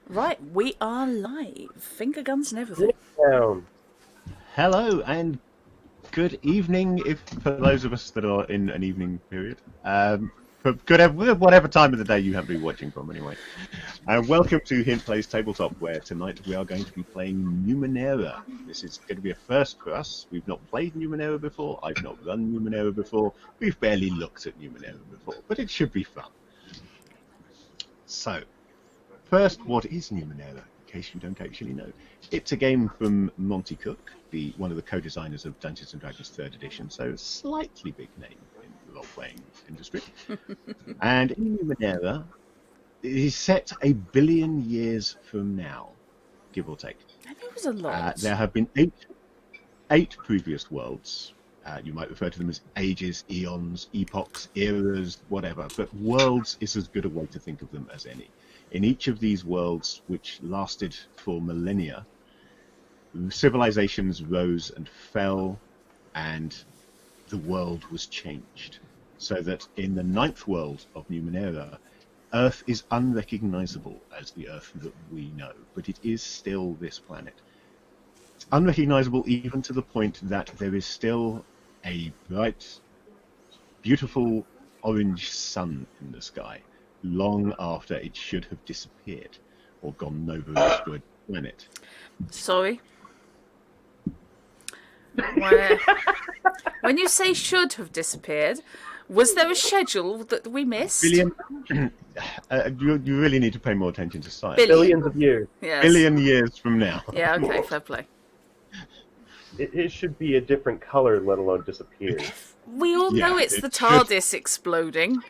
Right, we are live. Finger guns and everything. Down. Hello and good evening, if for those of us that are in an evening period. For whatever time of the day you happen to be watching from, anyway. Welcome to Hint Plays Tabletop, where tonight we are going to be playing Numenera. This is going to be a first for us. We've not played Numenera before. I've not run Numenera before. We've barely looked at Numenera before, but it should be fun. So, first, what is Numenera? In case you don't actually know, it's a game from Monty Cook, one of the co-designers of Dungeons and Dragons 3rd edition, so a slightly big name in the role-playing industry. And in Numenera, it is set 1 billion years from now, give or take. I think it was a lot. There have been eight previous worlds. You might refer to them as ages, eons, epochs, eras, whatever, but worlds is as good a way to think of them as any. In each of these worlds, which lasted for millennia, civilizations rose and fell, and the world was changed. So that in the 9th world of Numenera, Earth is unrecognizable as the Earth that we know, but it is still this planet. It's unrecognizable even to the point that there is still a bright, beautiful orange sun in the sky, long after it should have disappeared or gone over and destroyed the planet. Sorry. When you say should have disappeared, was there a schedule that we missed? You really need to pay more attention to science. Billions of years. Yes. Billion years from now. Yeah, okay, fair play. It should be a different color, let alone disappear. We all know it's the TARDIS exploding.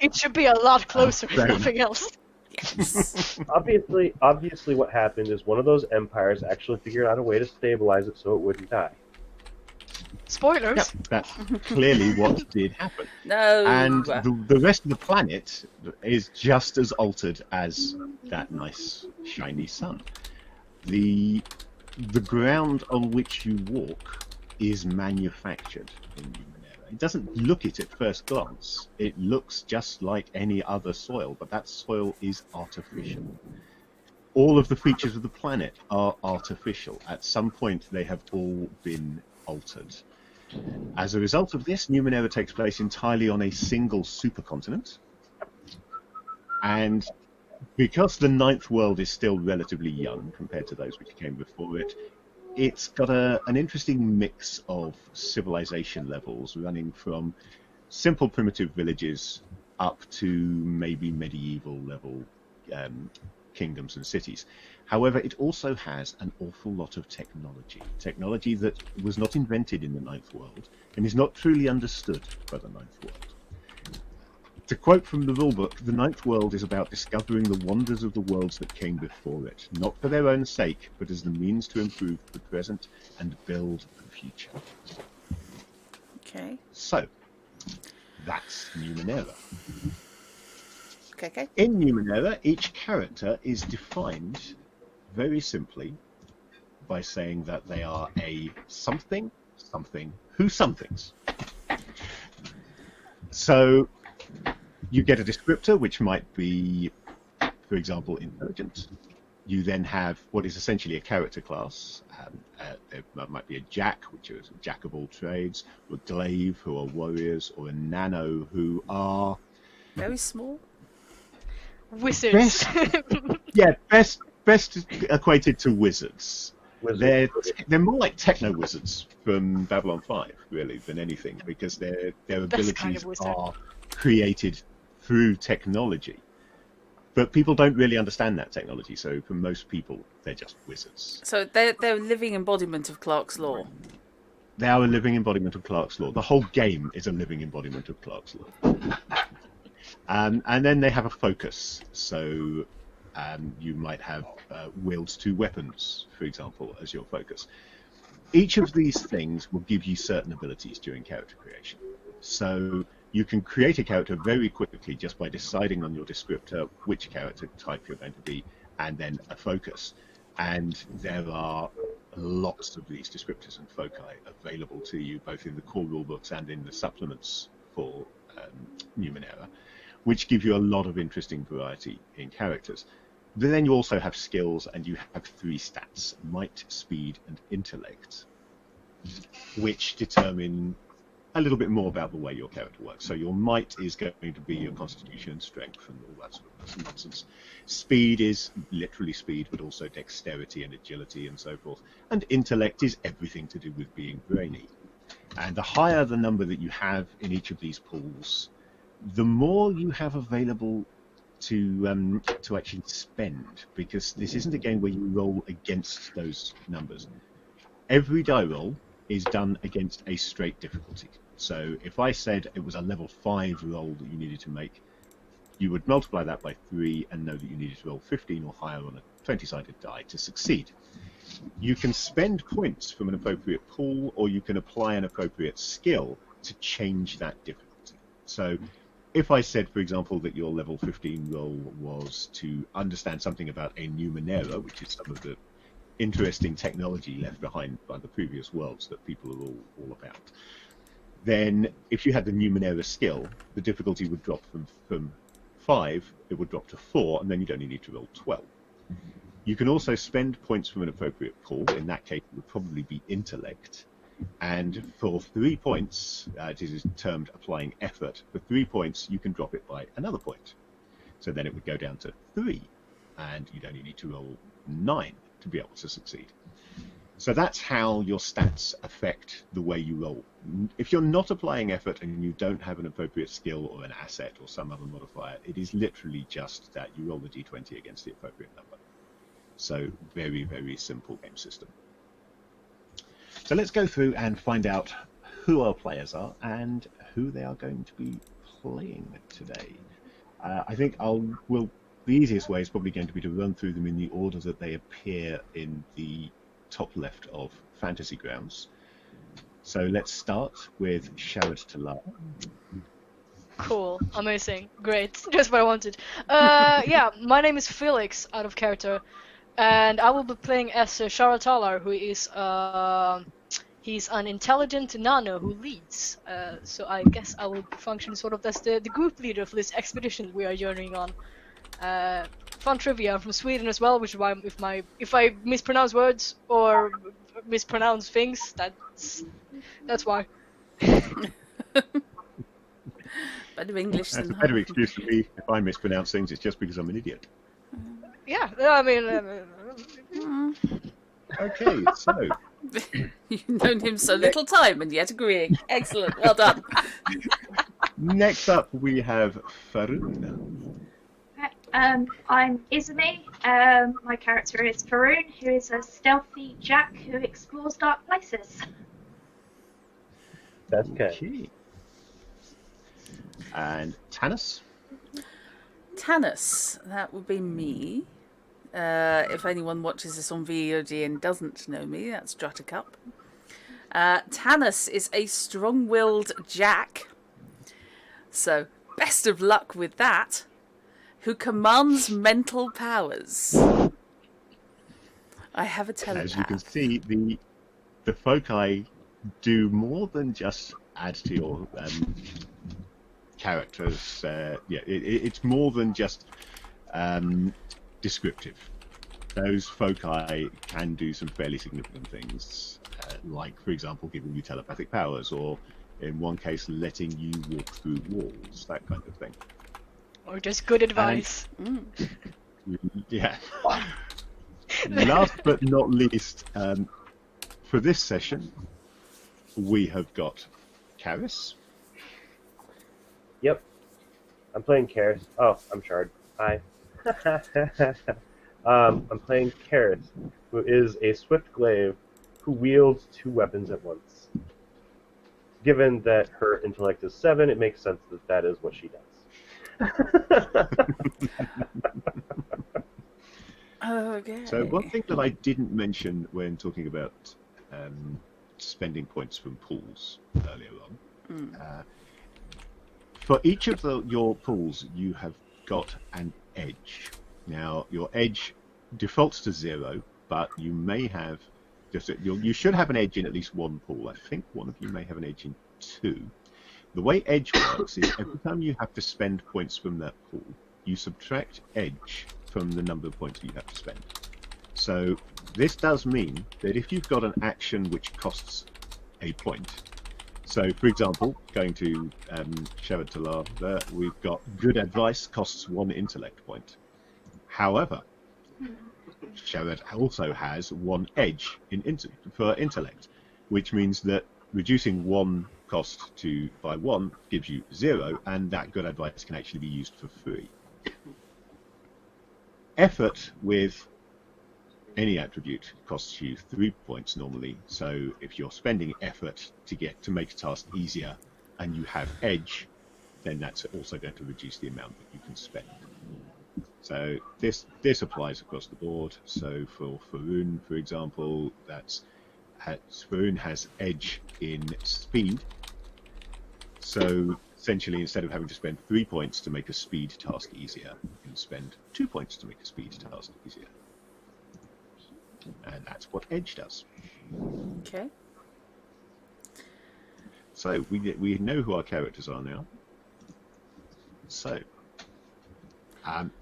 It should be a lot closer, if nothing else. Yes. Obviously, what happened is one of those empires actually figured out a way to stabilize it so it wouldn't die. Spoilers. Yep, that's clearly what did happen. No. And the rest of the planet is just as altered as that nice, shiny sun. The ground on which you walk is manufactured in Numenera. It doesn't look it at first glance. It looks just like any other soil, but that soil is artificial. All of the features of the planet are artificial. At some point, they have all been altered. As a result of this, Numenera takes place entirely on a single supercontinent. And because the 9th world is still relatively young compared to those which came before it, it's got an interesting mix of civilization levels running from simple primitive villages up to maybe medieval level kingdoms and cities. However, it also has an awful lot of technology that was not invented in the 9th world and is not truly understood by the 9th world. To quote from the rulebook, the 9th world is about discovering the wonders of the worlds that came before it, not for their own sake, but as the means to improve the present and build the future. Okay. So, that's Numenera. Okay. In Numenera, each character is defined very simply by saying that they are a something, who somethings. So, you get a descriptor, which might be, for example, intelligent. You then have what is essentially a character class. There might be a jack, which is a jack of all trades, or a glaive, who are warriors, or a nano, who are... Very small? Wizards. Best equated to wizards. They're more like techno wizards from Babylon 5, really, than anything, because their abilities kind of are created through technology. But people don't really understand that technology, so for most people, they're just wizards. So they're a living embodiment of Clark's Law. They are a living embodiment of Clark's Law. The whole game is a living embodiment of Clark's Law. And then they have a focus. So you might have wields 2 weapons, for example, as your focus. Each of these things will give you certain abilities during character creation. So you can create a character very quickly just by deciding on your descriptor which character type you're going to be, and then a focus. And there are lots of these descriptors and foci available to you, both in the core rulebooks and in the supplements for Numenera, which give you a lot of interesting variety in characters. Then you also have skills, and you have 3 stats: might, speed, and intellect, which determine a little bit more about the way your character works. So your might is going to be your constitution, strength, and all that sort of nonsense. Speed is literally speed, but also dexterity and agility and so forth. And intellect is everything to do with being brainy. And the higher the number that you have in each of these pools, the more you have available to actually spend, because this isn't a game where you roll against those numbers. Every die roll is done against a straight difficulty. So if I said it was a level 5 roll that you needed to make, you would multiply that by 3 and know that you needed to roll 15 or higher on a 20-sided die to succeed. You can spend points from an appropriate pool, or you can apply an appropriate skill to change that difficulty. So if I said, for example, that your level 15 roll was to understand something about a Numenera, which is some of the interesting technology left behind by the previous worlds that people are all about, then if you had the Numenera skill, the difficulty would drop from 5, it would drop to 4, and then you'd only need to roll 12. You can also spend points from an appropriate pool. In that case, it would probably be intellect. And for 3 points, it is termed applying effort. For 3 points, you can drop it by another point. So then it would go down to 3, and you'd only need to roll 9 to be able to succeed. So that's how your stats affect the way you roll. If you're not applying effort and you don't have an appropriate skill or an asset or some other modifier, it is literally just that you roll the d20 against the appropriate number. So very, very simple game system. So let's go through and find out who our players are and who they are going to be playing today. I think the easiest way is probably going to be to run through them in the order that they appear in the top left of Fantasy Grounds. So let's start with Sharad Talar. Cool, amazing, great, just what I wanted. Yeah, my name is Felix, out of character, and I will be playing as Sharad Talar, who is he's an intelligent nano who leads. So I guess I will function sort of as the group leader for this expedition we are journeying on. Fun trivia from Sweden as well, which is why if I mispronounce words or mispronounce things, that's why. Better English That's than a better excuse for me if I mispronounce things. It's just because I'm an idiot. Yeah, I mean. Okay, so You've known him so little time and yet agreeing. Excellent, well done. next up we have Faroon. I'm Izumi. My character is Faroon, who is a stealthy Jack who explores dark places. That's good. Okay. And Tanis. Tanis, that would be me. If anyone watches this on VOD and doesn't know me, that's Druttercup. Tanis is a strong-willed Jack. So, best of luck with that. Who commands mental powers. I have a telepath. As you can see, the foci do more than just add to your characters. It's more than just descriptive. Those foci can do some fairly significant things, like, for example, giving you telepathic powers, or in one case, letting you walk through walls, that kind of thing. Or just good advice. Yeah. Last but not least, for this session, we have got Karis. Yep. I'm playing Karis. Oh, I'm Shard. Hi. I'm playing Karis, who is a swift glaive who wields 2 weapons at once. Given that her intellect is 7, it makes sense that that is what she does. Okay. So one thing that I didn't mention when talking about spending points from pools earlier on, for each of your pools you have got an edge. Now your edge defaults to 0, but you may have you should have an edge in at least one pool. I think one of you may have an edge in 2. The way edge works is every time you have to spend points from that pool, you subtract edge from the number of points you have to spend. So this does mean that if you've got an action which costs a point, so for example, going to Sherrod Talar, we've got good advice costs 1 intellect point. However, Sherrod also has 1 edge for intellect, which means that reducing 1 cost by 1 gives you 0, and that good advice can actually be used for free. Effort with any attribute costs you 3 points normally, so if you're spending effort to make a task easier and you have edge, then that's also going to reduce the amount that you can spend. So this applies across the board. So for Faroon, for example, Faroon has edge in speed. So essentially, instead of having to spend 3 points to make a speed task easier, you can spend 2 points to make a speed task easier. And that's what edge does. Okay. So we know who our characters are now. So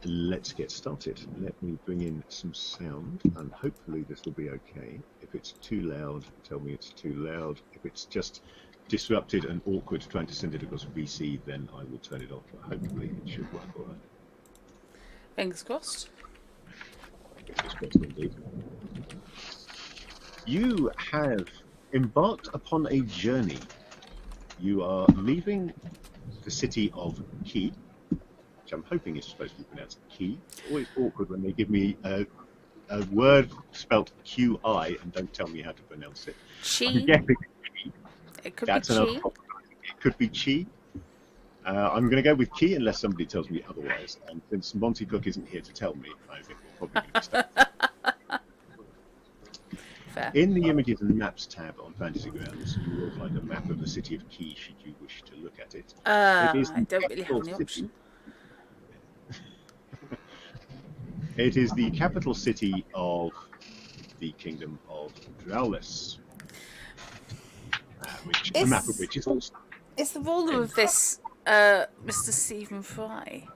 let's get started. Let me bring in some sound, and hopefully this will be okay. If it's too loud, tell me it's too loud. If it's just disrupted and awkward trying to send it across VC, then I will turn it off. But hopefully it should work all right. Fingers crossed. Fingers crossed indeed. You have embarked upon a journey. You are leaving the city of Key, which I'm hoping is supposed to be pronounced Key. It's always awkward when they give me a word spelt QI and don't tell me how to pronounce it. Chi. I'm guessing Chi. It could That's be another Chi. possibility. It could be Chi. I'm going to go with Chi unless somebody tells me otherwise. And since Monty Cook isn't here to tell me, I think we're probably going to start. Fair. In the Images and Maps tab on Fantasy Grounds, you will find a map of the city of Key should you wish to look at it. It is I don't really have any capital option. It is the capital city of the Kingdom of Drowless, a map of which is also... Is the ruler of this Mr. Stephen Fry?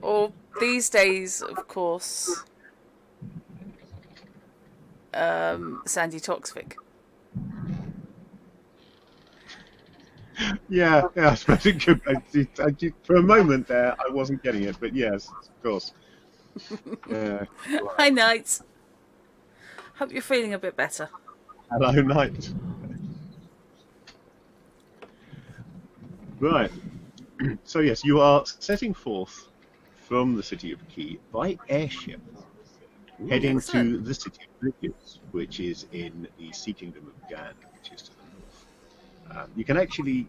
Or these days, of course, Sandy Toksvik. Yeah, I suppose it could. For a moment there, I wasn't getting it, but yes, of course. Hi, Knight. Hope you're feeling a bit better. Hello, Knight. Right. So yes, you are setting forth from the city of Key by airship, heading excellent. to the city of Bridges, which is in the Sea Kingdom of Gan, which is to the north. You can actually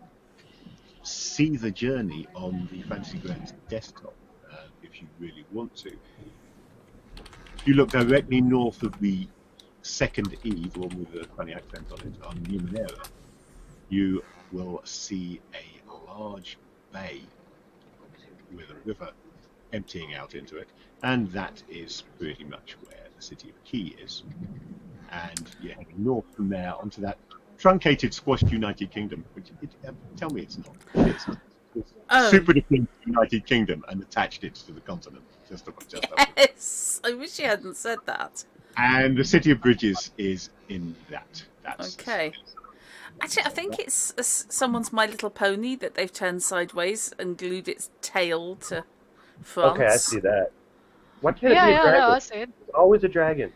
see the journey on the Fantasy Grounds desktop if you really want to. If you look directly north of the second E, the one with the funny accent on it, on Numenera, you will see a large bay with a river emptying out into it, and that is pretty much where the city of Key is. And you're heading north from there onto that truncated, squashed United Kingdom, which tell me it's not. It's super different United Kingdom and attached it to the continent. Yes, I wish you hadn't said that. And the city of Bridges is in that. That's okay. Actually, I think it's someone's My Little Pony that they've turned sideways and glued its tail to France. Okay, I see that. Why can't it be a Yeah, dragon? no, I see it. It's always a dragon.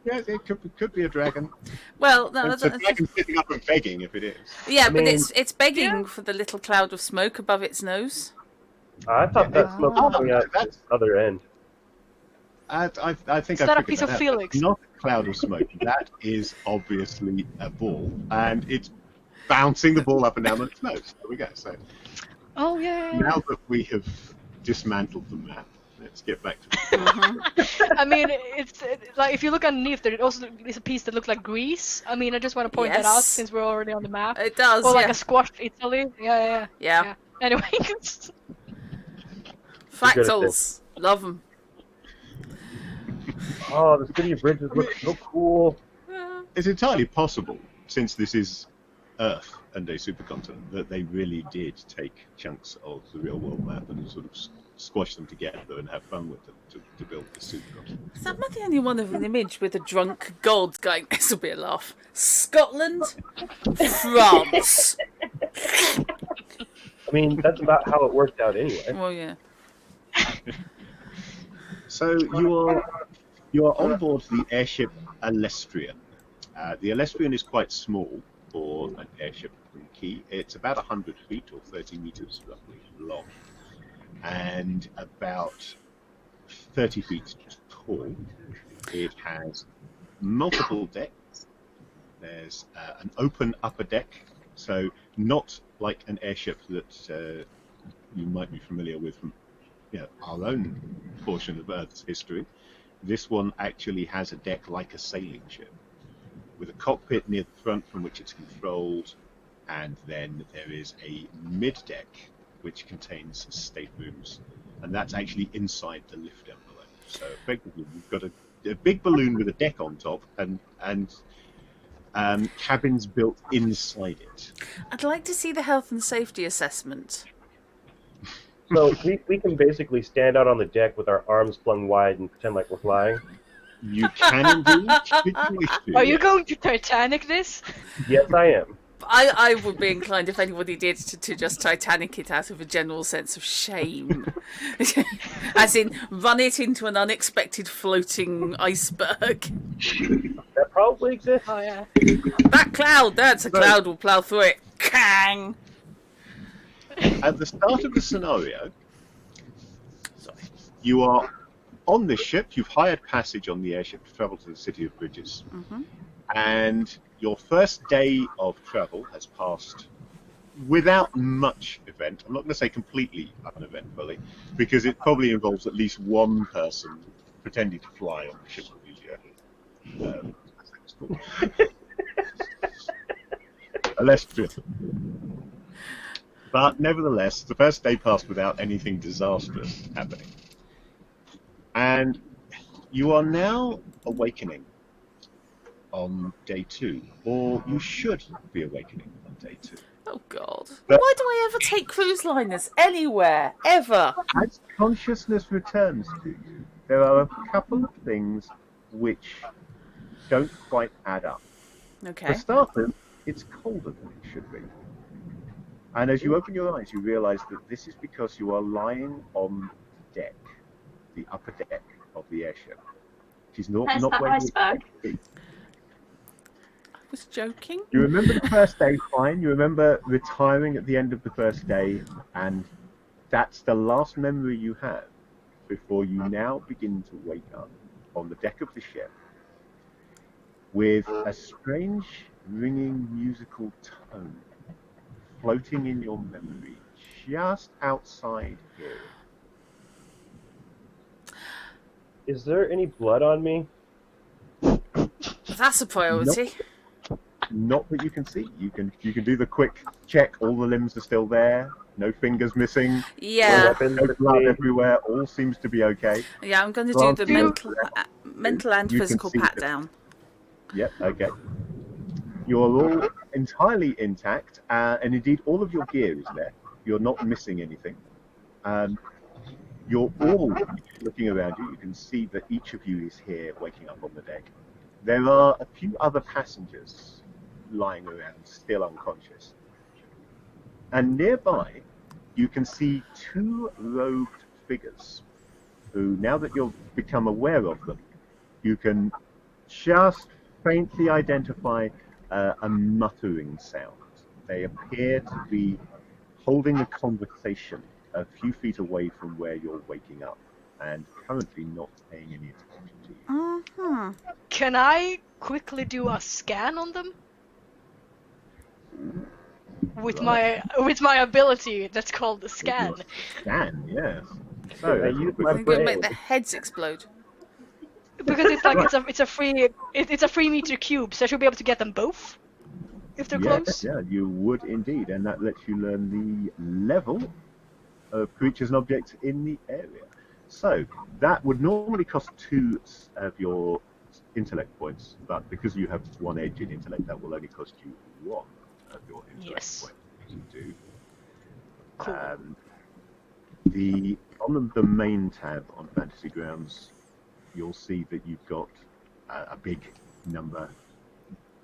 Yeah, it could be a dragon. Well, no, It's a dragon sitting up and begging if it is. yeah, I but mean- it's begging for the little cloud of smoke above its nose. I thought that smoke was coming out the other end. I think Is I that a figured piece that of out. Felix? That's not a cloud of smoke. That is obviously a ball, and it's bouncing the ball up and down on its nose. There we go. So Oh yeah. now that we have dismantled the map, let's get back to I mean, it's like if you look underneath there, it also is a piece that looks like Greece. I mean, I just want to point that out Yes. since we're already on the map. It does, Or like yeah. a squashed Italy. Yeah. Anyway. Fractals. Love them. Oh, the city of Bridges looks so cool. It's entirely possible, since this is Earth and a supercontinent, that they really did take chunks of the real world map and sort of squash them together and have fun with them to build this supercontinent. Is that the only one of an image with a drunk god going, this will be a laugh? Scotland? France? I mean, that's about how it worked out anyway. Well, yeah. So you are on board the airship Alestrian. The Alestrian is quite small for an airship from Key. It's about 100 feet or 30 meters roughly long, and about 30 feet tall. It has multiple decks. There's an open upper deck, so not like an airship that you might be familiar with from our own portion of Earth's history. This one actually has a deck like a sailing ship, with a cockpit near the front from which it's controlled, and then there is a mid-deck which contains staterooms, and that's actually inside the lift envelope. So effectively, we've got a big balloon with a deck on top, and cabins built inside it. I'd like to see the health and safety assessment. So we can basically stand out on the deck with our arms flung wide and pretend like we're flying. You can indeed. Should you wish to, Are you yes. going to Titanic this? Yes, I am. I would be inclined, if anybody did, to just Titanic it out of a general sense of shame. As in, run it into an unexpected floating iceberg. That probably exists. Oh yeah. That cloud, that's a cloud, will plough through it. Kang! At the start of the scenario, you are on this ship. You've hired passage on the airship to travel to the City of Bridges. Mm-hmm. And your first day of travel has passed without much event. I'm not going to say completely uneventfully, because it probably involves at least one person pretending to fly on the ship with you. Alestrian. But nevertheless, the first day passed without anything disastrous happening. And you are now awakening on day 2, or you should be awakening on day 2. Oh, God. But- Why do I ever take cruise liners anywhere? Ever? As consciousness returns to you, there are a couple of things which don't quite add up. Okay. For starters, it's colder than it should be. And as you open your eyes, you realise that this is because you are lying on deck, the upper deck of the airship. Which is not There's that where you iceberg. expect to be. I was joking. You remember the first day fine, you remember retiring at the end of the first day, and that's the last memory you have before you now begin to wake up on the deck of the ship with a strange ringing musical tone floating in your memory just outside here. Is there any blood on me? That's a priority. Not that you can see. You can do the quick check. All the limbs are still there. No fingers missing. Yeah. No blood everywhere. All seems to be okay. Yeah, I'm going to do the Glance mental and You can physical see pat it. down. Yep. Okay. You're all entirely intact, and indeed all of your gear is there. You're not missing anything. You're all looking around you. You can see that each of you is here, waking up on the deck. There are a few other passengers lying around, still unconscious. And nearby, you can see 2 robed figures who, now that you've become aware of them, you can just faintly identify a muttering sound. They appear to be holding a conversation a few feet away from where you're waking up, and currently not paying any attention to you. Mm-hmm. Can I quickly do a scan on them? With my ability that's called the scan. Scan, yes. I So, use my I'm going to make brain. the heads explode. Because it's like it's a 3 meter cube, so I should be able to get them both if they're close. yeah, you would indeed, and that lets you learn the level of creatures and objects in the area. So that would normally cost 2 of your intellect points, but because you have 1 edge in intellect, that will only cost you 1. of your intellect. Yes. What you do. Cool. On the main tab on Fantasy Grounds, you'll see that you've got a big number.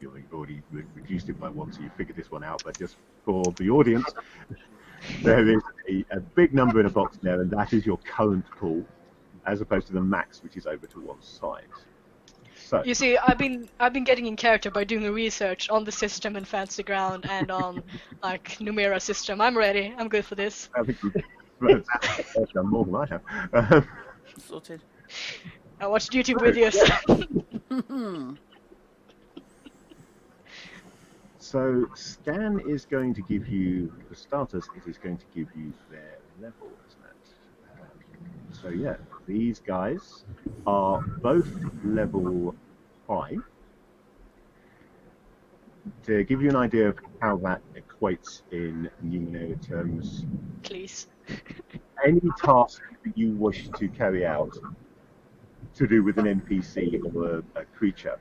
You've already reduced it by one, so you figured this one out. But just for the audience, there is a big number in a box there, and that is your current pool, as opposed to the max, which is over to one side. So You see, I've been getting in character by doing research on the system in Fantasy Ground and on like Numenera system. I'm ready. I'm good for this. I think you've done more than I have. Sorted. I watched YouTube videos. So Scan is going to give you, for starters, it is going to give you their level, isn't it? So yeah, these guys are both level 5. To give you an idea of how that equates in Numenera terms, Please. any task that you wish to carry out to do with an NPC or a creature,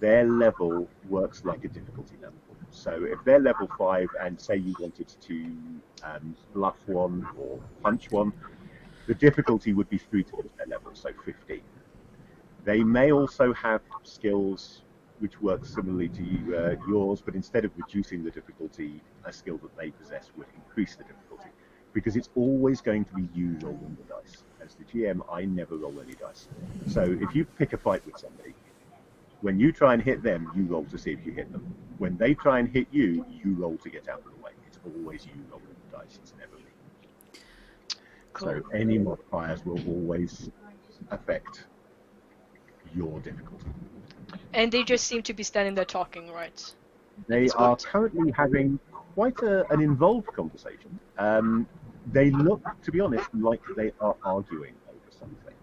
their level works like a difficulty level. So if they're level 5 and say you wanted to bluff one or punch one, the difficulty would be 3 times their level, so 15. They may also have skills which work similarly to yours, but instead of reducing the difficulty, a skill that they possess would increase the difficulty. Because it's always going to be you rolling the dice. As the GM, I never roll any dice. So if you pick a fight with somebody, when you try and hit them, you roll to see if you hit them. When they try and hit you, you roll to get out of the way. It's always you rolling the dice. It's never me. Cool. So any modifiers will always affect your difficulty. And they just seem to be standing there talking, right? They are currently having quite an involved conversation. They look, to be honest, like they are arguing over something.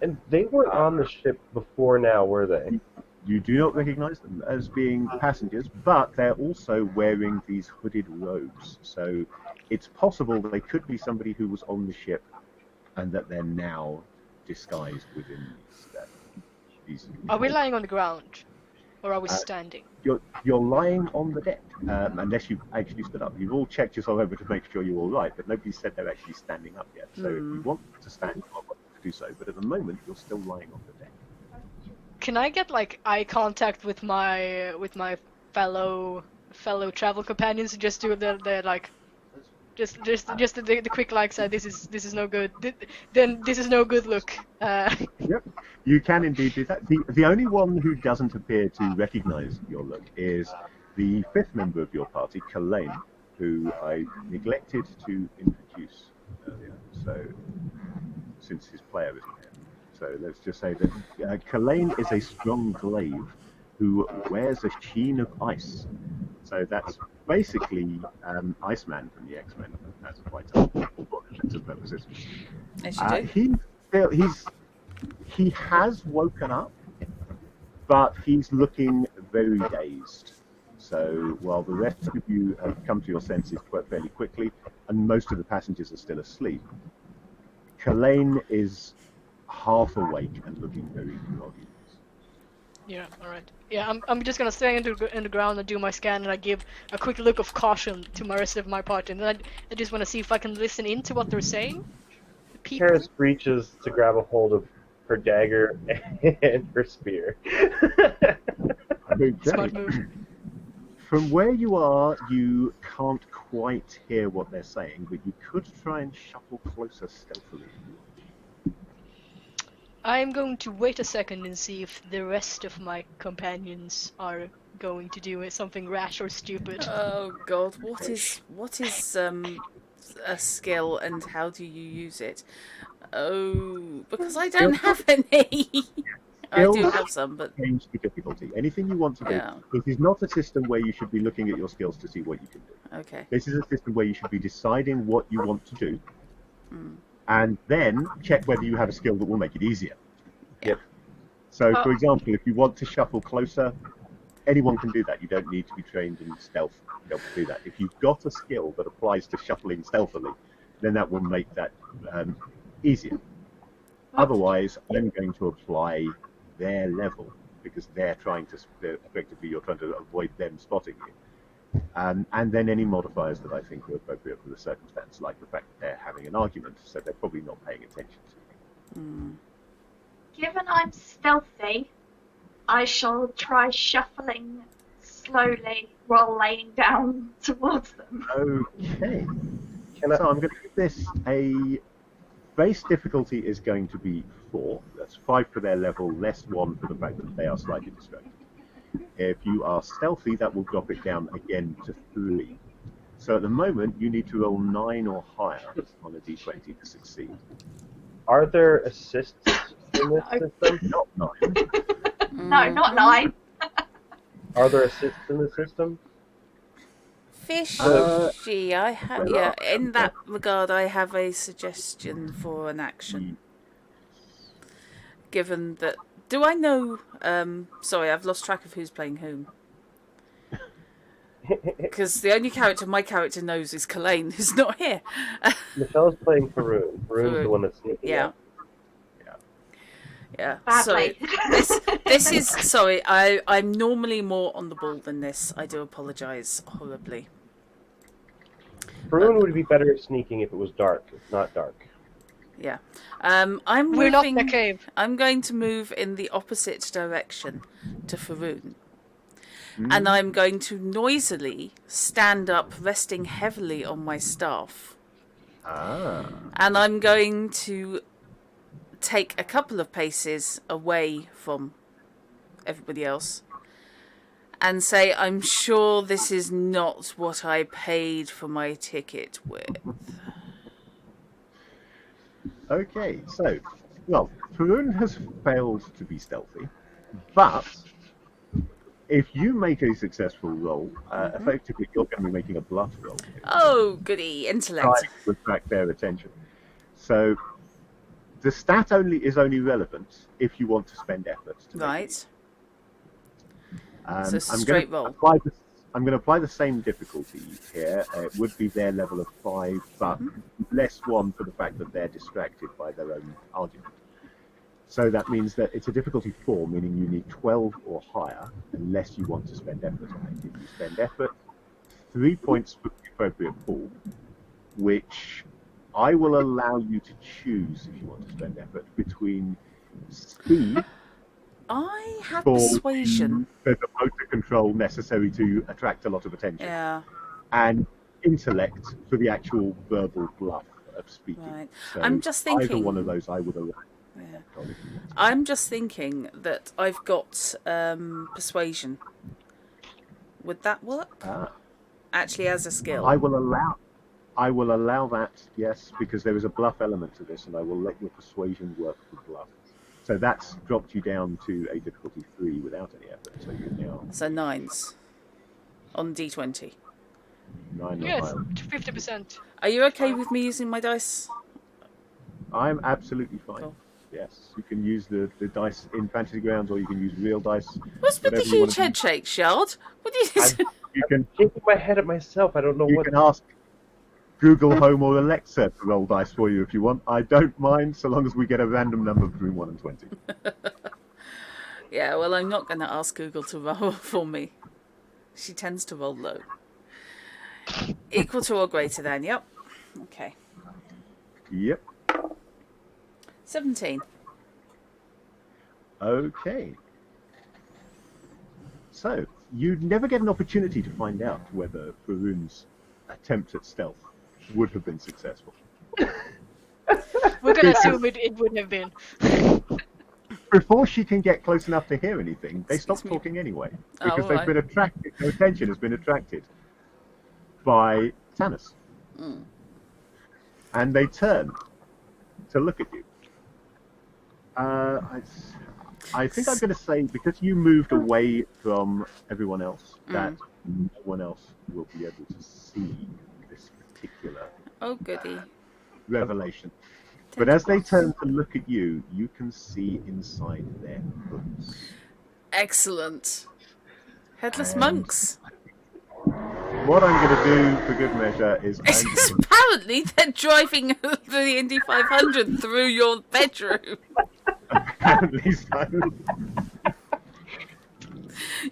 And they weren't on the ship before now, were they? You do not recognize them as being passengers, but they're also wearing these hooded robes. So it's possible that they could be somebody who was on the ship and that they're now disguised within these Are we lying on the ground? Or are we standing? You're lying on the deck, unless you've actually stood up. You've all checked yourself over to make sure you're all right, but nobody said they're actually standing up yet. So if you want to stand, you're welcome to do so. But at the moment, you're still lying on the deck. Can I get like eye contact with my fellow travel companions? Just do the like, just the quick like said. This is no good. Then this is no good look. Yep, you can indeed do that. The only one who doesn't appear to recognise your look is the 5th member of your party, Kalain, who I neglected to introduce earlier. So since his player isn't here. So let's just say that Kalain is a strong glaive who wears a sheen of ice. So that's basically Iceman from the X-Men as a fighter for defensive purposes. As you do. He has woken up, but he's looking very dazed. So while the rest of you have come to your senses quite fairly quickly, and most of the passengers are still asleep, Kalain is half awake and looking very groggy. Yeah, alright. Yeah, I'm just gonna stay in the ground and do my scan, and I give a quick look of caution to my rest of my party, and then I just want to see if I can listen in to what they're saying. The people. Karis reaches to grab a hold of her dagger and her spear. Smart move. From where you are, you can't quite hear what they're saying, but you could try and shuffle closer stealthily. I'm going to wait a second and see if the rest of my companions are going to do something rash or stupid. Oh God, what is a skill and how do you use it? Oh, because I don't have any. I do have some, but change the difficulty. Anything you want to do. Yeah. This is not a system where you should be looking at your skills to see what you can do. okay. This is a system where you should be deciding what you want to do, and then check whether you have a skill that will make it easier. Yep. So, for example, if you want to shuffle closer, anyone can do that. You don't need to be trained in stealth to be able to do that. If you've got a skill that applies to shuffling stealthily, then that will make that easier. Otherwise, I'm going to apply their level, because they're trying to, effectively, you're trying to avoid them spotting you. And then any modifiers that I think are appropriate for the circumstance, like the fact that they're having an argument, so they're probably not paying attention to you. Given I'm stealthy, I shall try shuffling slowly while laying down towards them. Okay. So I'm going to give this a base difficulty is going to be 4. That's 5 for their level, less 1 for the fact that they are slightly distracted. If you are stealthy, that will drop it down again to 3. So at the moment, you need to roll 9 or higher on a d20 to succeed. Are there assists in this system? Not 9. No, not 9. Are there assists in the system? Fishy, I have. Yeah, in that regard, I have a suggestion for an action. Given that, do I know? Sorry, I've lost track of who's playing whom. Because the only character my character knows is Kalain, who's not here. Michelle's playing Faroon. Faroon's the one that's sneaking Yeah. out. Yeah. Badly. Sorry. This is sorry. I'm normally more on the ball than this. I do apologise horribly. Faroon would be better at sneaking if it was dark. It's not dark. Yeah. I'm We're not moving. in a cave. I'm going to move in the opposite direction to Faroon. And I'm going to noisily stand up, resting heavily on my staff. And I'm going to take a couple of paces away from everybody else and say, I'm sure this is not what I paid for my ticket with. Okay, so, well, Faroon has failed to be stealthy, but if you make a successful roll, effectively you're going to be making a bluff roll. Oh, goody, intellect. Trying to attract their attention. So, the stat is only relevant if you want to spend effort. To Right. So it's a I'm straight gonna roll. I'm going to apply the same difficulty here. It would be their level of 5, but less 1 for the fact that they're distracted by their own argument. So that means that it's a difficulty 4, meaning you need 12 or higher, unless you want to spend effort on it. If you spend effort, 3 points for the appropriate pool, which I will allow you to choose, if you want to spend effort, between speed. I have For persuasion. the motor control necessary to attract a lot of attention, Yeah. and intellect for the actual verbal bluff of speaking. Right. So I'm just either thinking. one of those I would allow. Yeah. if you want to. I'm just thinking that I've got persuasion. Would that work? Actually, as a skill. I will allow that, yes, because there is a bluff element to this, and I will let your persuasion work for bluff. So that's dropped you down to a difficulty 3 without any effort. So you're now So 9s on D20. 9 or Yes, higher. 50%. Are you okay with me using my dice? I'm absolutely fine. Cool. Yes, you can use the dice in Fantasy Grounds, or you can use real dice. What's with the whatever you wanna huge head shake, Shard? What do you? You can Shaking my head at myself. I don't know you what. can ask Google Home or Alexa to roll dice for you if you want. I don't mind, so long as we get a random number between 1 and 20. Yeah, well, I'm not going to ask Google to roll for me. She tends to roll low. Equal to or greater than, yep. Okay. Yep. 17. Okay. So, you'd never get an opportunity to find out whether Faroon's attempt at stealth would have been successful. We're gonna assume it wouldn't have been. Before she can get close enough to hear anything, they stop me. talking anyway. Oh, Because they've right. been attracted, their attention has been attracted by Tannis. And they turn to look at you. I think I'm going to say, because you moved away from everyone else, that no one else will be able to see this particular Oh, goody. revelation. But as they turn to look at you, you can see inside their hoods. Excellent. Headless monks. What I'm going to do for good measure is Apparently, they're driving the Indy 500 through your bedroom. apparently so.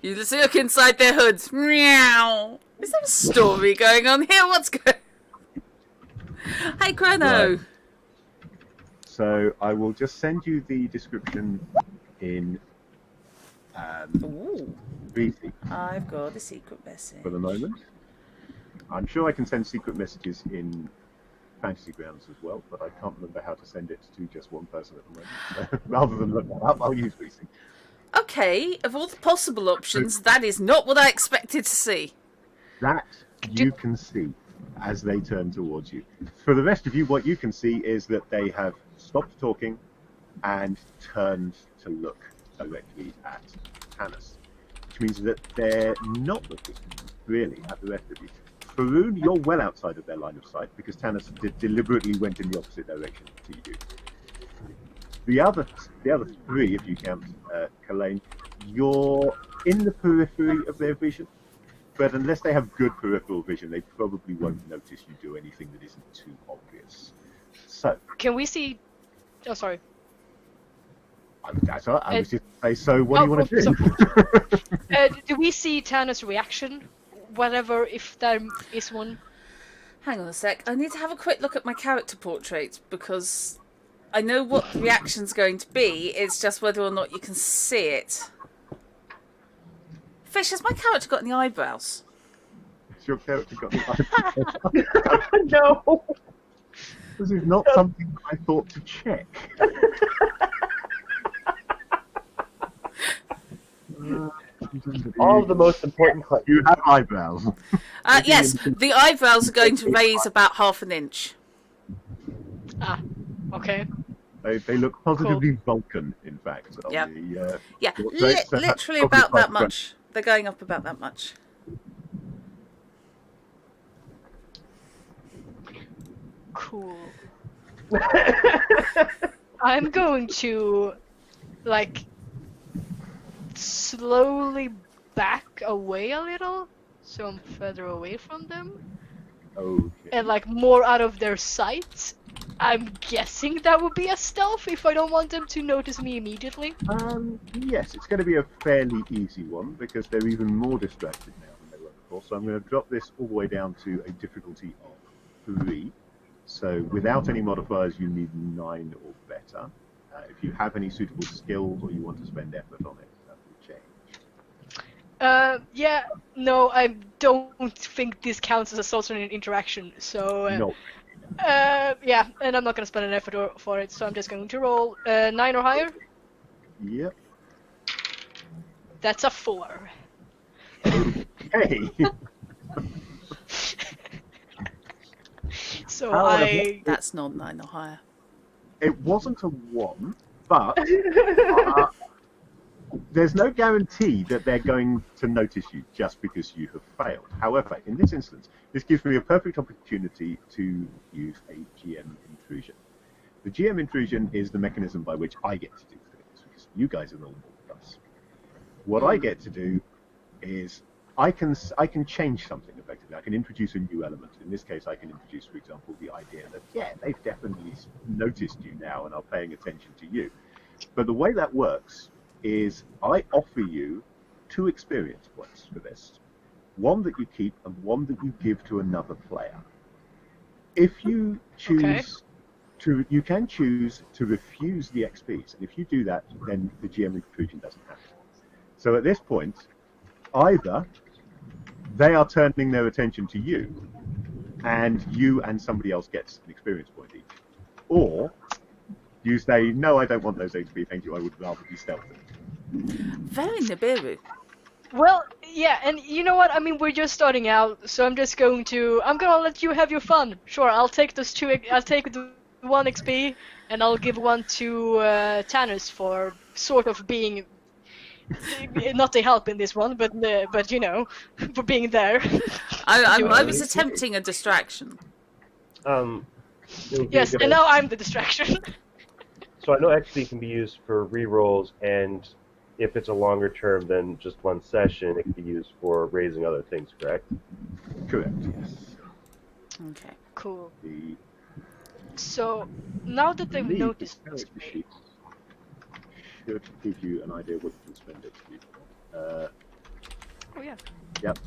You just look inside their hoods. Meow. Is there a story going on here? What's going? Hey, Chrono. Right. So I will just send you the description in Ooh, BC I've got a secret message. for the moment. I'm sure I can send secret messages in Fantasy Grounds as well, but I can't remember how to send it to just one person at the moment. So rather than look that up, I'll use BC. Okay, of all the possible options, that is not what I expected to see. That you can see as they turn towards you. For the rest of you, what you can see is that they have stopped talking and turned to look directly at Tannis, which means that they're not looking really at the rest of you. Faroon, you're well outside of their line of sight because Tannis deliberately went in the opposite direction to you. The other three, if you count Kalain, you're in the periphery of their vision, but unless they have good peripheral vision, they probably won't notice you do anything that isn't too obvious. So, Can we see? Oh, sorry. that's all right. I was just say. So, what do you want to do? Do we see Tanner's reaction? Whatever, if there is one. Hang on a sec. I need to have a quick look at my character portrait because I know what the reaction's going to be. It's just whether or not you can see it. Fish, has my character got any eyebrows? Has your character got the eyebrows? No. This is not something I thought to check. All of the most important questions. You have eyebrows. Yes, the eyebrows are going to raise about half an inch. Ah, okay. They look positively Vulcan, in fact. On Yep. the, Yeah, portrait, so that's literally probably about that quite much. They're going up about that much. Cool. I'm going to, like, slowly back away a little, so I'm further away from them, Okay. and like more out of their sight. I'm guessing that would be a stealth if I don't want them to notice me immediately. Yes, it's going to be a fairly easy one because they're even more distracted now than they were before. So I'm going to drop this all the way down to a difficulty of 3. So without any modifiers, you need 9 or better. If you have any suitable skills or you want to spend effort on it, that will change. Yeah, no, I don't think this counts as a social interaction, so... No. Yeah, and I'm not gonna spend an effort for it, so I'm just going to roll 9 or higher. Yep. That's a 4. Hey. So However, That's not 9 or higher. It wasn't a 1, but there's no guarantee that they're going to notice you just because you have failed. However, in this instance, this gives me a perfect opportunity to use a GM intrusion. The GM intrusion is the mechanism by which I get to do things, because you guys are normal with us. What I get to do is I can change something effectively. I can introduce a new element. In this case, I can introduce, for example, the idea that, yeah, they've definitely noticed you now and are paying attention to you. But the way that works is I offer you 2 experience points for this. One that you keep and one that you give to another player. If you choose you can choose to refuse the XPs, and if you do that, then the GM intrusion doesn't happen. So at this point, either they are turning their attention to you, and you and somebody else gets an experience point each, or you say, no, I don't want those XP, thank you, I would rather be stealthy. Very Nibiru. Well, yeah, and you know what? I mean, we're just starting out, so I'm gonna let you have your fun. Sure, I'll take those 2. I'll take the 1 XP, and I'll give 1 to Tannis for sort of being not a help in this one, but you know, for being there. I was attempting a distraction. Yes, and now I'm the distraction. So I know XP can be used for rerolls, and if it's a longer term than just 1 session, it can be used for raising other things, correct? Correct, yes. Okay. Cool. The So now that they've noticed character sheet should give you an idea what you can spend XP for. Oh yeah. Yep.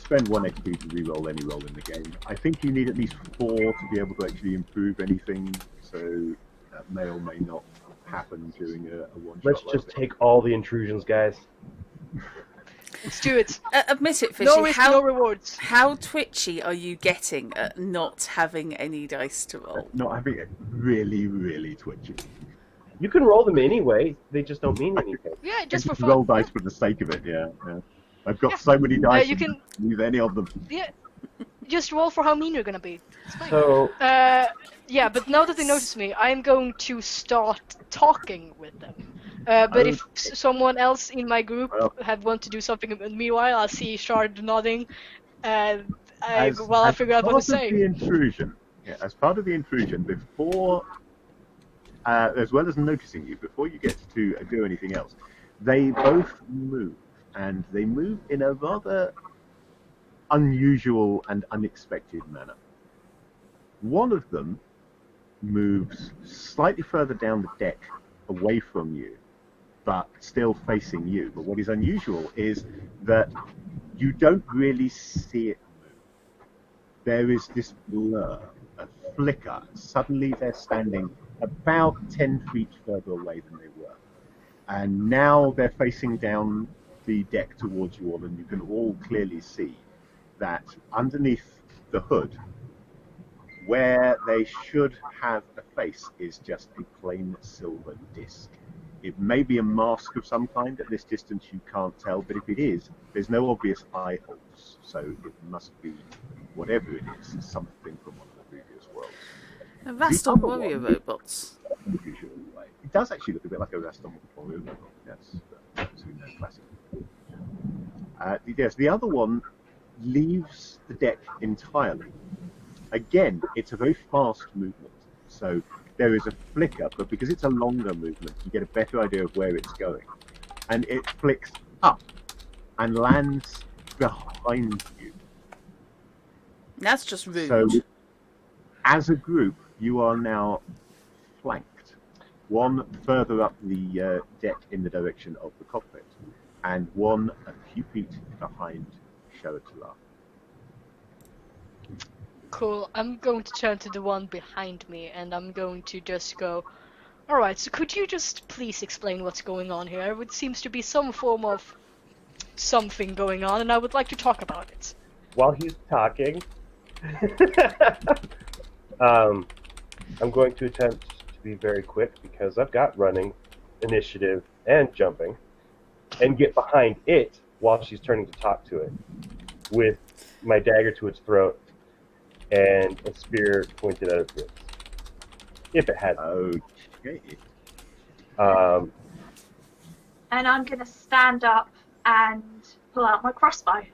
spend 1 XP to reroll any roll in the game. I think you need at least 4 to be able to actually improve anything, so that may or may not happen during a one-shot. Let's just take all the intrusions, guys. Let's do it. Admit it, Fishy. No risk, no rewards. How twitchy are you getting at not having any dice to roll? Not having it really, really twitchy. You can roll them anyway, they just don't mean anything. Yeah, just for fun. Roll dice for the sake of it, yeah. I've got so many dice, you can use any of them. Yeah, just roll for how mean you're gonna be. It's fine. So, yeah, but now that they notice me, I'm going to start talking with them. But if someone else in my group had want to do something meanwhile, I'll see Shard nodding, and I figure out what to say. As part of the intrusion, before, as well as noticing you, before you get to do anything else, they both move, and they move in a rather unusual and unexpected manner. One of them moves slightly further down the deck away from you, but still facing you. But what is unusual is that you don't really see it move. There is this blur, a flicker. Suddenly they're standing about 10 feet further away than they were. And now they're facing down the deck towards you all, and you can all clearly see that underneath the hood, where they should have a face, is just a plain silver disc. It may be a mask of some kind. At this distance you can't tell, but if it is, there's no obvious eye holes, so it must be, whatever it is, something from one of the previous worlds. Raston warrior robots. It does actually look a bit like a Raston warrior robot, yes. That's who knows classic. Yes, the other one leaves the deck entirely. Again, it's a very fast movement, so there is a flicker, but because it's a longer movement, you get a better idea of where it's going. And it flicks up and lands behind you. That's just rude. So, as a group, you are now flanked. One further up the deck in the direction of the cockpit, and one a few feet behind Sharatala. Cool. I'm going to turn to the one behind me, and I'm going to just go, alright, so could you just please explain what's going on here? It seems to be some form of something going on, and I would like to talk about it. while he's talking, I'm going to attempt to be very quick because I've got running, initiative, and jumping, and get behind it while she's turning to talk to it with my dagger to its throat and a spear pointed at its wrist. If it had. Okay. And I'm going to stand up and pull out my crossbow.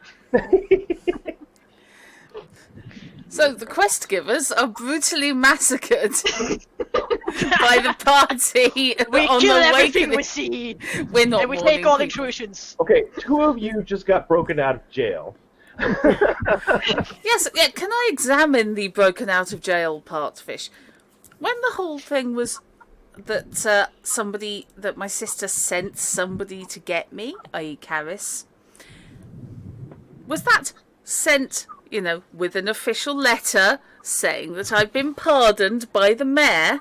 So the quest givers are brutally massacred by the party We on kill the way everything to we see, We're not and we warning take all people. intrusions. Okay, 2 of you just got broken out of jail. Yes, yeah, can I examine the broken out of jail part, Fish? When the whole thing was that that my sister sent somebody to get me, i.e. Karis, was that sent, with an official letter saying that I've been pardoned by the mayor,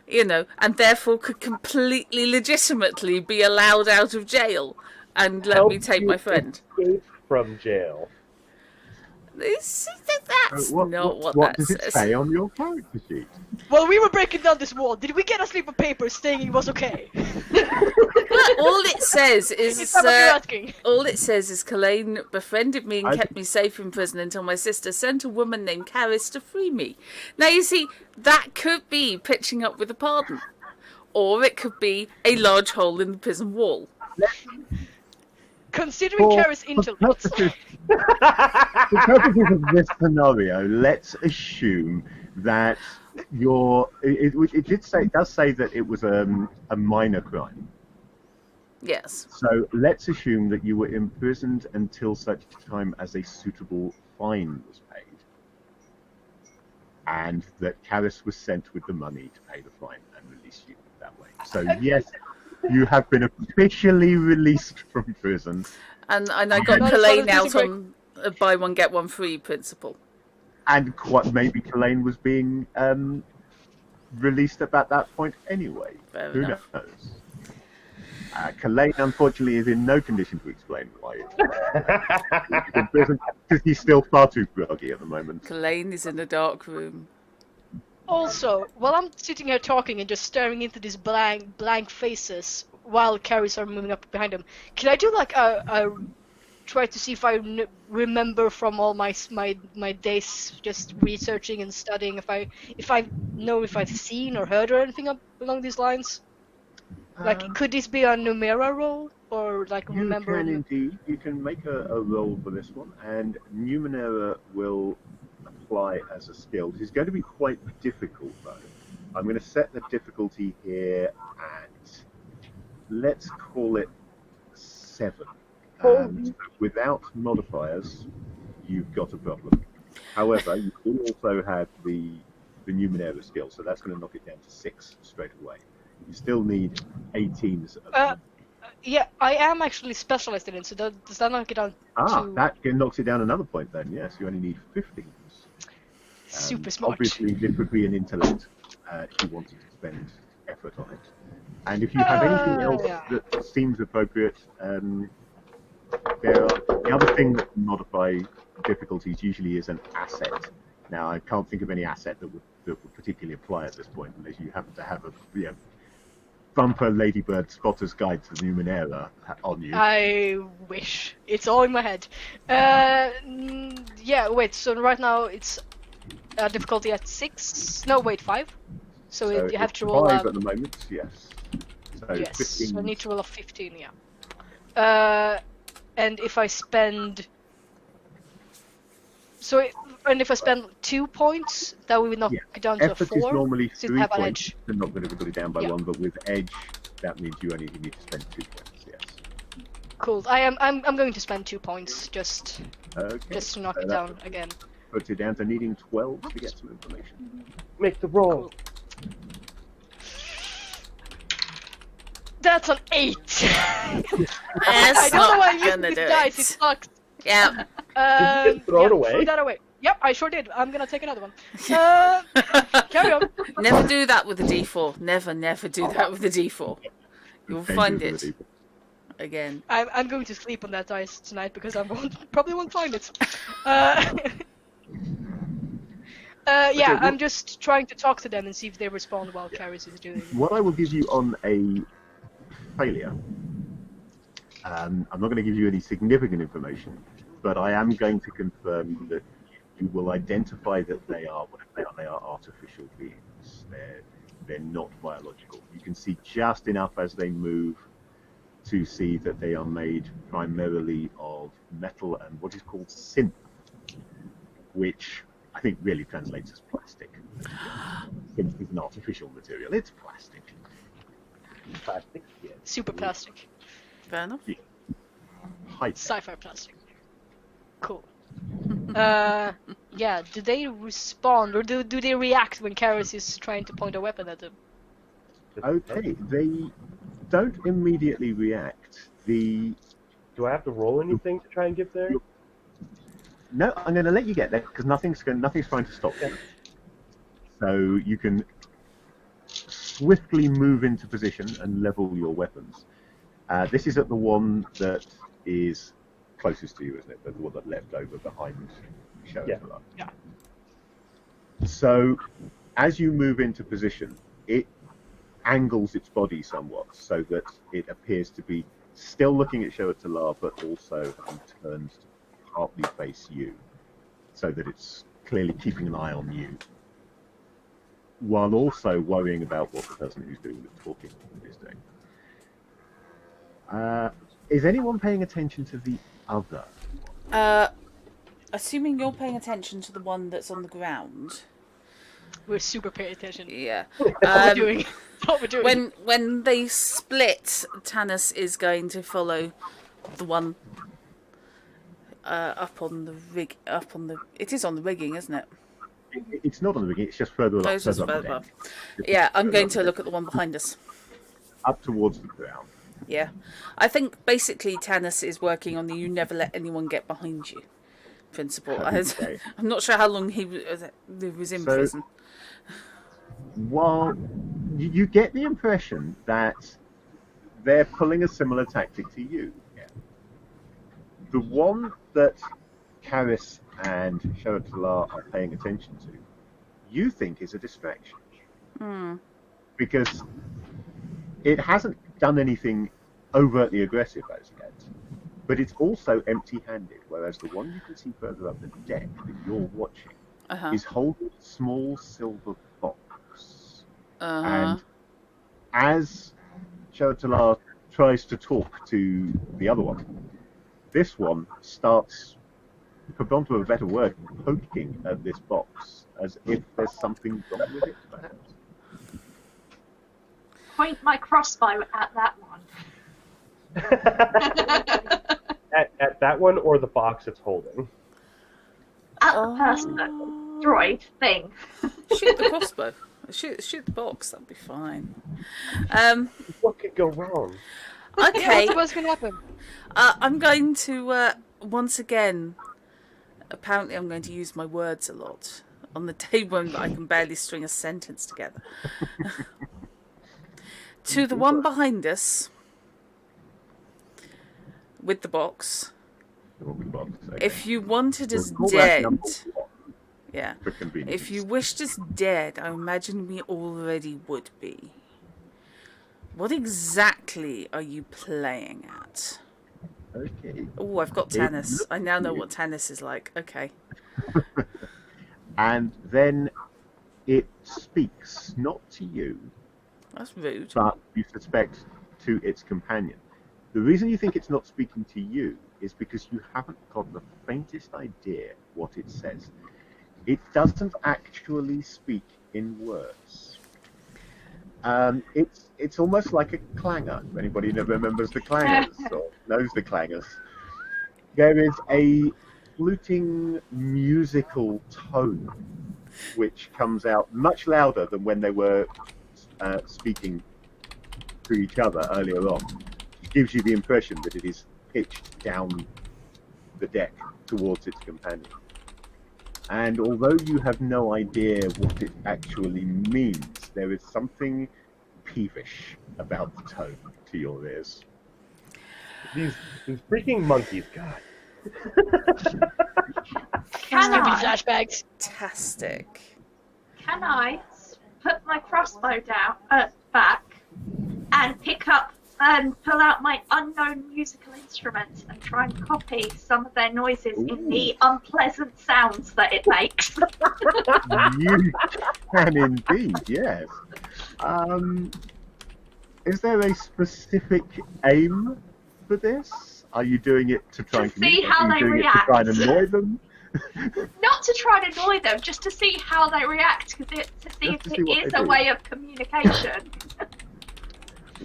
and therefore could completely legitimately be allowed out of jail and let me take my friend? Escape from jail. That's What that does it says. say on your character sheet? While we were breaking down this wall, did we get a slip of paper saying it was okay? All it says is Is that what you're asking? all it says is Kalain befriended me and I- kept me safe in prison until my sister sent a woman named Karis to free me. Now you see, that could be pitching up with a pardon, or it could be a large hole in the prison wall. Considering Karis' intellect, For purposes of this scenario, let's assume that it does say that it was a minor crime. Yes. So let's assume that you were imprisoned until such time as a suitable fine was paid, and that Karis was sent with the money to pay the fine and release you that way. So yes, you have been officially released from prison. And I got No, Kalain it's out not a on a buy one get one free principle. And quite maybe Kalain was being released about that point anyway. Fair Who enough. knows? Kalain, unfortunately, is in no condition to explain why he's in prison, because he's still far too groggy at the moment. Kalain is in a dark room. Also, while I'm sitting here talking and just staring into these blank faces while carries are moving up behind him, can I do like a try to see if I remember from all my days just researching and studying if I know if I've seen or heard or anything along these lines? Like, could this be a Numenera roll or like You remember? can indeed. You can make a roll for this one, and Numenera will apply as a skill. This is going to be quite difficult, though. I'm going to set the difficulty here at, let's call it 7. So without modifiers, you've got a problem. However, you will also have the Numenera skill, so that's going to knock it down to 6 straight away. You still need 18s. Yeah, I am actually specialized in it, so does that knock it down to... That knocks it down another point then, yes. You only need 15s. Super smart. Obviously, this would be an intellect if you wanted to spend effort on it. And if you have anything else that seems appropriate, the other thing that can modify difficulties usually is an asset. Now, I can't think of any asset that would particularly apply at this point, unless you happen to have a bumper Ladybird Spotter's Guide to Numenera on you. I wish. It's all in my head. Yeah, wait, so right now it's difficulty at 6? No, wait, 5? So you have to roll 5 at the moment, yes. So yes, 15. so I need to roll a 15, yeah. And if I spend... And if I spend 2 points, that will knock it down to a 4. Effort is normally so 3 have an points. edge. They're not going to put it down by 1, but with edge, that means you only need to spend 2 points, yes. Cool. I'm going to spend 2 points just to knock it down again. Puts it down to needing 12 to get some information. Make the roll. Cool. That's an 8. I don't know why I'm using these dice. It sucks. Yeah. Did you just throw it away? Throw that away. Yep, I sure did. I'm gonna take another one. Carry on. Never do that with a D4. Never do that with a D4. You'll find it again. I'm going to sleep on that dice tonight because probably won't find it. Yeah, I'm just trying to talk to them and see if they respond while Caris is doing it. What I will give you on a failure, I'm not going to give you any significant information, but I am going to confirm that you will identify that they are whatever they are artificial beings. They're not biological. You can see just enough as they move to see that they are made primarily of metal and what is called synth, which I think really translates as plastic. Synth is an artificial material. It's plastic. Plastic? Yeah. Super plastic. Fair enough. Yeah. High-tech. Sci-fi plastic. Cool. Yeah, do they respond or do they react when Karis is trying to point a weapon at them? Okay, they don't immediately react. Do I have to roll anything to try and get there? No, I'm going to let you get there because nothing's trying to stop you. So you can swiftly move into position and level your weapons. This is at the one that is closest to you, isn't it? The one that left over behind Sheriff. Yeah. So as you move into position, it angles its body somewhat so that it appears to be still looking at Sheriff, but also turned to partly face you, so that it's clearly keeping an eye on you, while also worrying about what the person who's doing the talking is doing. Is anyone paying attention to the other? Assuming you're paying attention to the one that's on the ground. We're super paying attention. Yeah. What we're doing. What we're doing. When they split, Tanis is going to follow the one up on the rig. It is on the rigging, isn't it? It's not on the rigging. It's just further up. No, it's just further above. Yeah, I'm going to look at the one behind us. Up towards the ground. Yeah. I think basically Tanis is working on the you never let anyone get behind you principle. Okay. I'm not sure how long he was in So- prison. While you get the impression that they're pulling a similar tactic to you. Yeah. The one that Karis and Sharatala are paying attention to, you think is a distraction. Because it hasn't done anything overtly aggressive as yet, but it's also empty-handed, whereas the one you can see further up the deck that you're watching is holding a small silver box. And as Sharatala tries to talk to the other one, this one starts, for want of a better word, poking at this box as if there's something wrong with it, perhaps. Point my crossbow at that one. At that one or the box it's holding? At the person, droid thing. Shoot the crossbow. Shoot the box. That'd be fine. What could go wrong? Okay. What's going to happen? I'm going to once again. Apparently, I'm going to use my words a lot on the day when I can barely string a sentence together. To the one behind us with the box. Okay. If you wanted us We'll call that dead, number one yeah. for convenience. If you wished us dead, I imagine we already would be. What exactly are you playing at? Okay. Oh, I've got Tanis. I now know what Tanis is like. Okay. And then it speaks, not to you, That's rude. but you suspect to its companion. The reason you think it's not speaking to you is because you haven't got the faintest idea what it says. It doesn't actually speak in words. It's almost like a clangor. If anybody remembers the clangors or knows the clangors, there is a fluting musical tone which comes out much louder than when they were speaking to each other earlier on. It gives you the impression that it is pitched down the deck towards its companion. And although you have no idea what it actually means, there is something peevish about the tone to your ears. These freaking monkeys, God. Can Stupid I? flashbacks. Fantastic. Can I put my crossbow down back and pick up and pull out my unknown musical instruments and try and copy some of their noises in the unpleasant sounds that it makes? You can indeed, yes. Is there a specific aim for this? Are you doing it to try and To see communicate? how Are you they doing it to try and react. annoy them? Not to try and annoy them, just to see how they react, to see Just if to see what it is they a do. way of communication.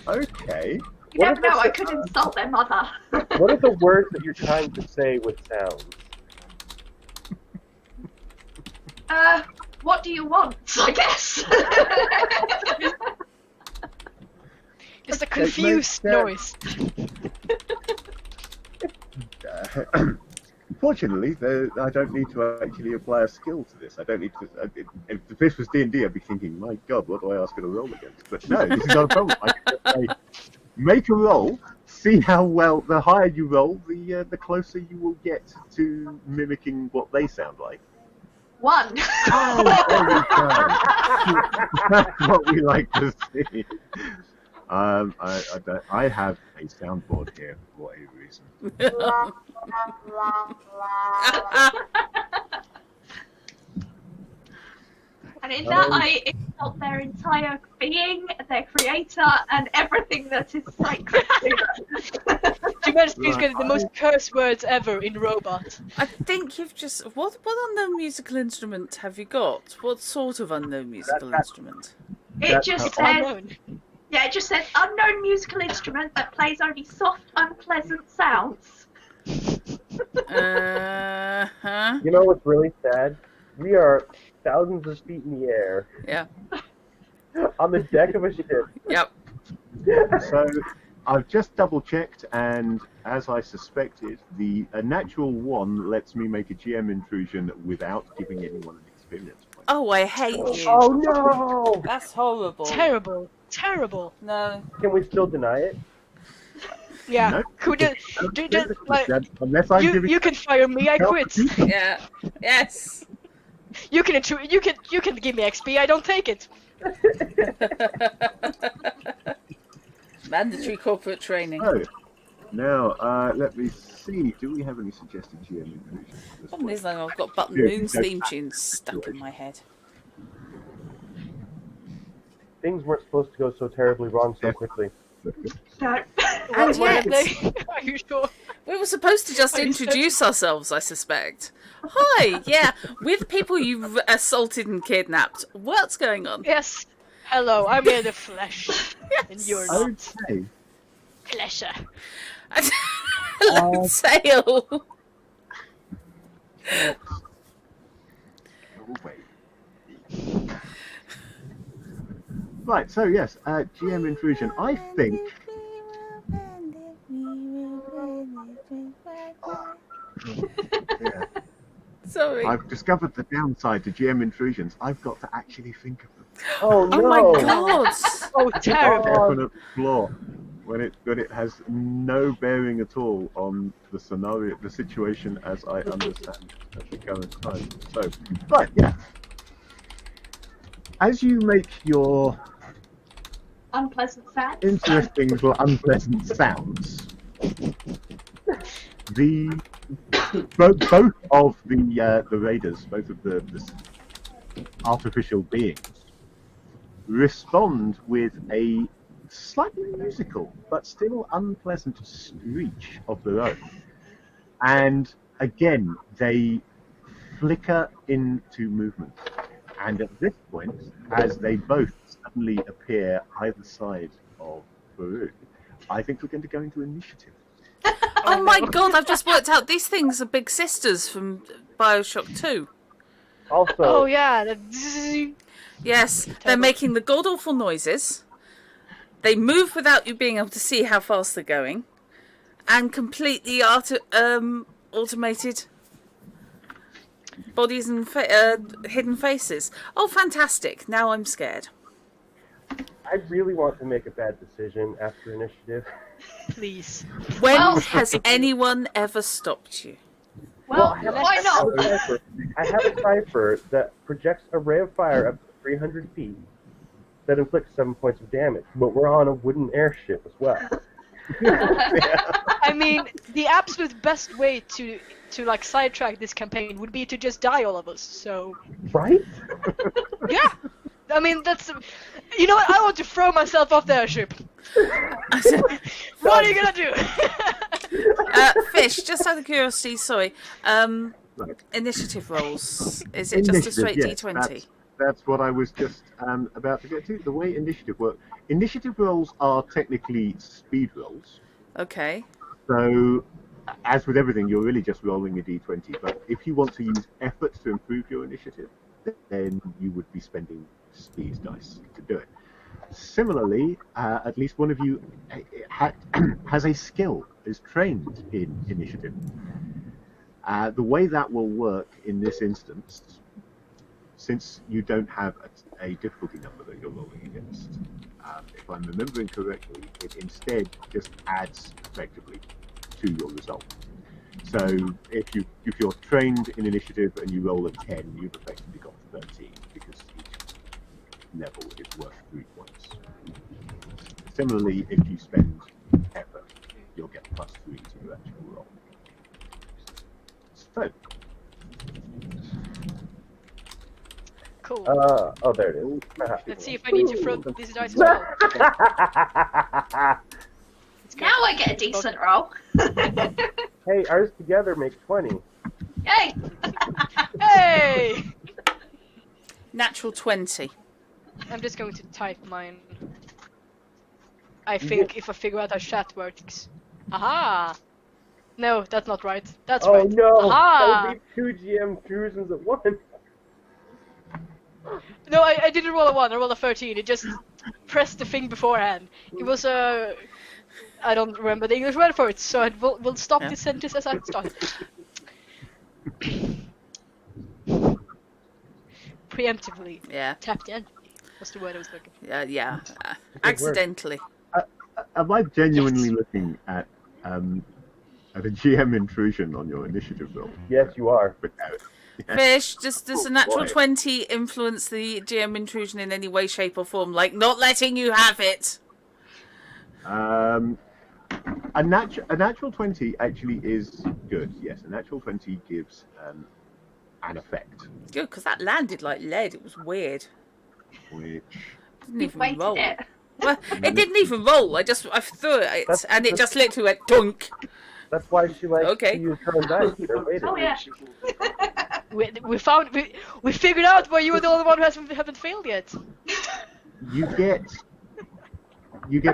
Okay. You What never if know, it's I a- could insult their mother. What are the words that you're trying to say with sounds? What do you want, I guess? Just a That makes confused sense. noise. Unfortunately, I don't need to actually apply a skill to this. I don't need to. If this was D&D, I'd be thinking, my God, what do I ask her to roll against? But no, this is not a problem. I can just say, make a roll, see how well. The higher you roll, the closer you will get to mimicking what they sound like. 1. Oh, there we go. That's what we like to see. I have a soundboard here for a reason. And in that, I insult their entire being, their creator, and everything that is sacred to them. Humanity is getting the most curse words ever in Robot. I think you've just... What unknown musical instrument have you got? What sort of unknown musical instrument? It That's just how- says, Unknown. yeah, it just says unknown musical instrument that plays only soft, unpleasant sounds. Uh-huh. You know what's really sad? We are thousands of feet in the air Yeah. on the deck of a ship. Yep. So I've just double checked, and as I suspected, a natural 1 lets me make a GM intrusion without giving anyone an experience point. Oh, I hate you. Oh no! That's horrible. Terrible. Terrible. No. Can we still deny it? Yeah. No. Could you just like Unless I'm giving you can fire me, I quit. Yeah. Yes. You can give me XP, I don't take it. Mandatory corporate training. So, now, let me see. Do we have any suggested GM inclusions? The problem is that I've got Button Yeah, Moon's no. theme tune stuck in my head. Things weren't supposed to go so terribly wrong so Yeah. quickly. No. And What? yet, Are you sure? we were supposed to just Are you introduce ourselves, I suspect. Hi, yeah, with people you've assaulted and kidnapped. What's going on? Yes. Hello, I'm in the flesh. And you're not. Okay. Pleasure. Let's sail. Oh, wait. Right, so yes, GM intrusion. I think. Yeah, Sorry. I've discovered the downside to GM intrusions. I've got to actually think of them. Oh no! Oh my god. Oh, terrible. Definite flaw when it has no bearing at all on the scenario, the situation as I understand at the current time. So, right, yeah. As you make your Unpleasant sound. interesting but unpleasant sounds, both of the raiders, both of the artificial beings, respond with a slightly musical but still unpleasant screech of their own. And again, they flicker into movement. And at this point, as they both suddenly appear either side of Farouk, I think we're going to go into initiative. Oh my god, I've just worked out these things are big sisters from Bioshock 2. Also, Oh yeah. The... Yes, they're making the god awful noises. They move without you being able to see how fast they're going, and completely automated bodies and hidden faces. Oh, fantastic! Now I'm scared. I really want to make a bad decision after initiative. Please. When Well- has anyone ever stopped you? Well, I have why not? I have a cipher that projects a ray of fire up to 300 feet that inflicts 7 points of damage, but we're on a wooden airship as well. I mean, the absolute best way to like sidetrack this campaign would be to just die, all of us. So Right? yeah, I mean that's. You know what? I want to throw myself off the airship. What are you gonna do? Fish, just out of curiosity, sorry. Initiative rolls. Is it just a straight Initiative, yes, D20? That's what I was just about to get to. The way initiative works. Initiative rolls are technically speed rolls. Okay. So, as with everything, you're really just rolling a d20. But if you want to use effort to improve your initiative, then you would be spending speed dice to do it. Similarly, at least one of you has a skill, is trained in initiative. The way that will work in this instance, since you don't have a difficulty number that you're rolling against, if I'm remembering correctly, it instead just adds effectively to your result. So if you're trained in initiative and you roll a 10, you've effectively got 13 because each level is worth 3 points. Similarly, if you spend effort, you'll get +3 to your actual roll. So. Cool. Oh, there it is. Let's see if I need to throw these dice as well. Now I get a decent roll. Hey, ours together make 20. Yay! Hey! Natural 20. I'm just going to type mine. I think if I figure out how chat works. Aha! No, that's not right. That's Oh right. no! Aha! That would be 2 GM intrusions at once. No, I didn't roll a 1, I rolled a 13. It just pressed the thing beforehand. It was a I don't remember the English word for it, so we'll stop this sentence as I started. Preemptively. Yeah. Tangentially. What's the word I was looking for? Yeah. Good word. Accidentally. Am I genuinely looking at a GM intrusion on your initiative roll? Yes, you are. Fish, does a natural boy. 20 influence the GM intrusion in any way, shape, or form? Like not letting you have it? A natural 20 actually is good. Yes, a natural 20 gives an effect, Good, because that landed like lead. It was weird. which Didn't You even weighted roll. it. Well, it didn't even roll. I threw it, and it just literally went dunk. That's why she likes Okay. to use her own dice. They're weighted. Oh yeah. We figured out why you were the only one who haven't failed yet. you get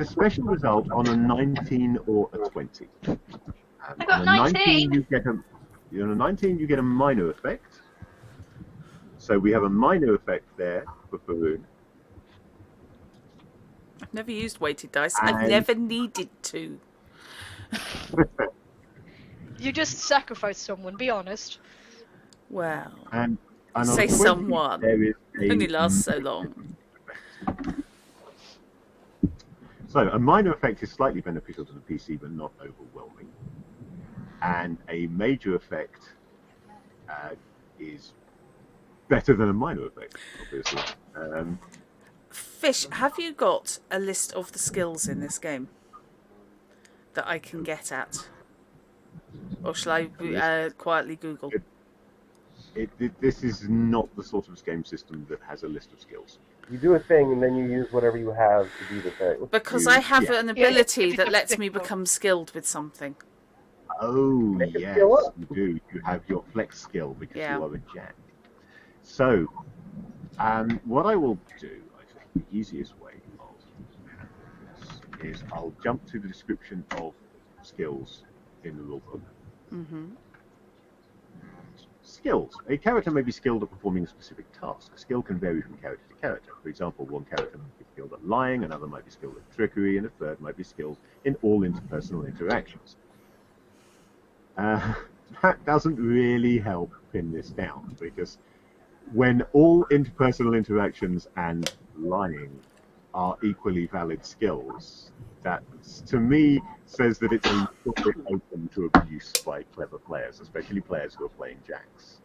a special result on a 19 or a 20. I got on a 19. You get on a 19 you get a minor effect. So we have a minor effect there for Faroon. I've never used weighted dice. I've And- never needed to. You just sacrificed someone, be honest. Well, and on say a 20, someone. there is It only lasts so long. So a minor effect is slightly beneficial to the PC, but not overwhelming. And a major effect is better than a minor effect, obviously. Fish, have you got a list of the skills in this game that I can get at? Or shall I quietly Google? This is not the sort of game system that has a list of skills. You do a thing, and then you use whatever you have to do the thing. Because I have an ability it's that a lets me difficult. become skilled with something. Oh, Make it yes, skill up. you do. You have your flex skill because Yeah. you are a jack. So, what I will do, I think the easiest way of this is I'll jump to the description of skills in the rulebook. Mm-hmm. Skills. A character may be skilled at performing a specific task. A skill can vary from character to character. For example, one character might be skilled at lying, another might be skilled at trickery, and a third might be skilled in all interpersonal interactions. That doesn't really help pin this down, because when all interpersonal interactions and lying are equally valid skills, that, to me, says that it's a little bit open to abuse by clever players, especially players who are playing jacks.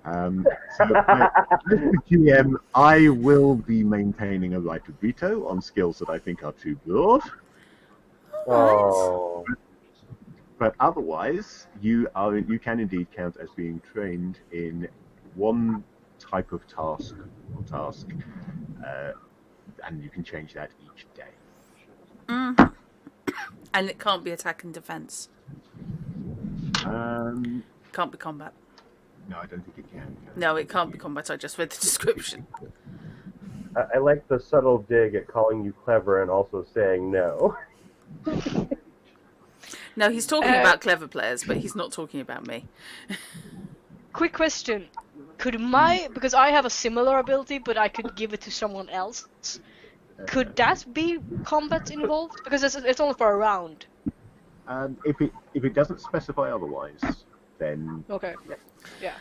So, as the GM, I will be maintaining a right of veto on skills that I think are too broad. Oh. But otherwise, you can indeed count as being trained in one type of task, and you can change that each day. Mm-hmm. And it can't be attack and defense. Can't be combat. No, I don't think it can. No, it can't be combat. I just read the description. I like the subtle dig at calling you clever and also saying no. No, he's talking about clever players, but he's not talking about me. Quick question. Because I have a similar ability, but I could give it to someone else. Could that be combat involved? Because it's only for a round. If it doesn't specify otherwise, then Okay. Yeah.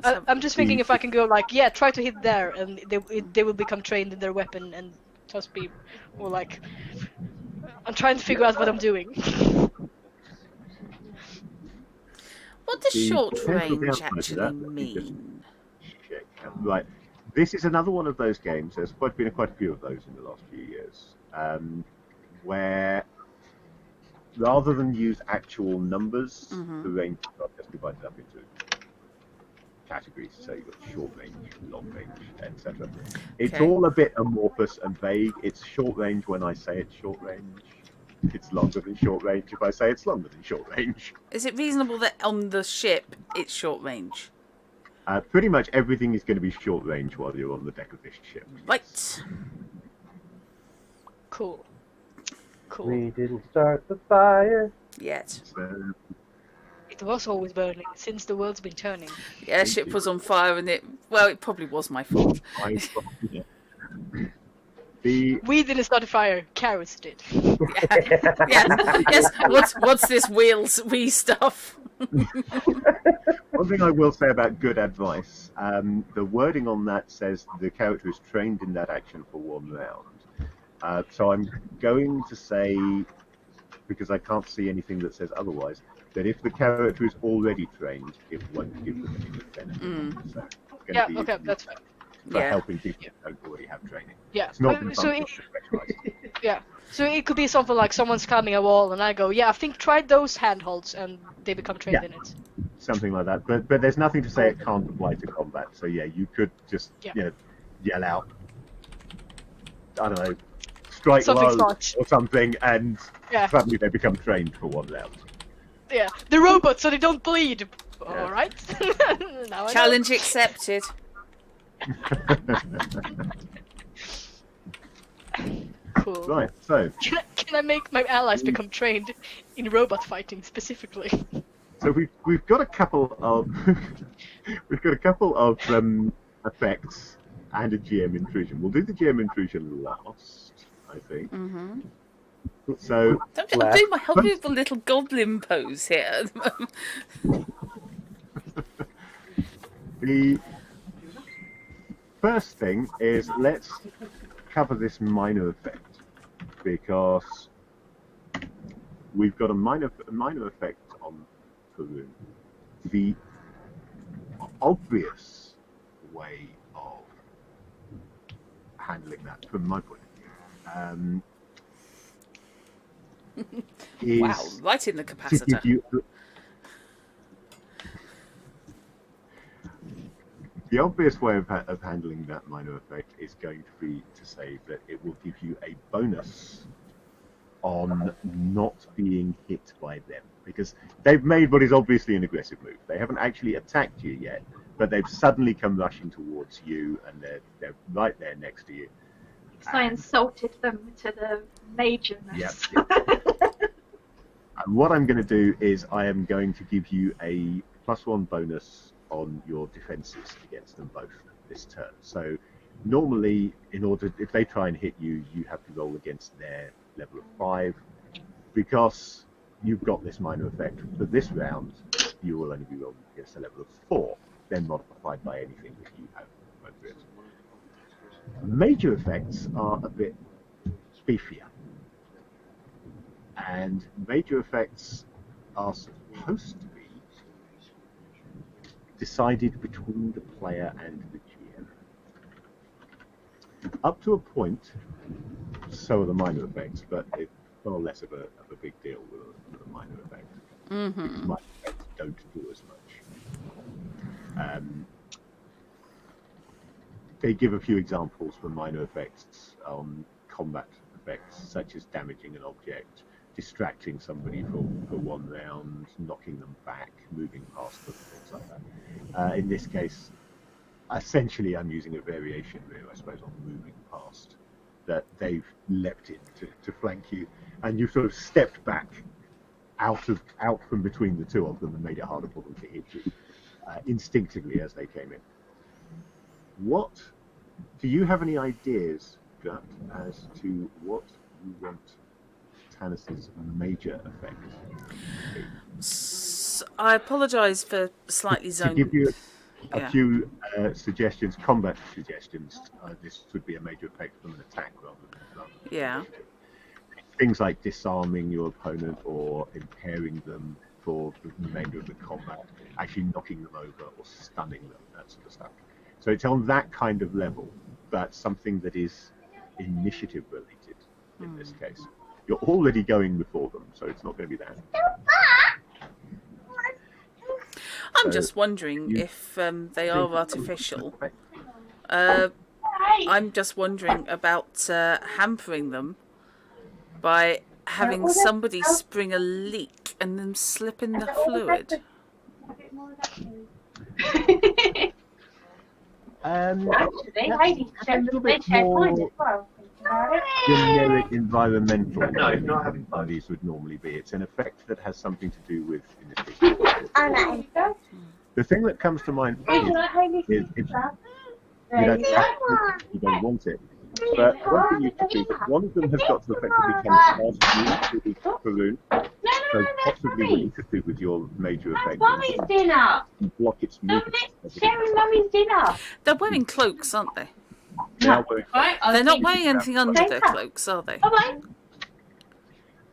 um, I'm just thinking if I can go like, yeah, try to hit there, and they will become trained in their weapon and just be, or like, I'm trying to figure out what I'm doing. What does The short potential range downside to actually that, let me just mean? check. Right. This is another one of those games. There's been quite a few of those in the last few years, where rather than use actual numbers, the range are just divided up into categories. So you've got short range, long range, etc. It's Okay. all a bit amorphous and vague. It's short range when I say it's short range. It's longer than short range if I say it's longer than short range. Is it reasonable that on the ship it's short range? Pretty much everything is going to be short range while you're on the deck of this ship. Right. Cool. We didn't start the fire. Yet. So, It was always burning since the world's been turning. Yeah, ship was on fire and it probably was my fault. We didn't start the fire. Carrots did. Yes. What's this wee stuff? One thing I will say about good advice, the wording on that says the character is trained in that action for 1 round. So I'm going to say, because I can't see anything that says otherwise, that if the character is already trained, it won't give them any good benefit. So it's going to be Okay, that's fine. for helping people who don't already have training. Yeah. It's not So it could be something like someone's climbing a wall, and I go, I think try those handholds, and they become trained in it. Something like that. But there's nothing to say it can't apply to combat. So you could just yell out, I don't know, strike Something low smart. or something, and suddenly they become trained for 1 round. Yeah, the robots, so they don't bleed. All right. Challenge accepted. Cool. Right. So Can I make my allies become trained in robot fighting specifically? So we've got a couple of effects and a GM intrusion. We'll do the GM intrusion last, I think. Mm-hmm. So I'm doing my help you with the little goblin pose here at the moment. The first thing is let's cover this minor effect, because we've got a minor effect on Faroon. The obvious way of handling that, from my point of view, is Wow, right in the to capacitor. give you the obvious way of handling that minor effect is going to be to say that it will give you a bonus on not being hit by them, because they've made what is obviously an aggressive move. They haven't actually attacked you yet, but they've suddenly come rushing towards you, and they're right there next to you. So I insulted them to the majorness. Yep. And what I'm going to do is I am going to give you a +1 bonus on your defenses against them both this turn. So normally, if they try and hit you, you have to roll against their level of 5. Because you've got this minor effect, for this round, you will only be rolling against a level of 4, then modified by anything that you have over it. Major effects are a bit beefier. And major effects are supposed to be decided between the player and the GM. Up to a point, so are the minor effects, but it's far less of a big deal with a minor effect. Mm-hmm. Minor effects don't do as much. They give a few examples for minor effects on combat effects, such as damaging an object, distracting somebody for 1 round, knocking them back, moving past them, things like that. In this case, essentially I'm using a variation here, I suppose, on moving past, that they've leapt in to flank you, and you've sort of stepped back out from between the two of them and made it harder for them to hit you instinctively as they came in. Do you have any ideas, Gut, as to what you want Tannis's major effect to be? I apologise for slightly zoning. To give you a few suggestions, combat suggestions, this would be a major effect from an attack rather than things like disarming your opponent or impairing them for the remainder of the combat, actually knocking them over or stunning them, that sort of stuff. So it's on that kind of level, but something that is initiative related in this case. You're already going before them, so it's not going to be that. I'm just wondering if they are artificial. I'm just wondering about hampering them by having somebody spring a leak and then slip in the fluid. Actually, Heidi a little bit more generic environmental than these would normally be. It's an effect that has something to do with initiative. The thing that comes to mind is if you don't want it, But one thing you can do, one of them has got to effectively come past you with the balloon. So possibly what you could do with your major effect Mummy's dinner. is block its movement. Sharing Mummy's dinner. They're wearing cloaks, aren't they? Now we're, Right? They're not wearing anything under their cloaks, are they? Bye-bye.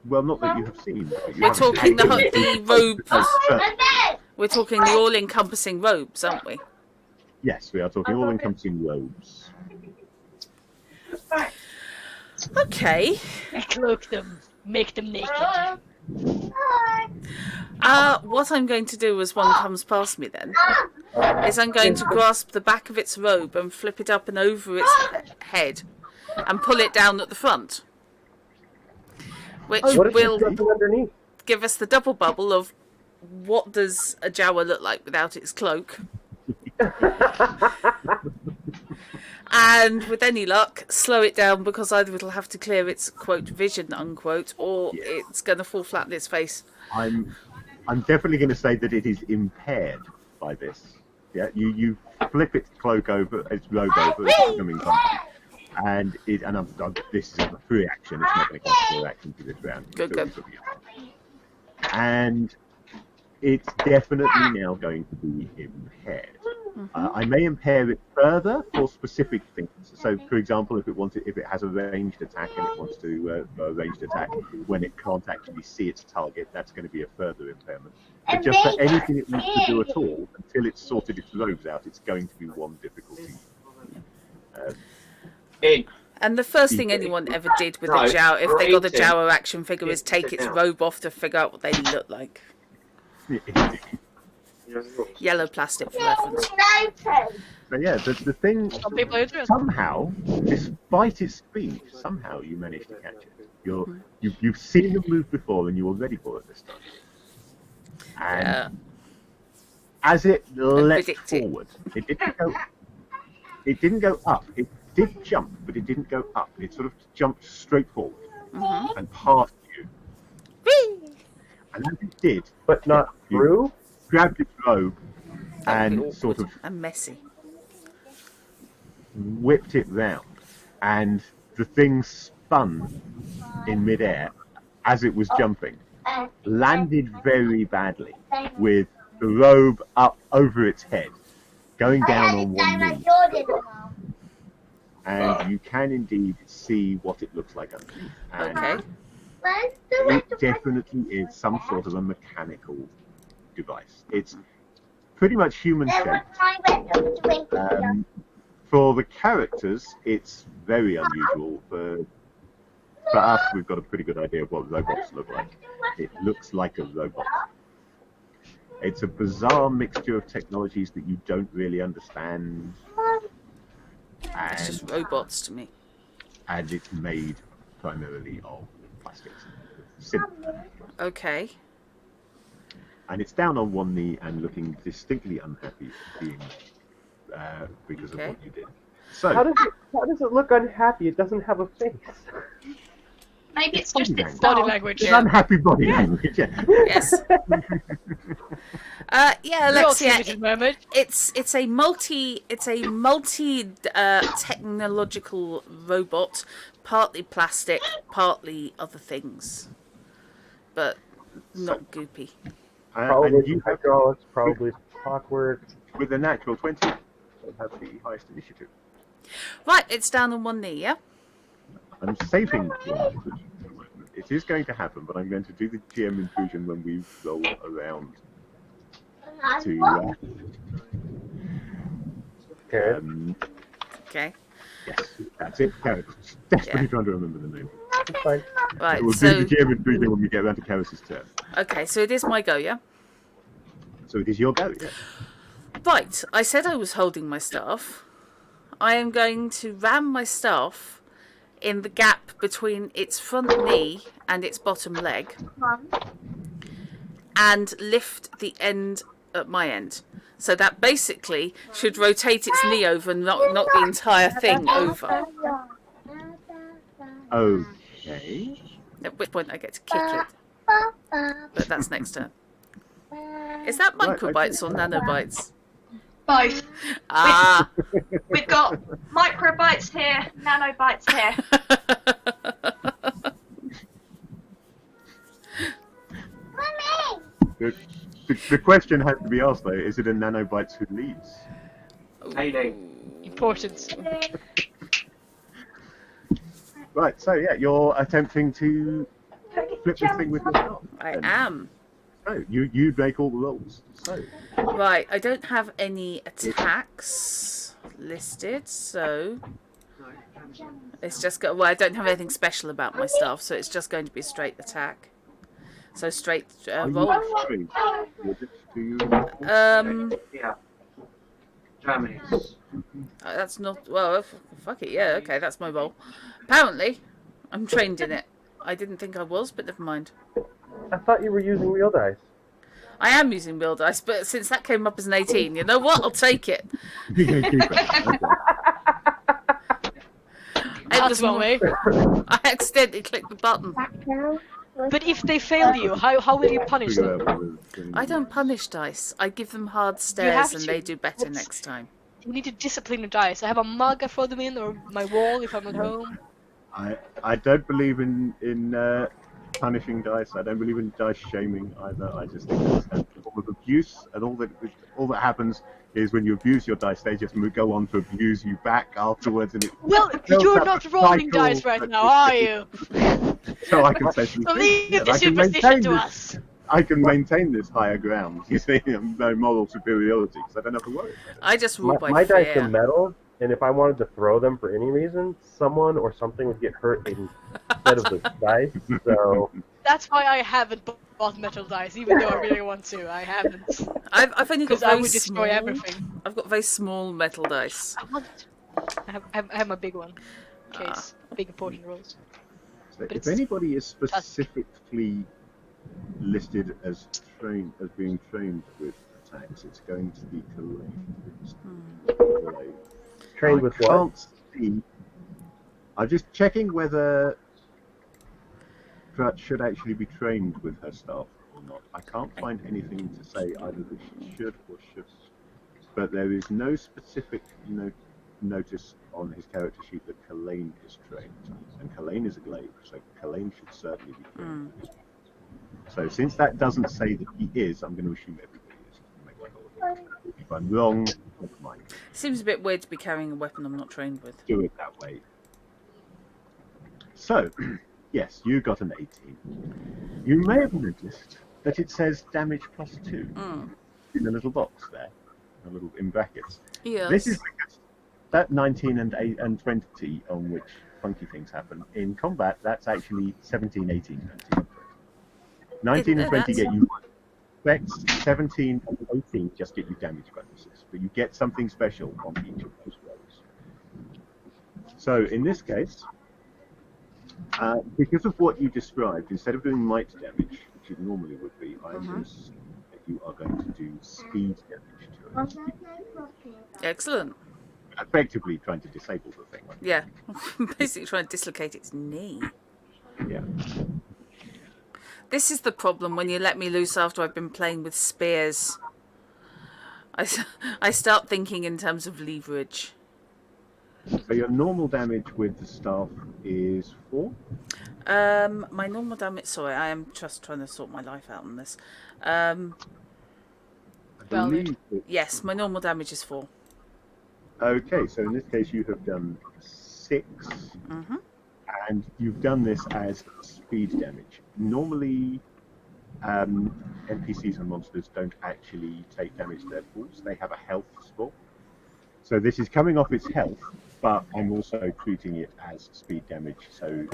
well, not that you have seen. But you We're haven't talking seen. the robes. So, We're talking the all-encompassing robes, aren't we? yes, we are talking all-encompassing robes. Right. Okay. Cloak them. Make them naked. What I'm going to do as one comes past me then is I'm going to grasp the back of its robe and flip it up and over its head and pull it down at the front. Which What if will it's nothing underneath? give us the double bubble of what does a Jawa look like without its cloak. And with any luck, slow it down because either it'll have to clear its quote vision unquote, or it's going to fall flat in its face. I'm definitely going to say that it is impaired by this. Yeah, you flip its cloak over, its robe over, it's becoming comfy. And this is a free action. It's not going to come to action for this round. Good. And it's definitely now going to be impaired. I may impair it further for specific things. So, for example, if it has a ranged attack and it wants to a ranged attack when it can't actually see its target, that's going to be a further impairment. But just for anything it wants to do at all, until it's sorted its robes out, it's going to be one difficulty. And the first thing anyone ever did with a Jawa, if they got a Jawa action figure, is take its robe off to figure out what they look like. Yellow plastic for reference. But yeah, the thing, Some people are doing. somehow, despite its speed, somehow you managed to catch it. You've seen them move before and you were ready for it this time. And Yeah. as it leapt predict it. forward, it didn't go up. It did jump, but it didn't go up. It sort of jumped straight forward and past you. And as it did, But not you through? grabbed its robe That and would be sort awkward of and messy. whipped it round, and the thing spun in midair as it was jumping, landed very badly with the robe up over its head, going down on one knee. And you can indeed see what it looks like underneath. And Okay. it definitely is some sort of a mechanical device. It's pretty much human shaped. For the characters, it's very unusual. For us, we've got a pretty good idea of what robots look like. It looks like a robot. It's a bizarre mixture of technologies that you don't really understand. It's just robots to me. And it's made primarily of plastics. Simple. Okay. And it's down on one knee and looking distinctly unhappy because of what you did. So, How does it look unhappy? It doesn't have a face. Maybe it's just its Body dog. language. it's unhappy body language. Yeah. Yes. Yeah, We all let's see see. it in a moment. It's a multi technological robot, partly plastic, partly other things, but not goopy. Probably And you have, hydraulics, probably clockwork. with a natural 20, you have the highest initiative. Right, it's down on one knee. Yeah. I'm saving one. It is going to happen, but I'm going to do the GM intrusion when we roll around to. Okay. Okay. Yes, that's it. Karis. Desperately trying to remember the name. It's fine. Right. We'll do So the GM intrusion when we get around to Karis's turn. okay. So it is my go. Yeah. So it is your go. Yeah. Right. I said I was holding my staff. I am going to ram my staff in the gap between its front knee and its bottom leg, and lift the end at my end. So that basically should rotate its knee over and knock the entire thing over. Okay. At which point I get to kick it. But that's next turn. Is that Right, microbytes or nanobytes? Both. Ah. We've got microbytes here, nanobytes here. The question has to be asked though: is it a nanobytes who leads? Important. Right. So yeah, you're attempting to flip this thing with yourself. I am. So you make all the rolls. So Right, I don't have any attacks listed, so it's just well, I don't have anything special about my stuff, so it's just going to be a straight attack. So straight roll. Yeah. Germany. That's not well. Fuck it. Yeah, okay, that's my roll. Apparently, I'm trained in it. I didn't think I was, but never mind. I thought you were using real dice. I am using real dice, but since that came up as an 18, you know what? I'll take it. That's one way. I accidentally clicked the button. But if they fail you, how will you punish them? I don't punish dice. I give them hard have stares and to. they do better next time. You need to discipline the dice. I have a mug I throw them in, or my wall if I'm at home. I don't believe in punishing dice. I don't believe in dice shaming either. I just think it's a form of abuse, and all that happens is when you abuse your dice, they just go on to abuse you back afterwards. And Well, you're not rolling dice right now, are you? So I can say So leave the superstition to us. I can maintain this higher ground. You see, no moral superiority because I don't have to worry. I just rule by My dice fear. are metal, and if I wanted to throw them for any reason, someone or something would get hurt instead of the dice. So That's why I haven't bought metal dice, even though I really want to. I haven't. I've only got Because I very would destroy small. everything. I've got very small metal dice. I want it. I have my big one. In case. Big important rolls. So But if it's- anybody is specifically listed as being trained with attacks, it's going to be Kalane. trained with I what? can't see. I'm just checking whether Drat should actually be trained with her staff or not. I can't find anything to say either that she should or shouldn't. But there is no specific notice on his character sheet that Kalane is trained. And Kalane is a glaive, so Kalane should certainly be trained. So since that doesn't say that he is, I'm going to assume everybody is. If I'm wrong, never mind. Seems a bit weird to be carrying a weapon I'm not trained with. Do it that way. So, yes, you got an 18. You may have noticed that it says damage +2 in the little box there, a little in brackets. Yes. This is because that 19 and 20 on which funky things happen in combat. That's actually 17, 18, 19, 19 and 20 get you effects. 17 and 18 just get you damage bonuses, but you get something special on each of those rolls. So in this case, because of what you described, instead of doing might damage, which it normally would be, I assume that you are going to do speed damage to it. Excellent. Effectively trying to disable the thing. Yeah. Basically trying to dislocate its knee. Yeah. This is the problem when you let me loose after I've been playing with spears. I start thinking in terms of leverage. So your normal damage with the staff is 4? My normal damage... Sorry, I am just trying to sort my life out on this. I believe that- Yes, my normal damage is 4. Okay, so in this case you have done 6, and you've done this as speed damage. Normally, NPCs and monsters don't actually take damage to their falls. They have a health score. So this is coming off its health, but I'm also treating it as speed damage. So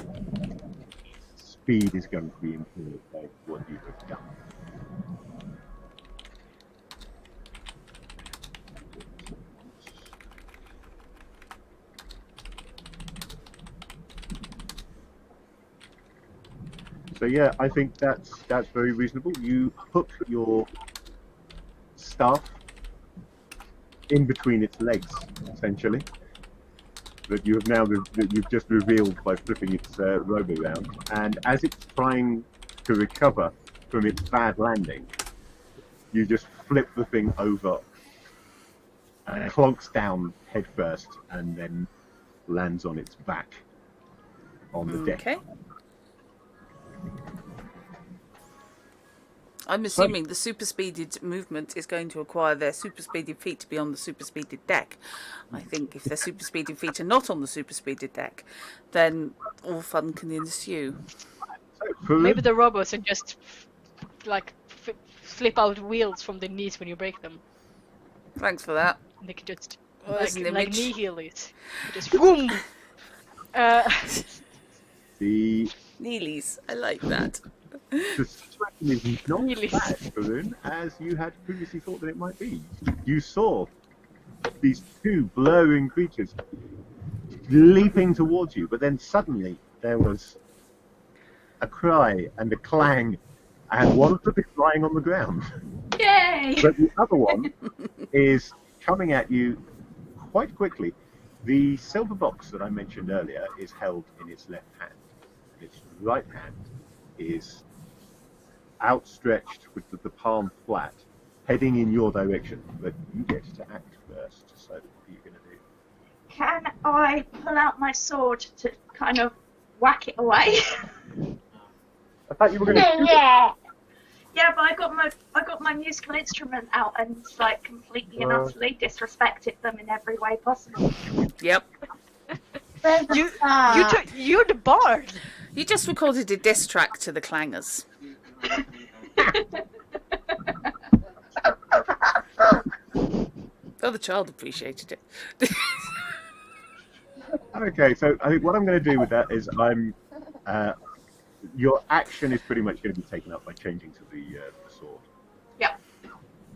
speed is going to be impaired by what you have done. So yeah, I think that's very reasonable. You hook your staff in between its legs, essentially. That you have now that you've just revealed by flipping its robe around, and as it's trying to recover from its bad landing, you just flip the thing over clonks down head first and then lands on its back on the deck. Okay. I'm assuming the super speeded movement is going to acquire their super speeded feet to be on the super speeded deck. I think if their super speeded feet are not on the super speeded deck, then all fun can ensue. Maybe the robots are just like flip out wheels from the knees when you break them. Thanks for that. They could just Oh, there's an like image. knee heel it. Just boom. The Neelies. I like that. situation is not Really? as bad, Balloon, as you had previously thought that it might be. You saw these two blurring creatures leaping towards you, but then suddenly there was a cry and a clang, and one of them is lying on the ground. Yay! But the other one is coming at you quite quickly. The silver box that I mentioned earlier is held in its left hand. Its right hand is outstretched with the palm flat, heading in your direction. But you get to act first, so what are you going to do? Can I pull out my sword to kind of whack it away? I thought you were going to shoot it. Yeah, but I got my musical instrument out and like completely and utterly disrespected them in every way possible. Yep. You're the bard. You just recorded a diss track to the clangers. Oh, the child appreciated it. Okay, so I think what I'm going to do with that is your action is pretty much going to be taken up by changing to the sword. Yep.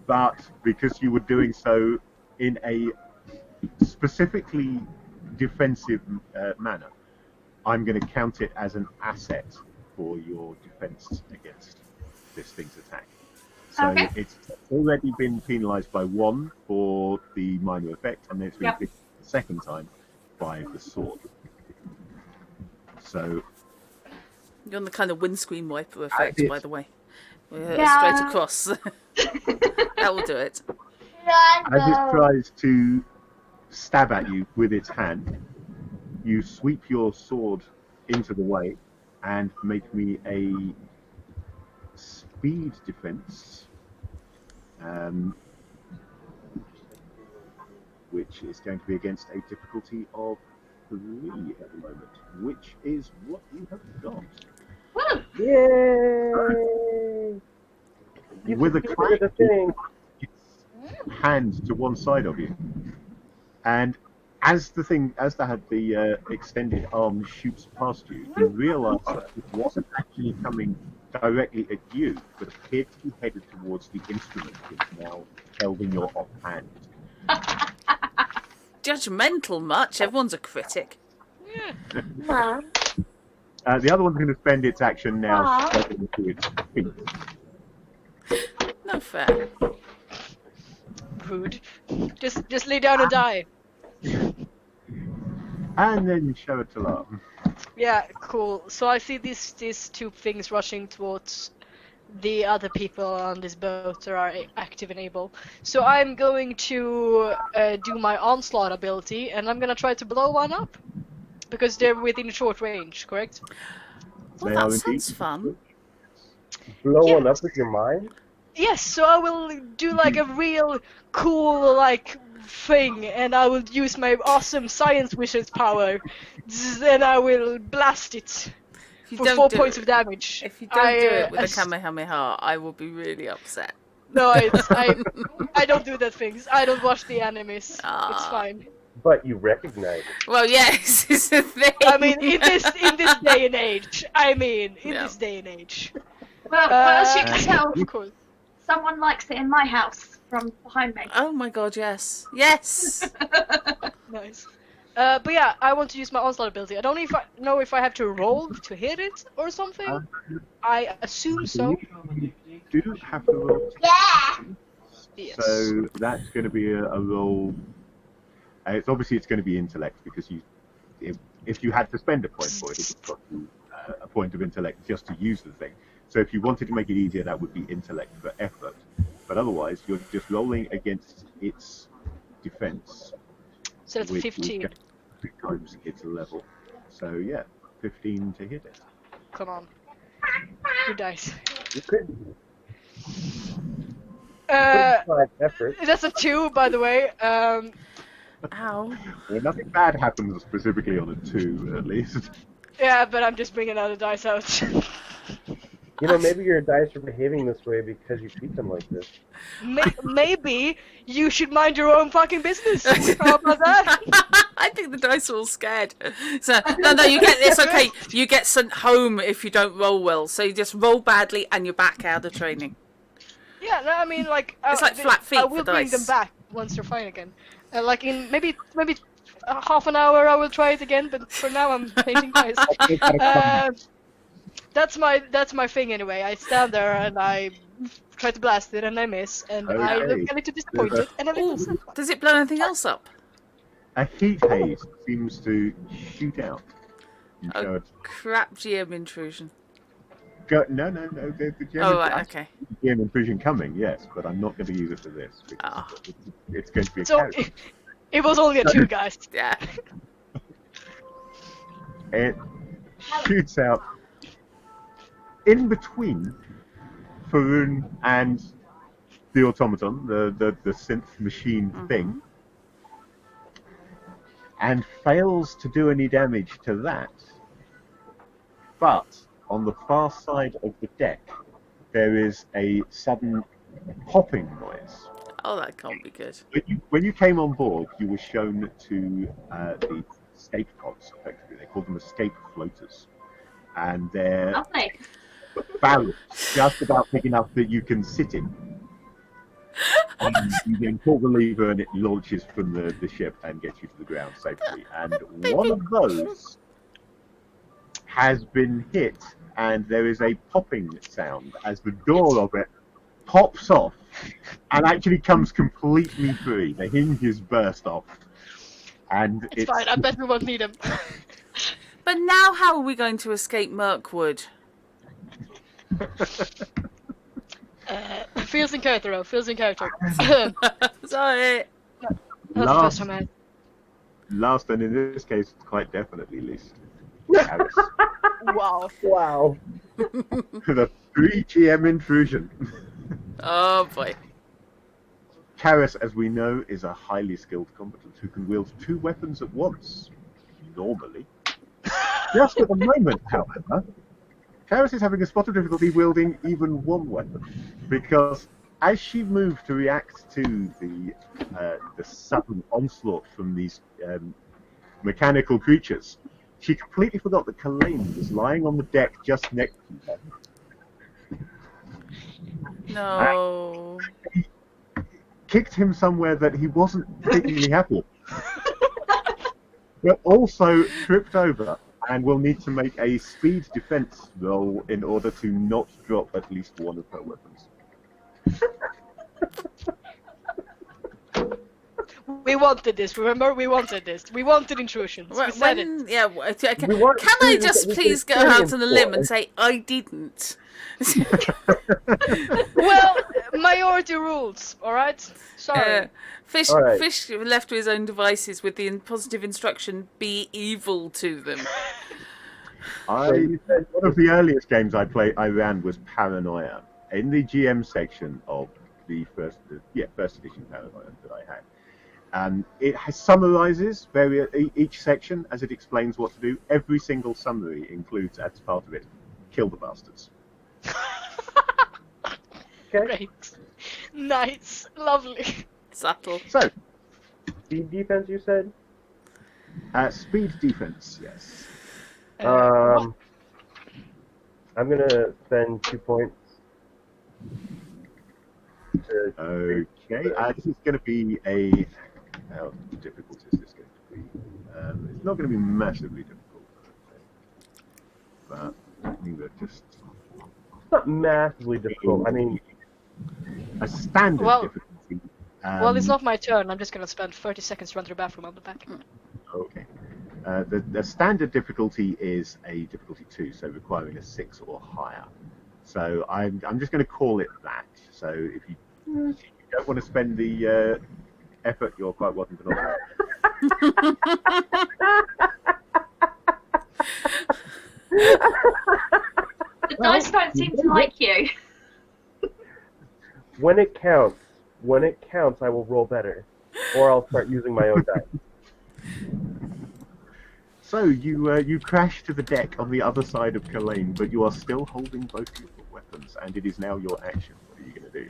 But because you were doing so in a specifically defensive manner, I'm going to count it as an asset for your defense against this thing's attack. So Okay. it's already been penalized by 1 for the minor effect, and then it's been Yep. picked the second time by the sword. So You're on the kind of windscreen wiper effect, did. by the way. Yeah. Straight across. That will do it. as it tries to stab at you with its hand, you sweep your sword into the way and make me a speed defense, which is going to be against a difficulty of 3 at the moment, which is what you have got. Woo! Yay! You With a succeeded clank, at the thing. its hand to one side of you, and as the extended arm shoots past you, you realise that it wasn't actually coming directly at you, but appeared to be headed towards the instrument that's now held in your offhand. Judgmental much? Everyone's a critic. The other one's going to spend its action now stepping to its feet. No fair. Rude. Just lay down and die. And then show it to alarm. Yeah, cool. So I see these two things rushing towards the other people on this boat that are active and able. So I'm going to do my onslaught ability, and I'm gonna try to blow one up because they're within short range. Correct? Well, They are that indeed. sounds fun. Blow one Yeah. up with your mind? Yes. So I will do like a real cool like thing, and I will use my awesome science wizard's power, and I will blast it If you for don't 4 do points it- of damage. If you don't do it with a Kamehameha, I will be really upset. No, I don't do that things. I don't watch the animes. It's Ah. fine. But you recognize it. Well, yes, it's the thing. I mean, in this day and age. Yeah. This day and age. Well, as you can tell, Of course. someone likes it in my house from behind me. Oh my god, yes. Yes! Nice. But yeah, I want to use my onslaught ability. I don't know if I have to roll to hit it or something. I assume so. You do have to roll. Yes. So that's going to be a roll. It's going to be intellect because if you had to spend a point for it, it would cost you a point of intellect just to use the thing. So if you wanted to make it easier, that would be intellect for effort. But otherwise, you're just rolling against its defense. So that's which will 15. go 3 times its level. So yeah, 15 to hit it. Come on. Good dice. You could Uh, put effort. that's a 2, by the way. Ow. Well, nothing bad happens specifically on a 2, at least. Yeah, but I'm just bringing other dice out. You know, maybe your dice are behaving this way because you treat them like this. Maybe you should mind your own fucking business. How about that? I think the dice are all scared. So no, you get this. Okay, you get sent home if you don't roll well. So you just roll badly and you're back out of training. Yeah, no, I mean, like... It's like flat feet I will for bring dice. them back once they're fine again. Like in maybe half an hour I will try it again, but for now I'm painting dice. That's my thing anyway. I stand there and I try to blast it and I miss and I Okay. look a little disappointed and everything's Ooh, fine. does it blow anything else up? A heat haze seems to shoot out. And Oh. show it. Crap, GM intrusion. No, the GM, Oh, right, okay. GM intrusion coming, yes, but I'm not going to use it for this. Because Ah. it's going to be a So character. it was only a 2, guys. Yeah. It shoots out in between Faroon and the automaton, the synth machine thing, and fails to do any damage to that. But on the far side of the deck, there is a sudden popping noise. Oh, that can't be good. When you came on board, you were shown to the escape pods, effectively. They call them escape floaters. And they're Lovely. barrels, just about big enough that you can sit in. And you then pull the lever and it launches from the ship and gets you to the ground safely. And one of those has been hit, and there is a popping sound as the door of it pops off and actually comes completely free. The hinges burst off. And It's fine, I bet we won't need him. But now how are we going to escape Mirkwood? Feels in character, though. Feels in character. Sorry. That's the first time I... Last, and in this case, quite definitely least. Harris. Wow. Wow. The 3 GM intrusion. Oh boy. Karis, as we know, is a highly skilled combatant who can wield 2 weapons at once. Normally. Just at the moment, however, Karis is having a spot of difficulty wielding even 1 weapon. Because as she moved to react to the sudden onslaught from these mechanical creatures, she completely forgot that Kalain was lying on the deck just next to her. No. Kicked him somewhere that he wasn't particularly happy with. But also tripped over and will need to make a speed defense roll in order to not drop at least 1 of her weapons. We wanted this, remember? We wanted this. We wanted intrusions. We said it. Yeah, okay. We want Can I to just use please go out on a limb and say I didn't? Well, majority rules, alright? Sorry. Fish, All right. Fish left to his own devices with the positive instruction: be evil to them. One of the earliest games I ran was Paranoia. In the GM section of the first edition Paranoia that I had. It summarizes each section as it explains what to do. Every single summary includes, as part of it, kill the bastards. Okay. Great. Nice. Lovely. Subtle. So, Speed defense, you said? speed defense, yes. I'm gonna spend 2 points. Okay, this is going to be a... How difficult is this going to be? It's not going to be massively difficult, but I think that just... It's not massively difficult. I mean, a standard Well- difficulty. Well, it's not my turn. I'm just gonna spend 30 seconds to run to the bathroom. I'll be back. Okay. The standard difficulty is a difficulty 2, so requiring a 6 or higher. So I'm just going to call it that. So if you don't want to spend the effort, you're quite welcome to not. The dice don't seem to like you. When it counts, I will roll better, or I'll start using my own dice. So you crash to the deck on the other side of Kalain, but you are still holding both your weapons, and it is now your action. What are you going to do?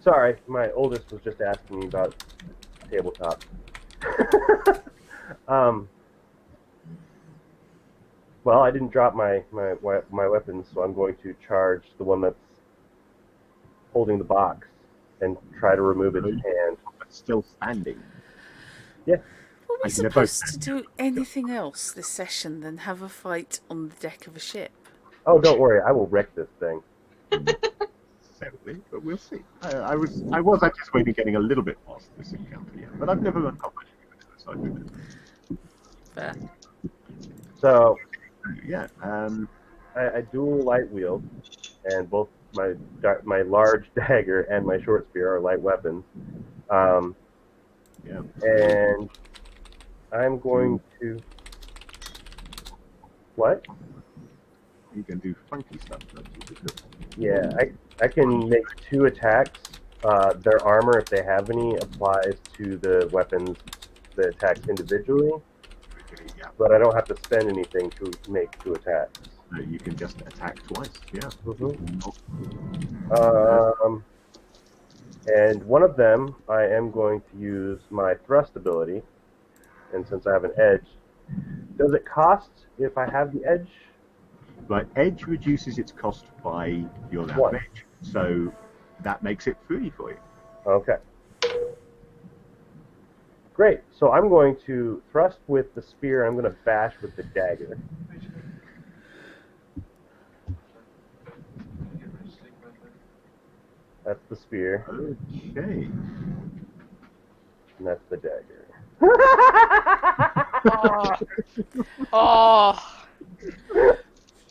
Sorry, my oldest was just asking me about tabletop. Well, I didn't drop my weapons, so I'm going to charge the one that's holding the box and try to remove its hand. It's still standing. Yeah. Were we I think they're both supposed to do anything else this session than have a fight on the deck of a ship? Oh, don't worry, I will wreck this thing. Sadly, but we'll see. I was anticipating getting a little bit past this encounter, yeah, but I've never uncovered it, so I do it. Fair. So, Yeah. I dual light wield, and both my large dagger and my short spear are light weapons. Yeah. And I'm going to... What? You can do funky stuff. Yeah, I can make 2 attacks. Their armor, if they have any, applies to the weapons that attacks individually, Yeah. but I don't have to spend anything to make 2 attacks. You can just attack twice. Yeah. And one of them, I am going to use my thrust ability, and since I have an edge, does it cost if I have the edge? But edge reduces its cost by your One. damage, so that makes it free for you. Okay. Great. So I'm going to thrust with the spear. I'm going to bash with the dagger. That's the spear, Okay. and that's the dagger. Oh,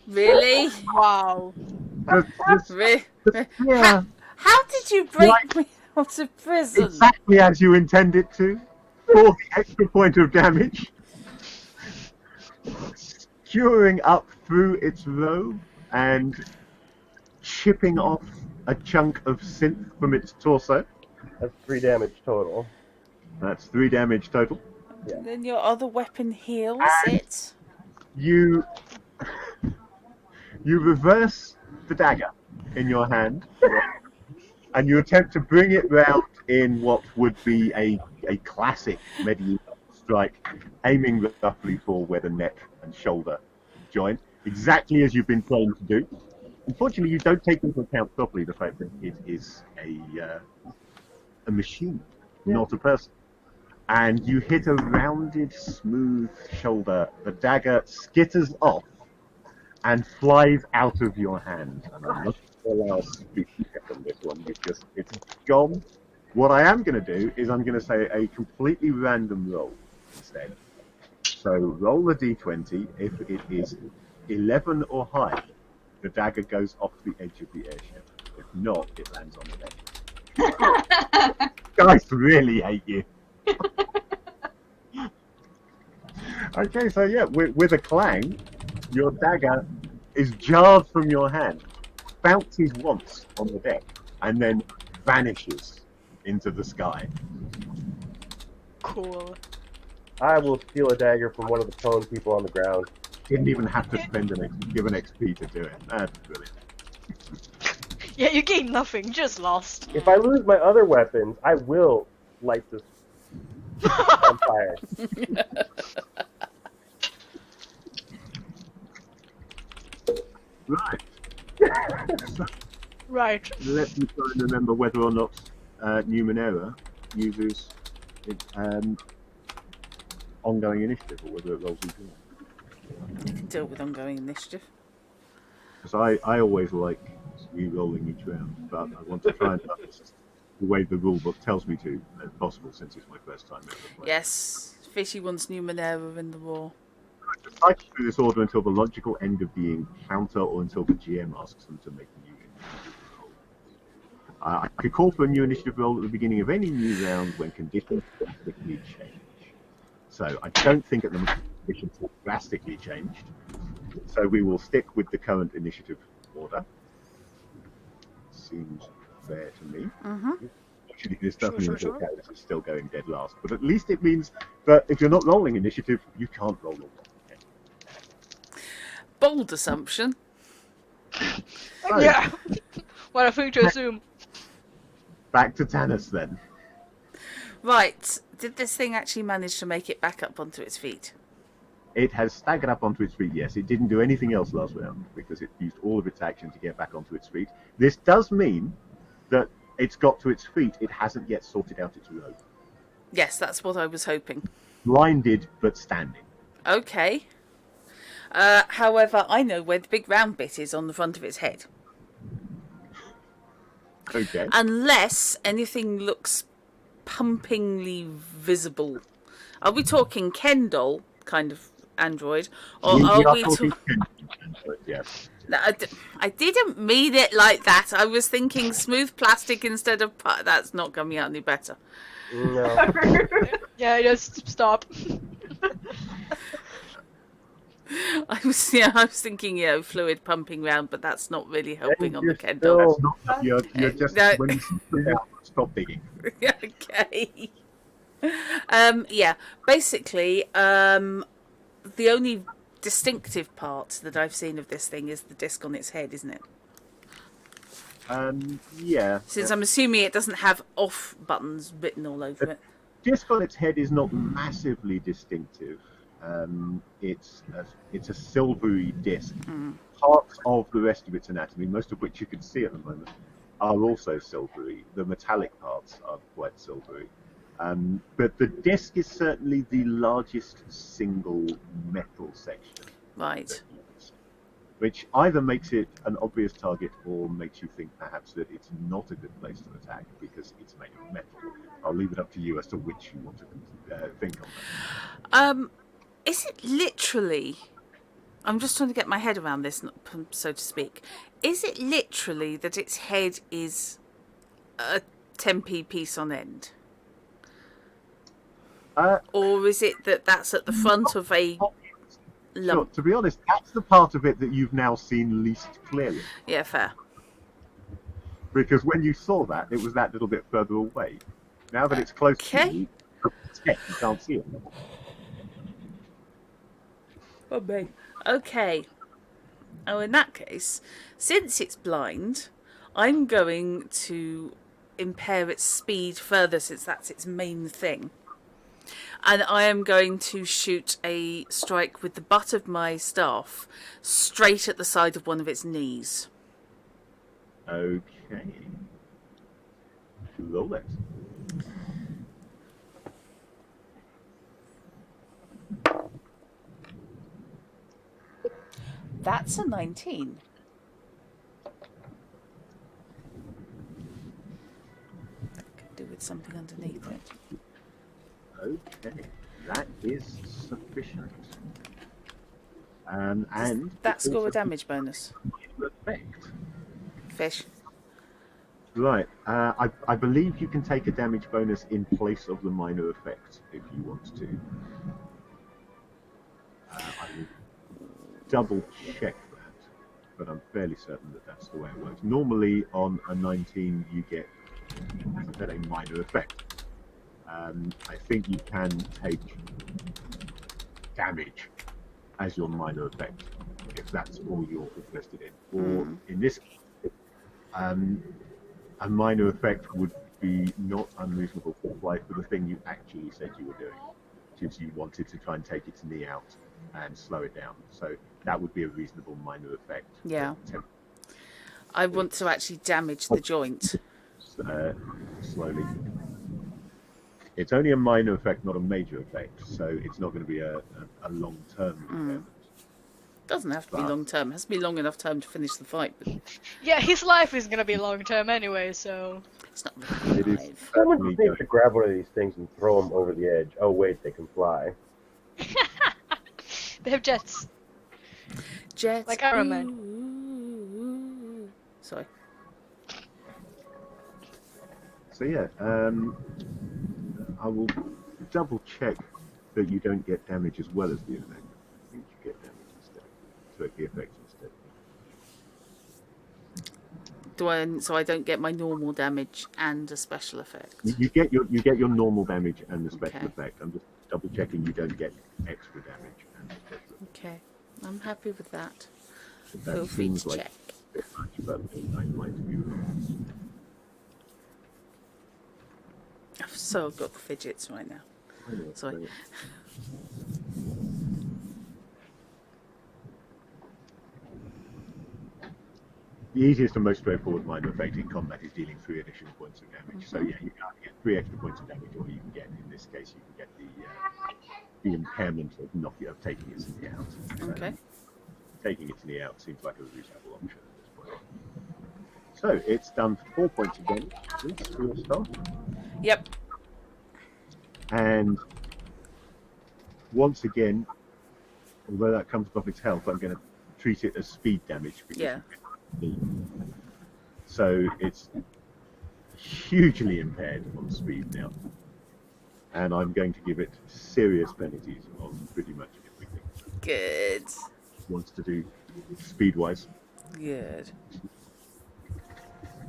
Really? wow. Yeah, How did you break me out of prison? exactly as you intended to. For the extra point of damage. Skewering up through its robe and chipping off a chunk of synth from its torso. That's 3 damage total. That's 3 damage total. Then your other weapon heals it. You reverse the dagger in your hand, and you attempt to bring it round in what would be a classic medieval strike, aiming roughly for where the neck and shoulder join, exactly as you've been trained to do. Unfortunately, you don't take into account properly the fact that it is a machine, not a person. And you hit a rounded, smooth shoulder. The dagger skitters off and flies out of your hand. And I'm not going to allow speed on this one because it's gone. What I am going to do is I'm going to say a completely random roll instead. So roll a d20. If it is 11 or higher, the dagger goes off the edge of the airship. If not, it lands on the deck. Guys really hate you. Okay, so yeah, with a clang, your dagger is jarred from your hand, bounces once on the deck, and then vanishes into the sky. Cool. I will steal a dagger from one of the prone people on the ground. Didn't even have to spend give an XP to do it. That's brilliant. Yeah, you gain nothing, just lost. If I lose my other weapons, I will light this on fire. Right. Right. Let me try and remember whether or not Numenera uses ongoing initiative or whether it rolls each round. You can deal with ongoing initiative. Because I always like re-rolling each round, but I want to try and balance the way the rulebook tells me to, if possible, since it's my first time ever playing. Yes, Fishy wants Numenera in the war. I cycle through this order until the logical end of the encounter or until the GM asks them to make new individual I could call for a new initiative roll at the beginning of any new round when conditions drastically change. So I don't think at the moment conditions have drastically changed. So we will stick with the current initiative order. Seems fair to me. Actually, this does mean that your character is still going dead last, but at least it means that if you're not rolling initiative, you can't roll all. Bold assumption. So, Yeah. What a thing to assume. back to Tanis then. Right. Did this thing actually manage to make it back up onto its feet? It has staggered up onto its feet, yes. It didn't do anything else last round because it used all of its action to get back onto its feet. This does mean that it's got to its feet. It hasn't yet sorted out its robe. Yes, that's what I was hoping. Blinded, but standing. Okay. However, I know where the big round bit is on the front of its head. Okay. Unless anything looks pumpingly visible. Are we talking Ken doll kind of android? Or are we talking... Yes. No, I didn't mean it like that. I was thinking smooth plastic instead of... That's not coming out any better. No. Yeah, just stop. I was thinking, fluid pumping round, but that's not really helping on the Ken still- doll. That's not, you're just, No. when you see it out, stop digging. Okay. Yeah. Basically, the only distinctive part that I've seen of this thing is the disc on its head, isn't it? Yeah. Since I'm assuming it doesn't have off buttons written all over it. Disc on its head is not massively distinctive. It's a silvery disc. Parts of the rest of its anatomy, most of which you can see at the moment, are also silvery. The metallic parts are quite silvery. But the disc is certainly the largest single metal section. Right. Which either makes it an obvious target or makes you think perhaps that it's not a good place to attack because it's made of metal. I'll leave it up to you as to which you want to think on that. Is it literally... I'm just trying to get my head around this, so to speak. Is it literally that its head is a 10p piece on end? Or is it that that's at the front of a lump? Sure, to be honest, that's the part of it that you've now seen least clearly. Yeah, fair. Because when you saw that, it was that little bit further away. Now that it's close to you, you can't see it. Okay. Oh, in that case, since it's blind, I'm going to impair its speed further since that's its main thing. And I am going to shoot a strike with the butt of my staff straight at the side of one of its knees. Okay. Roll it. That's a 19. Could do with something underneath it. Okay. That is sufficient. And Does that score a damage bonus? Effect. Fish. Right. I believe you can take a damage bonus in place of the minor effect if you want to. I will double check that, but I'm fairly certain that that's the way it works. Normally on a 19 you get, as I said, a minor effect. I think you can take damage as your minor effect if that's all you're interested in. Or in this case, a minor effect would be not unreasonable to apply for the thing you actually said you were doing, since you wanted to try and take its knee out and slow it down. So that would be a reasonable minor effect. Yeah. I want to actually damage the joint. Slowly. It's only a minor effect, not a major effect, so it's not going to be a long-term impairment. Doesn't have to be long term. It has to be long enough time to finish the fight. But Yeah, his life is gonna be long term anyway, so. it's not really It is alive. Someone certainly needs to grab one of these things and throw them over the edge. Oh wait, they can fly. They have jets. Jets. Like Iron Man. Ooh. Sorry. So yeah, I will double check that you don't get damage as well as the effect. I think you get damage instead. So the effect instead. So I don't get my normal damage and a special effect. You get your normal damage and the special Okay. effect. I'm just double checking you don't get extra damage and the special effect. Okay, I'm happy with that. So that Feel free seems to like check. a bit much, but I might be wrong. I've so got the fidgets right now. I know, Sorry. I know. The easiest and most straightforward minor effect in combat is dealing 3 additional points of damage. So yeah, you can either get 3 extra points of damage, or you can get, in this case, you can get the impairment of taking its knee out. So Okay. taking its knee out seems like a reasonable option at this point. So it's done 4 points of damage please, for your start, Yep. and once again, although that comes off its health, I'm going to treat it as speed damage because Yeah. so it's hugely impaired on speed now, and I'm going to give it serious penalties on pretty much everything Good. it wants to do speed-wise. Good.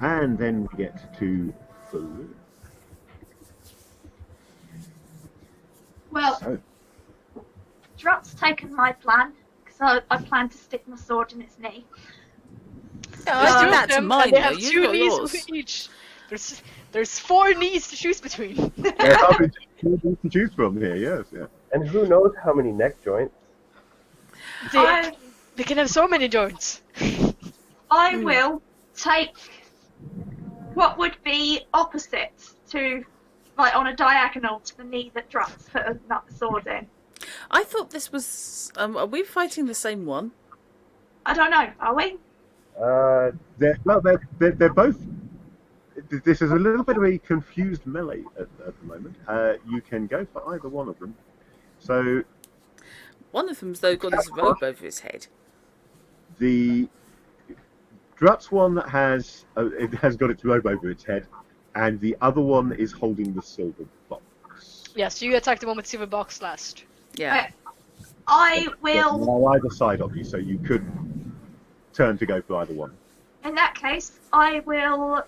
And then we get to food. Well, So, Drup's taken my plan, because I plan to stick my sword in its knee. Yeah, I Two do of that to them, mine and they though. have You've 2 got knees yours. each. There's 4 knees to choose between. to choose from here, yes, yeah. And who knows how many neck joints? I, They can have so many joints. I will take what would be opposite to, like on a diagonal to the knee that Drup's put that sword in. I thought this was. Are we fighting the same one? I don't know, are we? They're both. This is a little bit of a confused melee at the moment. You can go for either one of them. So One of them's though got his robe over his head. the Drut's one that has it has got its robe over its head, and the other one is holding the silver box. Yeah, so you attack the one with silver box last. Yeah. I will, They're either side of you, so you could turn to go for either one. in that case, I will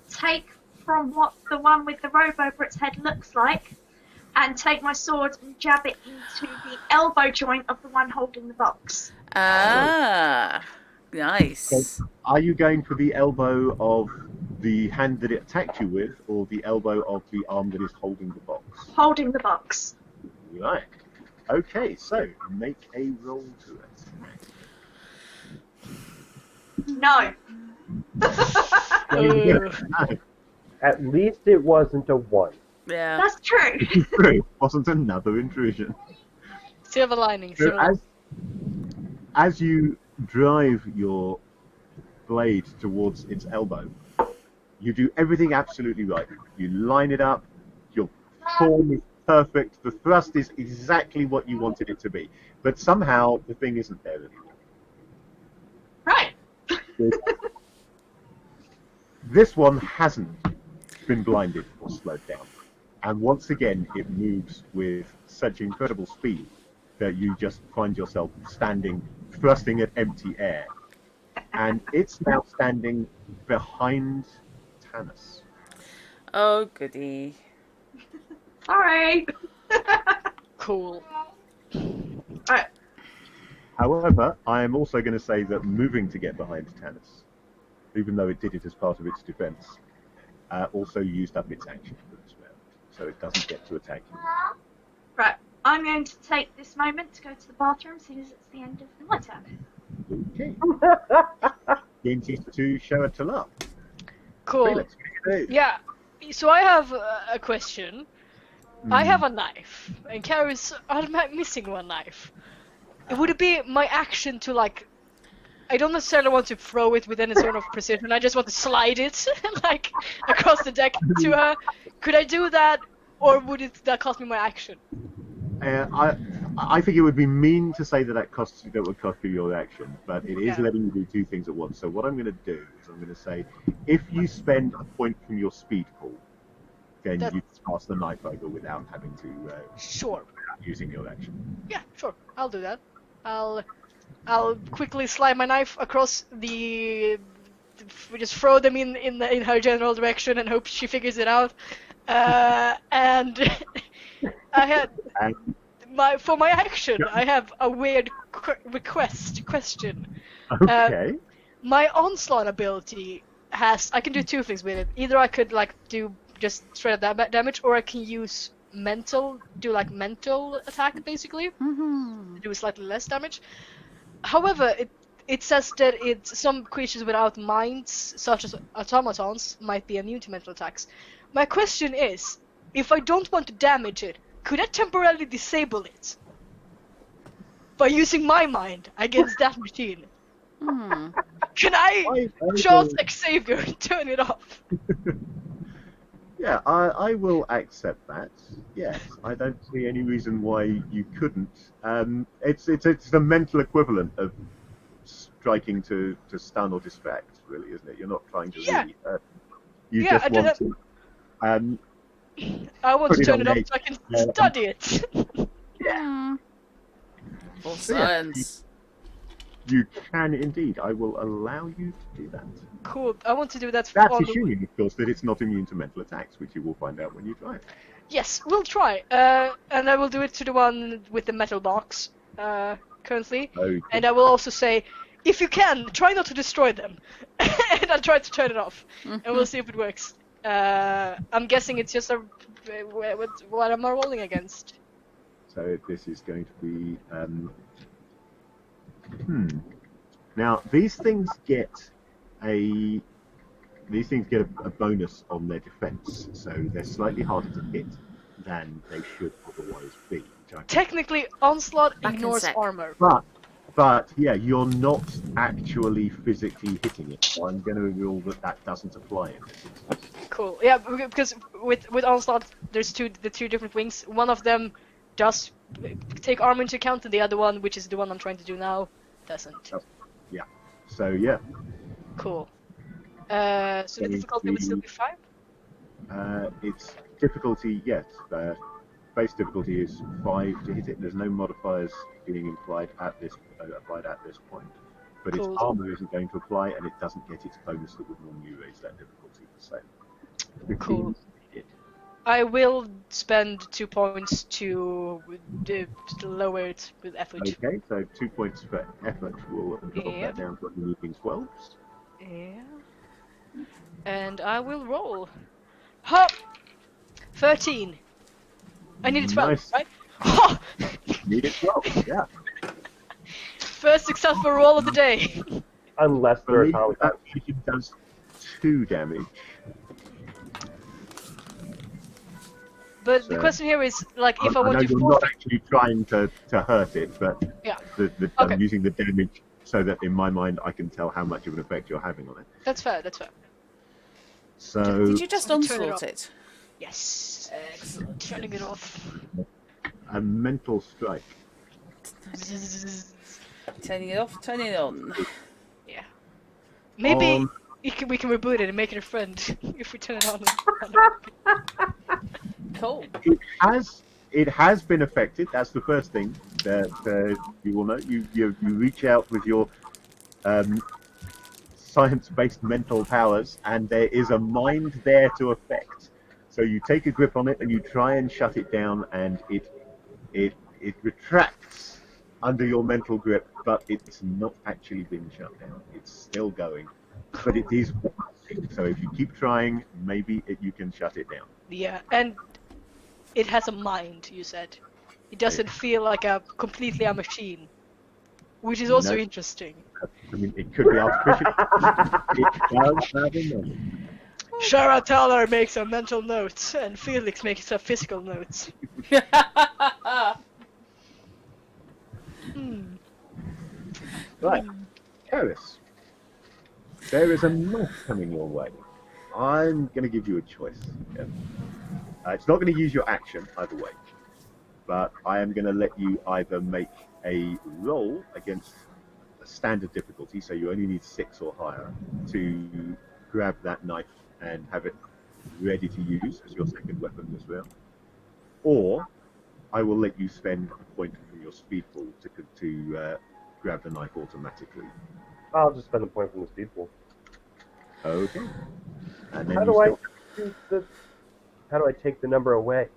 take from what the one with the robe over its head looks like, and take my sword and jab it into the elbow joint of the one holding the box. Ah, nice. Are you going for the elbow of the hand that it attacked you with, or the elbow of the arm that is holding the box? Holding the box. Right. Okay, so make a roll to it. No. At least it wasn't a 1. Yeah. That's true. True. Wasn't another intrusion. Silver lining. So Silver lining. as you drive your blade towards its elbow, you do everything absolutely right. You line it up, your form is perfect, the thrust is exactly what you wanted it to be. But somehow the thing isn't there anymore. Right. This one hasn't been blinded or slowed down. And once again, it moves with such incredible speed that you just find yourself standing, thrusting at empty air. And it's now standing behind Tanis. Oh goody. Sorry. Cool. Right. However, I am also going to say that moving to get behind Tanis, even though it did it as part of its defense, also used up its action for this round. So it doesn't get to attack you. Right. I'm going to take this moment to go to the bathroom, seeing as it's the end of my turn. Okay. Opportunity to show it to love. Cool. Felix, what do you do? Yeah. So I have a question. I have a knife, and Kara's missing one knife. Would it be my action to like? I don't necessarily want to throw it with any sort of precision. I just want to slide it like across the deck to her. Could I do that, or would that cost me my action? I think it would be mean to say that that would cost you your action, but it is letting you do 2 things at once. So what I'm going to do is I'm going to say, if you spend a point from your speed pool, then That- you pass the knife over without having to Sure. using your action. Yeah, sure. I'll do that. I'll quickly slide my knife across the. We just throw them in her general direction and hope she figures it out. And I had And for my action. I have a weird question. okay, My onslaught ability I can do two things with it. Either I could like do just straight up damage, or I can use mental attack basically. Do slightly less damage. However, it says that some creatures without minds, such as automatons, might be immune to mental attacks. My question is, if I don't want to damage it, could I temporarily disable it by using my mind against that machine? Can I, Charles Xavier, turn it off? yeah, I will accept that. Yes, I don't see any reason why you couldn't. It's the mental equivalent of striking to stun or distract, really, isn't it? You're not trying to really hurt. You just want to. I want put to it turn on it off edge. so I can study it. For science. You can indeed. I will allow you to do that. Cool. I want to do that. That's assuming, of course, that it's not immune to mental attacks, which you will find out when you try. Yes, we'll try. And I will do it to the one with the metal box currently. Okay. And I will also say, if you can, try not to destroy them. And I'll try to turn it off. And we'll see if it works. I'm guessing it's just what am I rolling against? So this is going to be. Now these things get a bonus on their defense, so they're slightly harder to hit than they should otherwise be. Technically, onslaught Back in ignores sec. armor. But yeah, you're not actually physically hitting it. So I'm going to rule that doesn't apply in this instance. Cool. Yeah, because with onslaught, there's the two different wings. One of them does take armor into account, and the other one, which is the one I'm trying to do now, doesn't. Yeah. So yeah. Cool. So the difficulty would still be 5? It's difficulty, yes. Base difficulty is 5 to hit it. There's no modifiers being applied at this point. But Cool. its armor isn't going to apply, and it doesn't get its bonus that would normally raise that difficulty. So, 15 Cool. hit. I will spend 2 points to lower it with effort. Okay, so 2 points for effort will drop Yeah. that down to removing 12. Yeah. And I will roll. Hop! 13. I needed 12, Nice. right? Ha! Need it 12, yeah. First successful roll of the day. Unless I there are believe atomic that fusion does 2 damage. But the So- question here is, like, if I know want to you're forfeit... not actually trying to hurt it, but Yeah. I'm Okay. using the damage so that in my mind I can tell how much of an effect you're having on it. That's fair, that's fair. So Did you just Turn it onslaught off. it? Yes. Excellent. Turning it off. a mental strike. Turning it off, turning it on. Yeah. Maybe Um, we can reboot it and make it a friend if we turn it on. Cool. It has been affected. That's the first thing that you will know. You reach out with your science-based mental powers, and there is a mind there to affect. So you take a grip on it and you try and shut it down, and it retracts under your mental grip, but it's not actually been shut down. It's still going, but it is working. So if you keep trying, maybe you can shut it down. Yeah, and it has a mind, you said. It doesn't feel like completely a machine. Which is also No. interesting. I mean, it could be artificial. It does have a mind. Shara Talar makes a mental note, and Felix makes a physical note. Right, Karis, there is a knife coming your way. I'm going to give you a choice. Yeah. It's not going to use your action either way, but I am going to let you either make a roll against a standard difficulty, so you only need 6 or higher, to grab that knife and have it ready to use as your second weapon as well, or I will let you spend a point from your speed pool to grab the knife automatically. I'll just spend a point from the speed pool. Okay. And then How do I choose this? How do I take the number away?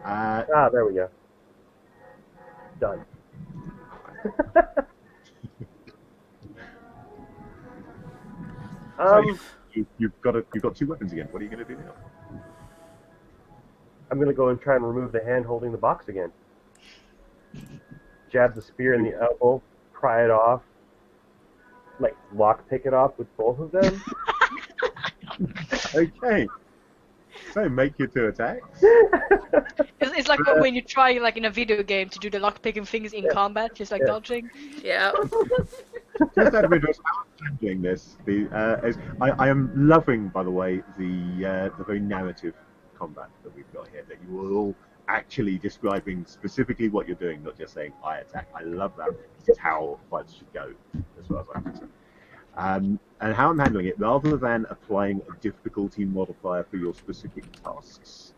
There we go. Done. You've got two weapons again. What are you going to do now? I'm going to go and try and remove the hand holding the box again. Jab the spear in the elbow, pry it off, like lockpick it off with both of them. Okay. So make your 2 attacks. It's like when you try, like in a video game, to do the lockpicking things in combat, just like dodging. Yeah. Just out of interest, how I'm doing this. I am loving, by the way, the very narrative combat that we've got here. That you are all actually describing specifically what you're doing, not just saying "I attack." I love that. This is how fights should go, as far as I'm concerned. And how I'm handling it, rather than applying a difficulty modifier for your specific tasks,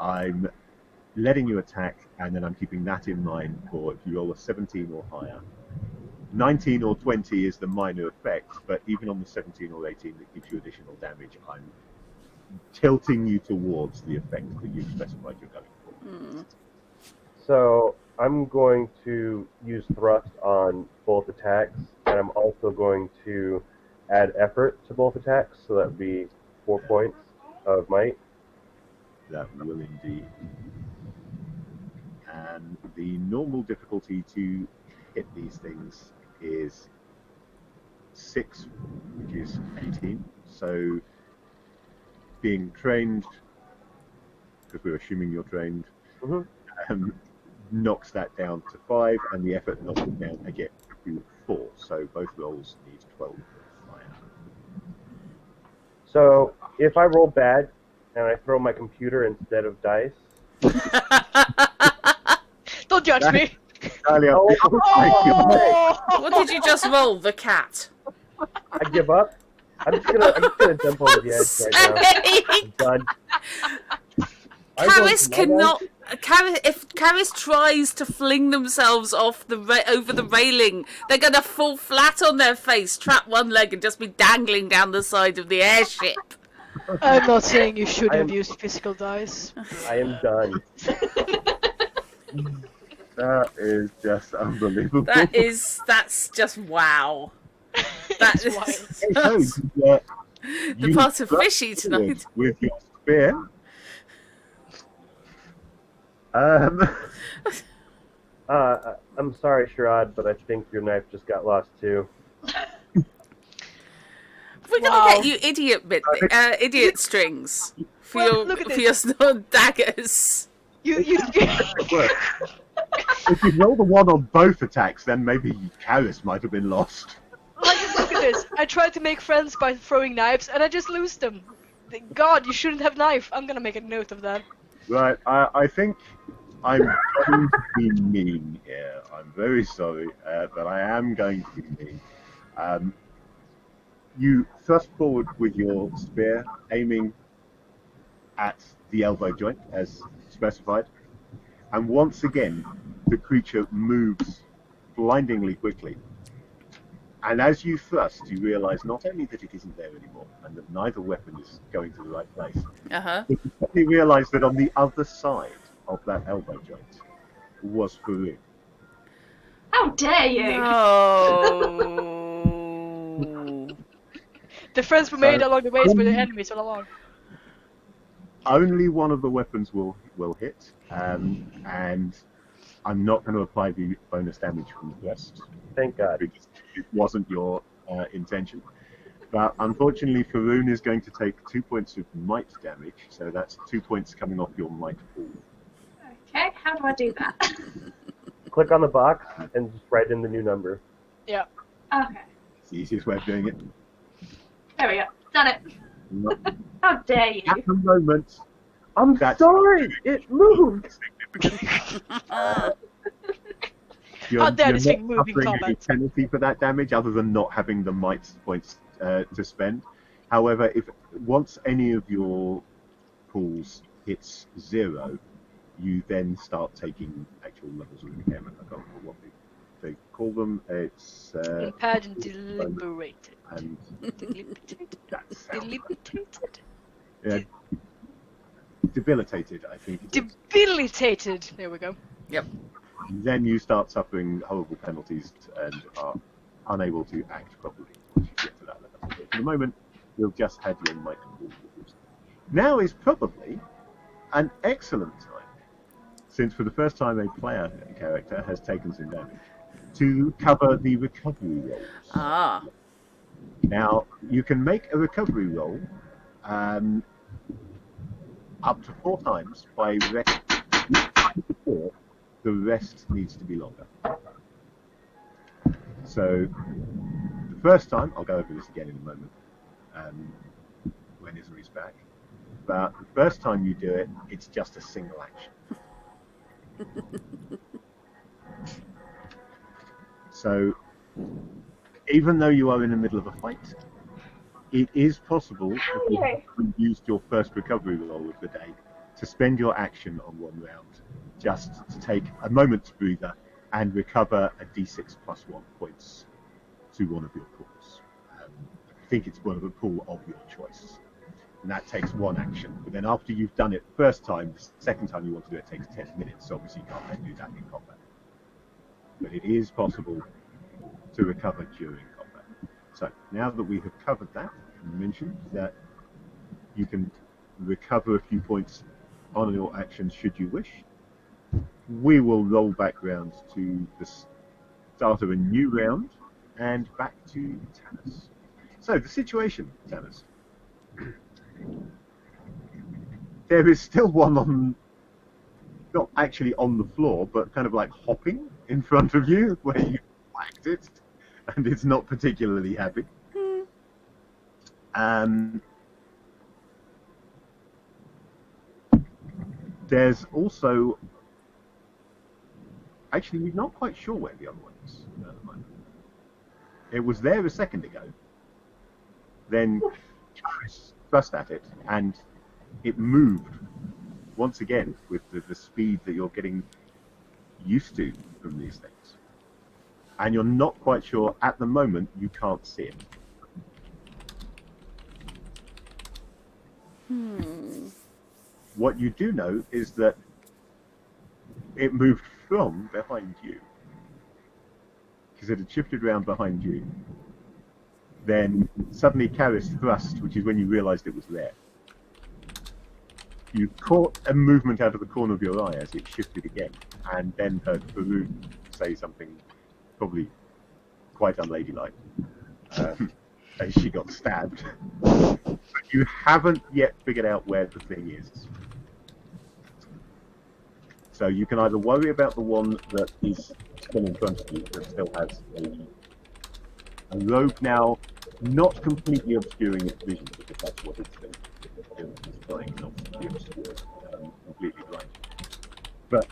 I'm letting you attack, and then I'm keeping that in mind for if you roll a 17 or higher. 19 or 20 is the minor effect, but even on the 17 or 18 that gives you additional damage, I'm tilting you towards the effect that you've specified you're going for. So I'm going to use thrust on both attacks, and I'm also going to add effort to both attacks, so that would be 4 points of might. That will indeed. And the normal difficulty to hit these things is 6, which is 18. So being trained, because we're assuming you're trained, knocks that down to 5, and the effort knocks it down again to 4. So both rolls need 12 or higher. So if I roll bad and I throw my computer instead of dice, Don't judge me. What did you just roll? The cat. I give up. I'm just gonna jump over the edge right now. I'm done. Caris cannot. If Caris tries to fling themselves off over the railing, they're gonna fall flat on their face, trap one leg, and just be dangling down the side of the airship. I'm not saying you should have used physical dice. I am done. That is just unbelievable. That's just wow. That is the part of fishy tonight. With your spear. I'm sorry, Sherrod, but I think your knife just got lost too. We're gonna get you idiot strings for your daggers. If you roll the 1 on both attacks, then maybe Caris might have been lost. Like, look at this. I tried to make friends by throwing knives, and I just lose them. God, you shouldn't have knife. I'm gonna make a note of that. Right, I think I'm going to be mean here. I'm very sorry, but I am going to be mean. You thrust forward with your spear, aiming at the elbow joint, as specified. And once again, the creature moves blindingly quickly. And as you thrust, you realise not only that it isn't there anymore, and that neither weapon is going to the right place, but you suddenly realise that on the other side of that elbow joint was Faroon. How dare you! No. The friends were made along the ways with the enemies all along. Only one of the weapons will hit, and I'm not going to apply the bonus damage from the rest. Thank God. Because it wasn't your intention. But unfortunately, Faroon is going to take 2 points of might damage, so that's 2 points coming off your might pool. Okay, how do I do that? Click on the box and just write in the new number. Yeah. Okay. It's the easiest way of doing it. There we go. Done it. How dare you? At the moment, I'm sorry! It moved! How dare this thing not move in suffering any combat? penalty for that damage, other than not having the might points to spend. However, if once any of your pools hits 0, you then start taking actual levels of impairment. I can't remember what they call them. It's Impaired and deliberated. and Deliberated? that sounds Deliberated? yeah, debilitated, I think. It is. Debilitated! There we go. Yep. Then you start suffering horrible penalties and are unable to act properly once you get to that level. But for the moment, you've just had your might pool. Now is probably an excellent time, since for the first time a player character has taken some damage, to cover the recovery rolls. Ah. Now, you can make a recovery roll up to 4 times by rest. Before, the rest needs to be longer. So, the first time, I'll go over this again in a moment, when Ismary's back. But the first time you do it, it's just a single action. So, even though you are in the middle of a fight, it is possible, if you used your first recovery roll of the day, to spend your action on one round, just to take a moment's breather and recover a d6 plus 1 points to one of your pools. I think it's one of the pool of your choice. And that takes 1 action. But then after you've done it the first time, the second time you want to do it takes 10 minutes. So obviously you can't then do that in combat. But it is possible to recover during combat. So now that we have covered that, I mentioned that you can recover a few points on your actions should you wish. We will roll back round to the start of a new round and back to Tanis. So the situation, Tanis. There is still one on, not actually on the floor, but kind of like hopping in front of you where you whacked it, and it's not particularly happy. There's also, actually, we're not quite sure where the other one is at the moment. It was there a second ago. Then Chris thrust at it, and it moved once again with the speed that you're getting used to from these things. And you're not quite sure at the moment, you can't see it. What you do know is that it moved from behind you, because it had shifted around behind you. Then suddenly Karis thrust, which is when you realised it was there. You caught a movement out of the corner of your eye as it shifted again, and then heard Farouk say something probably quite unladylike as she got stabbed. But you haven't yet figured out where the thing is. So you can either worry about the one that is still in front of you, that still has a robe now, not completely obscuring its vision, because that's what it's been doing. It's trying not to be obscured, completely blind. But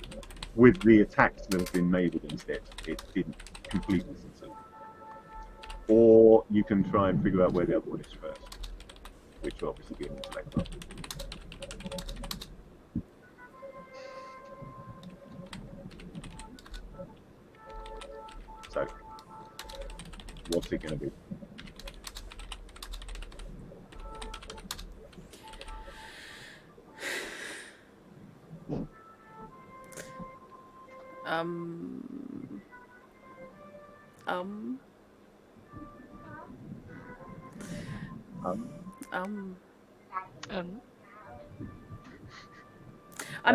with the attacks that have been made against it, it didn't completely succeed. Or you can try and figure out where the other one is first, which will obviously be an intellect roll. So, what's it going to be? I'm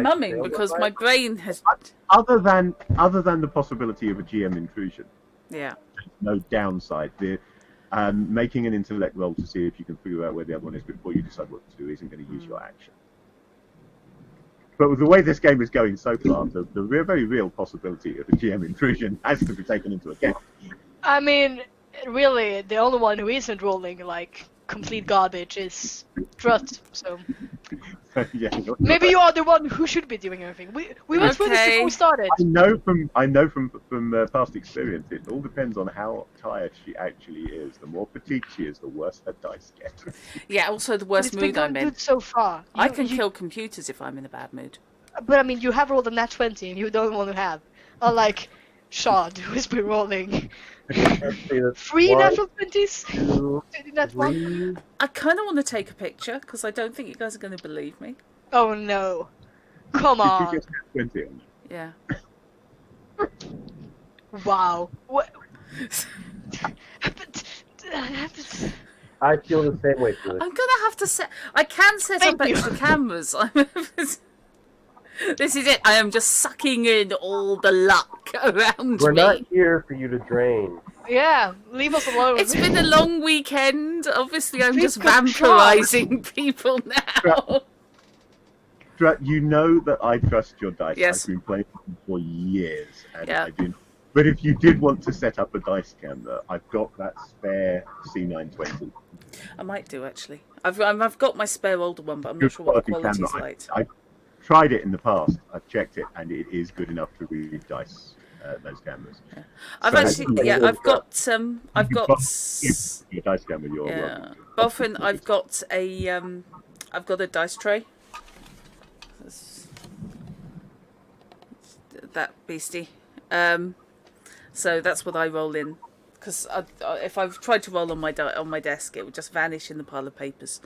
humming because my brain has. Other than the possibility of a GM intrusion, Yeah. no downside. The making an intellect roll to see if you can figure out where the other one is before you decide what to do isn't going to use your action. But with the way this game is going so far, the very real possibility of a GM intrusion has to be taken into account. I mean, really, the only one who isn't rolling like complete garbage is Drut. So So, yeah, Maybe you are the one who should be doing everything. We went through this Okay. before we started. I know from past experience. It all depends on how tired she actually is. The more fatigued she is, the worse her dice get. Yeah, also the But worst it's been mood I'm going in. good so far. I can kill computers if I'm in a bad mood. But I mean, you have rolled a nat 20 and you don't want to have. Unlike Shard, who's been rolling Let's see, that's 3 one, natural 20s. 2, Nat 1. 3. I kind of want to take a picture because I don't think you guys are going to believe me. Oh no. Come Did you on. just have 20 on Yeah. Wow. What? I feel the same way, Felix. I'm gonna have to set. I can set Thank up you. extra cameras. This is it. I am just sucking in all the luck around We're me. not here for you to drain. Yeah, leave us alone. It's been a long weekend. Obviously, I'm We've just got vampirizing people now. You know that I trust your dice. Yes. I've been playing them for years, and Yeah. I didn't. But if you did want to set up a dice camera, I've got that spare C920. I might do actually. I've got my spare older one, but I'm not sure what the quality quality's camera. like. I've tried it in the past. I've checked it, and it is good enough to read dice. Those cameras. I've So- actually, yeah, I've got Your dice camera. You're yeah. welcome to. Often I've got a dice tray. That beastie. So that's what I roll in. Because if I've tried to roll on my desk, it would just vanish in the pile of papers,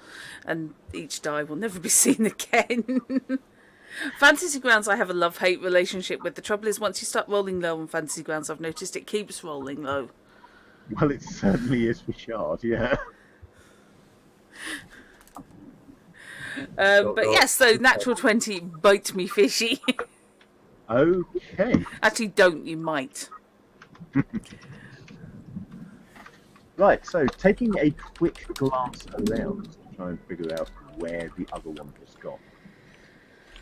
and each die will never be seen again. Fantasy Grounds, I have a love-hate relationship with. The trouble is, once you start rolling low on Fantasy Grounds, I've noticed it keeps rolling low. Well, it certainly is for Shard. Yeah. But yes, so natural 20, bite me fishy. Okay. Actually, don't, you might. Right, so taking a quick glance around to try and figure out where the other one has gone,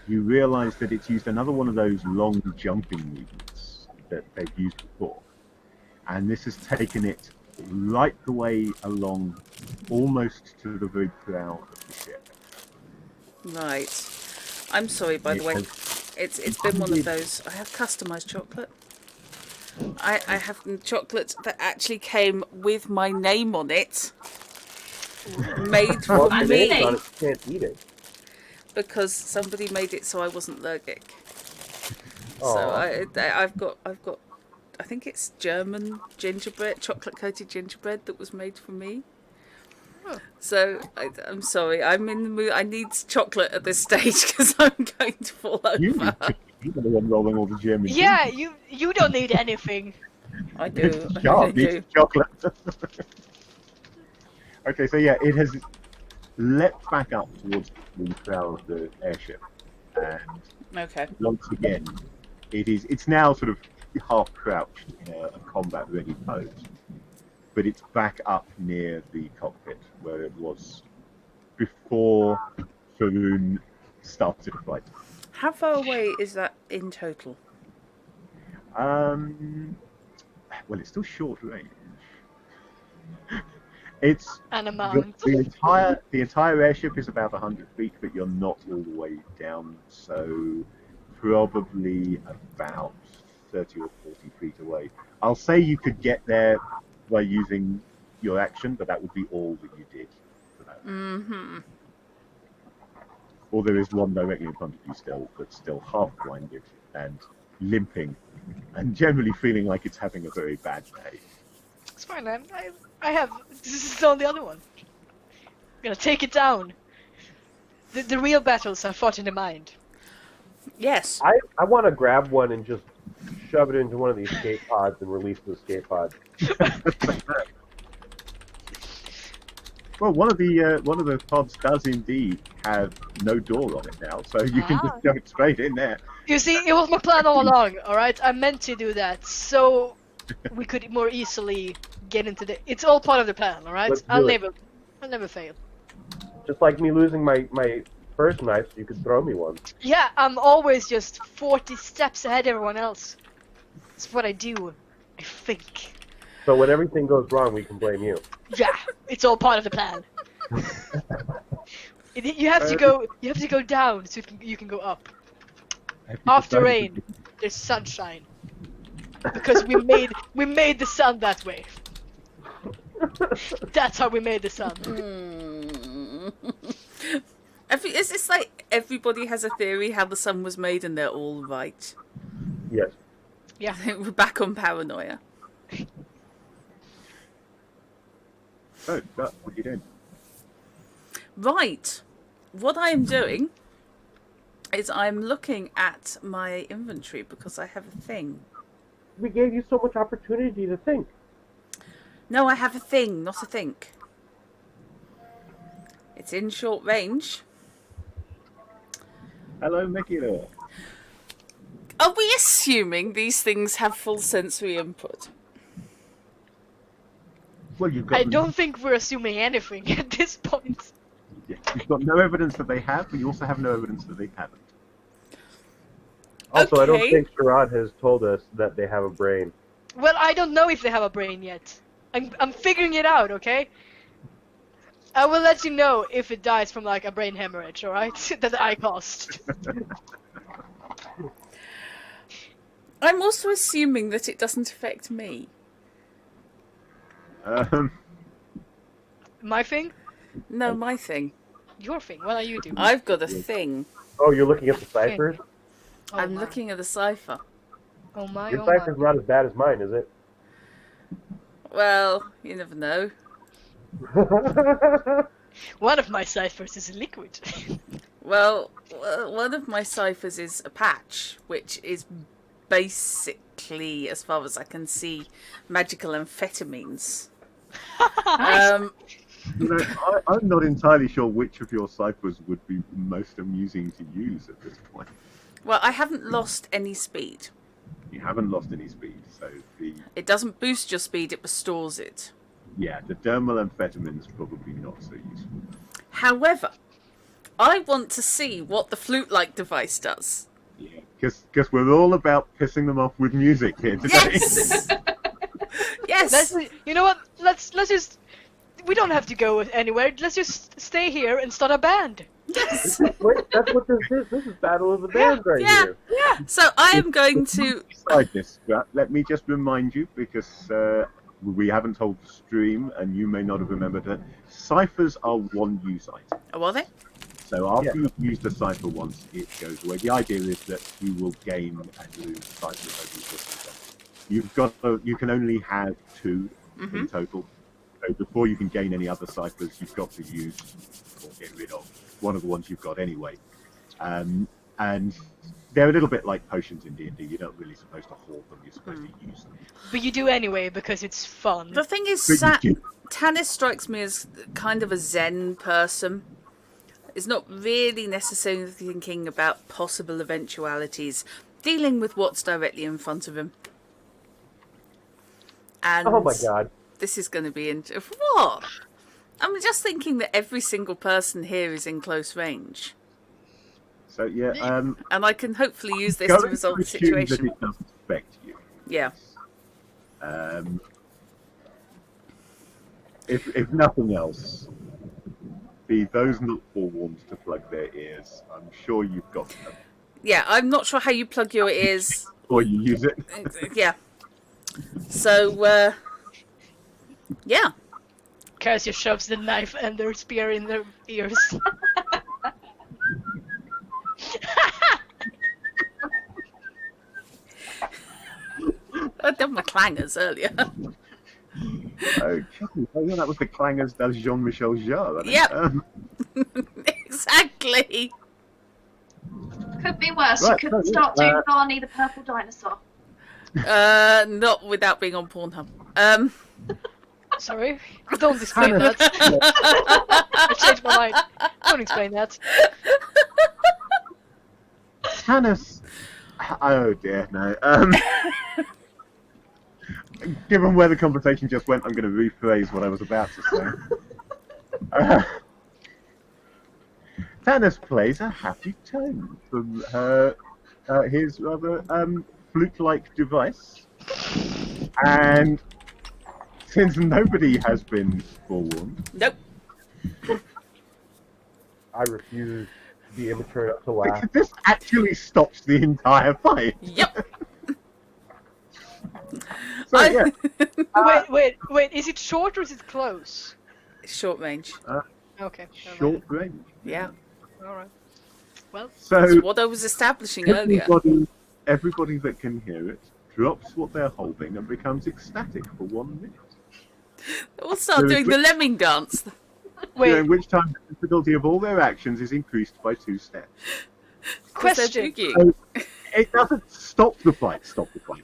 you realise that it's used another one of those long jumping movements that they've used before. And this has taken it right the way along, almost to the very prow of the ship. Right. I'm sorry, by the way. It's been one of those. I have customised chocolate. I have chocolate that actually came with my name on it, made Well, for if me, it's on it, you can't eat it. because somebody made it so I wasn't allergic. So Aw. I've got. I think it's German gingerbread, chocolate coated gingerbread that was made for me. So I'm sorry, I'm in the mood. I need chocolate at this stage because I'm going to fall You're over. the one rolling all the German. Yeah, you don't need anything. I do. I Shard really needs do. chocolate. Okay, so yeah, it has leapt back up towards the prow of the airship, and Okay. once again, it's now sort of half crouched in a combat-ready pose, but it's back up near the cockpit where it was before Faroon started a fight. How far away is that in total? Well, it's still short range. It's An amount. the entire airship is about 100 feet, but you're not all the way down, so probably about 30 or 40 feet away. I'll say you could get there by using your action, but that would be all that you did for that. Mm-hmm. Or there is one directly in front of you still, but still half blinded and limping, and generally feeling like it's having a very bad day. It's fine, man. I have. This is on the other one. I'm gonna take it down. The real battles are fought in the mind. Yes. I want to grab one and just shove it into one of the escape pods and release the escape pod. Well, one of the pods does indeed have no door on it now, so you can just jump straight in there. You see, it was my plan all along. All right, I meant to do that so we could more easily get into the. It's all part of the plan. All right, Let's do I'll it. never fail. Just like me losing my first knife, you could throw me one. Yeah, I'm always just 40 steps ahead of everyone else. That's what I do. I think. So when everything goes wrong, we can blame you. Yeah, it's all part of the plan. You have to go. You have to go down so you can go up. Have you After decided rain, there's sunshine. Because we made the sun that way. That's how we made the sun. It's just like everybody has a theory how the sun was made, and they're all right. Yes. Yeah. We're back on paranoia. So, what are you doing? Right. What I am doing is I'm looking at my inventory because I have a thing. We gave you so much opportunity to think. No, I have a thing, not a think. It's in short range. Hello, Mickey. Are we assuming these things have full sensory input? Well, you've got. I don't think we're assuming anything at this point. Yeah, you've got no evidence that they have, but you also have no evidence that they haven't. Also, I don't Okay. think Sherrod has told us that they have a brain. Well, I don't know if they have a brain yet. I'm figuring it out, okay? I will let you know if it dies from like a brain hemorrhage, alright? That I caused. I'm also assuming that it doesn't affect me. My thing? No, my thing. Your thing. What are you doing? I've got a thing. Oh, you're looking at the ciphers? Oh I'm my. looking at the cipher. Oh my, Your oh my. cipher's not as bad as mine, is it? Well, you never know. One of my ciphers is liquid. Well, one of my ciphers is a patch, which is basically, as far as I can see, magical amphetamines. I'm not entirely sure which of your ciphers would be most amusing to use at this point. Well, I haven't lost any speed. You haven't lost any speed, so It doesn't boost your speed, it restores it. the dermal amphetamines probably not so useful. However, I want to see what the flute-like device does. Yeah, because we're all about pissing them off with music here today. Yes! Yes! You know what? Let's just. We don't have to go anywhere. Let's just stay here and start a band. Yes! Wait, that's what this is. This is Battle of the Bands right Yeah. here. So I am going to... Beside this, let me just remind you, because we haven't told the stream, and you may not have remembered that ciphers are one use item. Oh, are they? So after you've used a cipher once, it goes away. The idea is that you will gain and lose ciphers over the course of the game. You can only have 2 in total. So before you can gain any other ciphers, you've got to use or get rid of one of the ones you've got anyway. And they're a little bit like potions in D&D. You're not really supposed to hoard them. You're supposed to use them. But you do anyway because it's fun. The thing is, But you do- Tanis strikes me as kind of a zen person. Is not really necessarily thinking about possible eventualities, dealing with what's directly in front of him. And Oh my god. this is going to be what? I'm just thinking that every single person here is in close range, So and I can hopefully use this going to resolve the assume situation. that it doesn't affect you. Yeah. If nothing else, be those not forewarned to plug their ears. I'm sure you've got them. Yeah, I'm not sure how you plug your ears. Or you use it. Yeah. So, yeah. Cassius shoves the knife and their spear in their ears. I'd done my clangers earlier. Okay. Oh, yeah, that was the clangers does Jean-Michel Jarre. Yep. Exactly. Could be worse. Right, You so, could start yeah, doing Barney the Purple Dinosaur. Not without being on Pornhub. Sorry, don't explain that. I changed my mind. Don't explain that. Tanis. Oh dear, no. Given where the conversation just went, I'm going to rephrase what I was about to say. Tanis plays a happy tone from his rather flute-like device, and since nobody has been forewarned, Nope. I refuse to be immature enough to laugh. This actually stops the entire fight. Yep. So, yeah. Wait. Is it short or is it close? Short range. Okay. Short range. Yeah. All right. Well, So That's what I was establishing earlier. everybody that can hear it drops what they're holding and becomes ecstatic for 1 minute. We'll start doing the lemming dance. During which time the difficulty of all their actions is increased by 2 steps. question. So it doesn't stop the fight.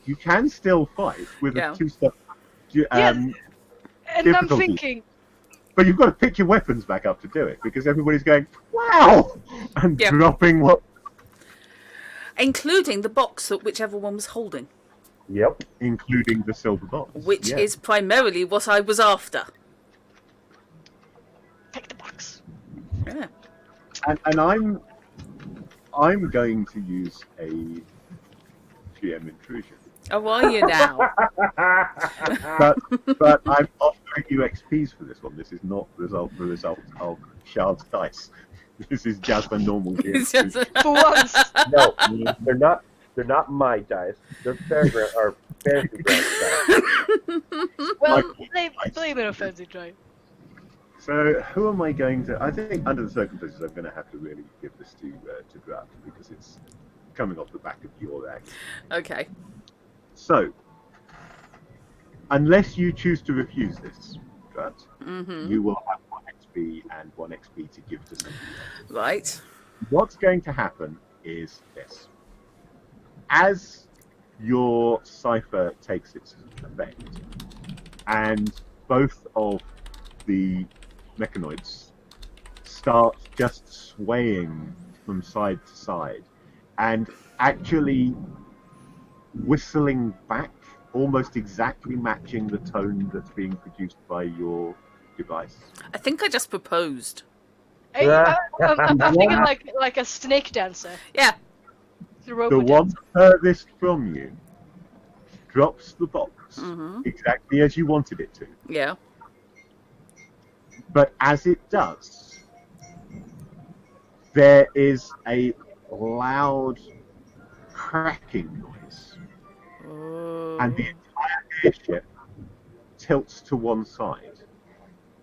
You can still fight with Yeah. a 2-step And I'm difficulty. thinking, But you've got to pick your weapons back up to do it, because everybody's going, wow! And Yep. dropping what... Including the box that whichever one was holding. Yep. Including the silver box. Which yeah. is primarily what I was after. take the box. Yeah. And I'm going to use a GM intrusion. Oh, are you now? But I'm offering you XPs for this one. This is not the result of Shard's dice. This is just a normal GM It's just intrusion. For once. No, they're not. They're not my dice. They're fairground or fantasy ground dice. Well, Like- blame it on fancy try. So who am I going to? I think under the circumstances, I'm going to have to really give this to Drat, because it's coming off the back of your act. Okay. So, unless you choose to refuse this, Drat, you will have 1 XP and 1 XP to give to somebody else. Right. What's going to happen is this. As your cipher takes its effect, and both of the mechanoids start just swaying from side to side, and actually whistling back, almost exactly matching the tone that's being produced by your device. I think I just proposed. I'm thinking like a snake dancer. Yeah. The The robot one dancer. furthest from you drops the box Mhm. exactly as you wanted it to. Yeah. But as it does, there is a loud cracking noise, and the entire airship tilts to one side,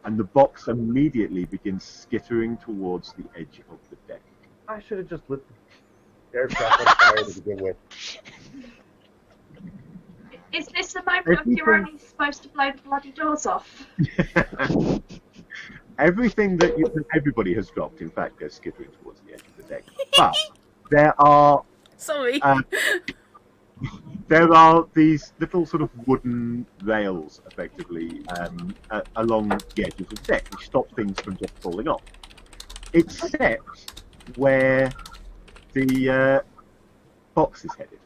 and the box immediately begins skittering towards the edge of the deck. I should have just lit the aircraft on fire to begin with. Is this the moment of you're only supposed to blow the bloody doors off? Everything that everybody has dropped, in fact, goes skittering towards the edge of the deck. But there are Sorry. there are these little sort of wooden rails, effectively, along the edge of the deck, which stop things from just falling off. Except where the box is headed.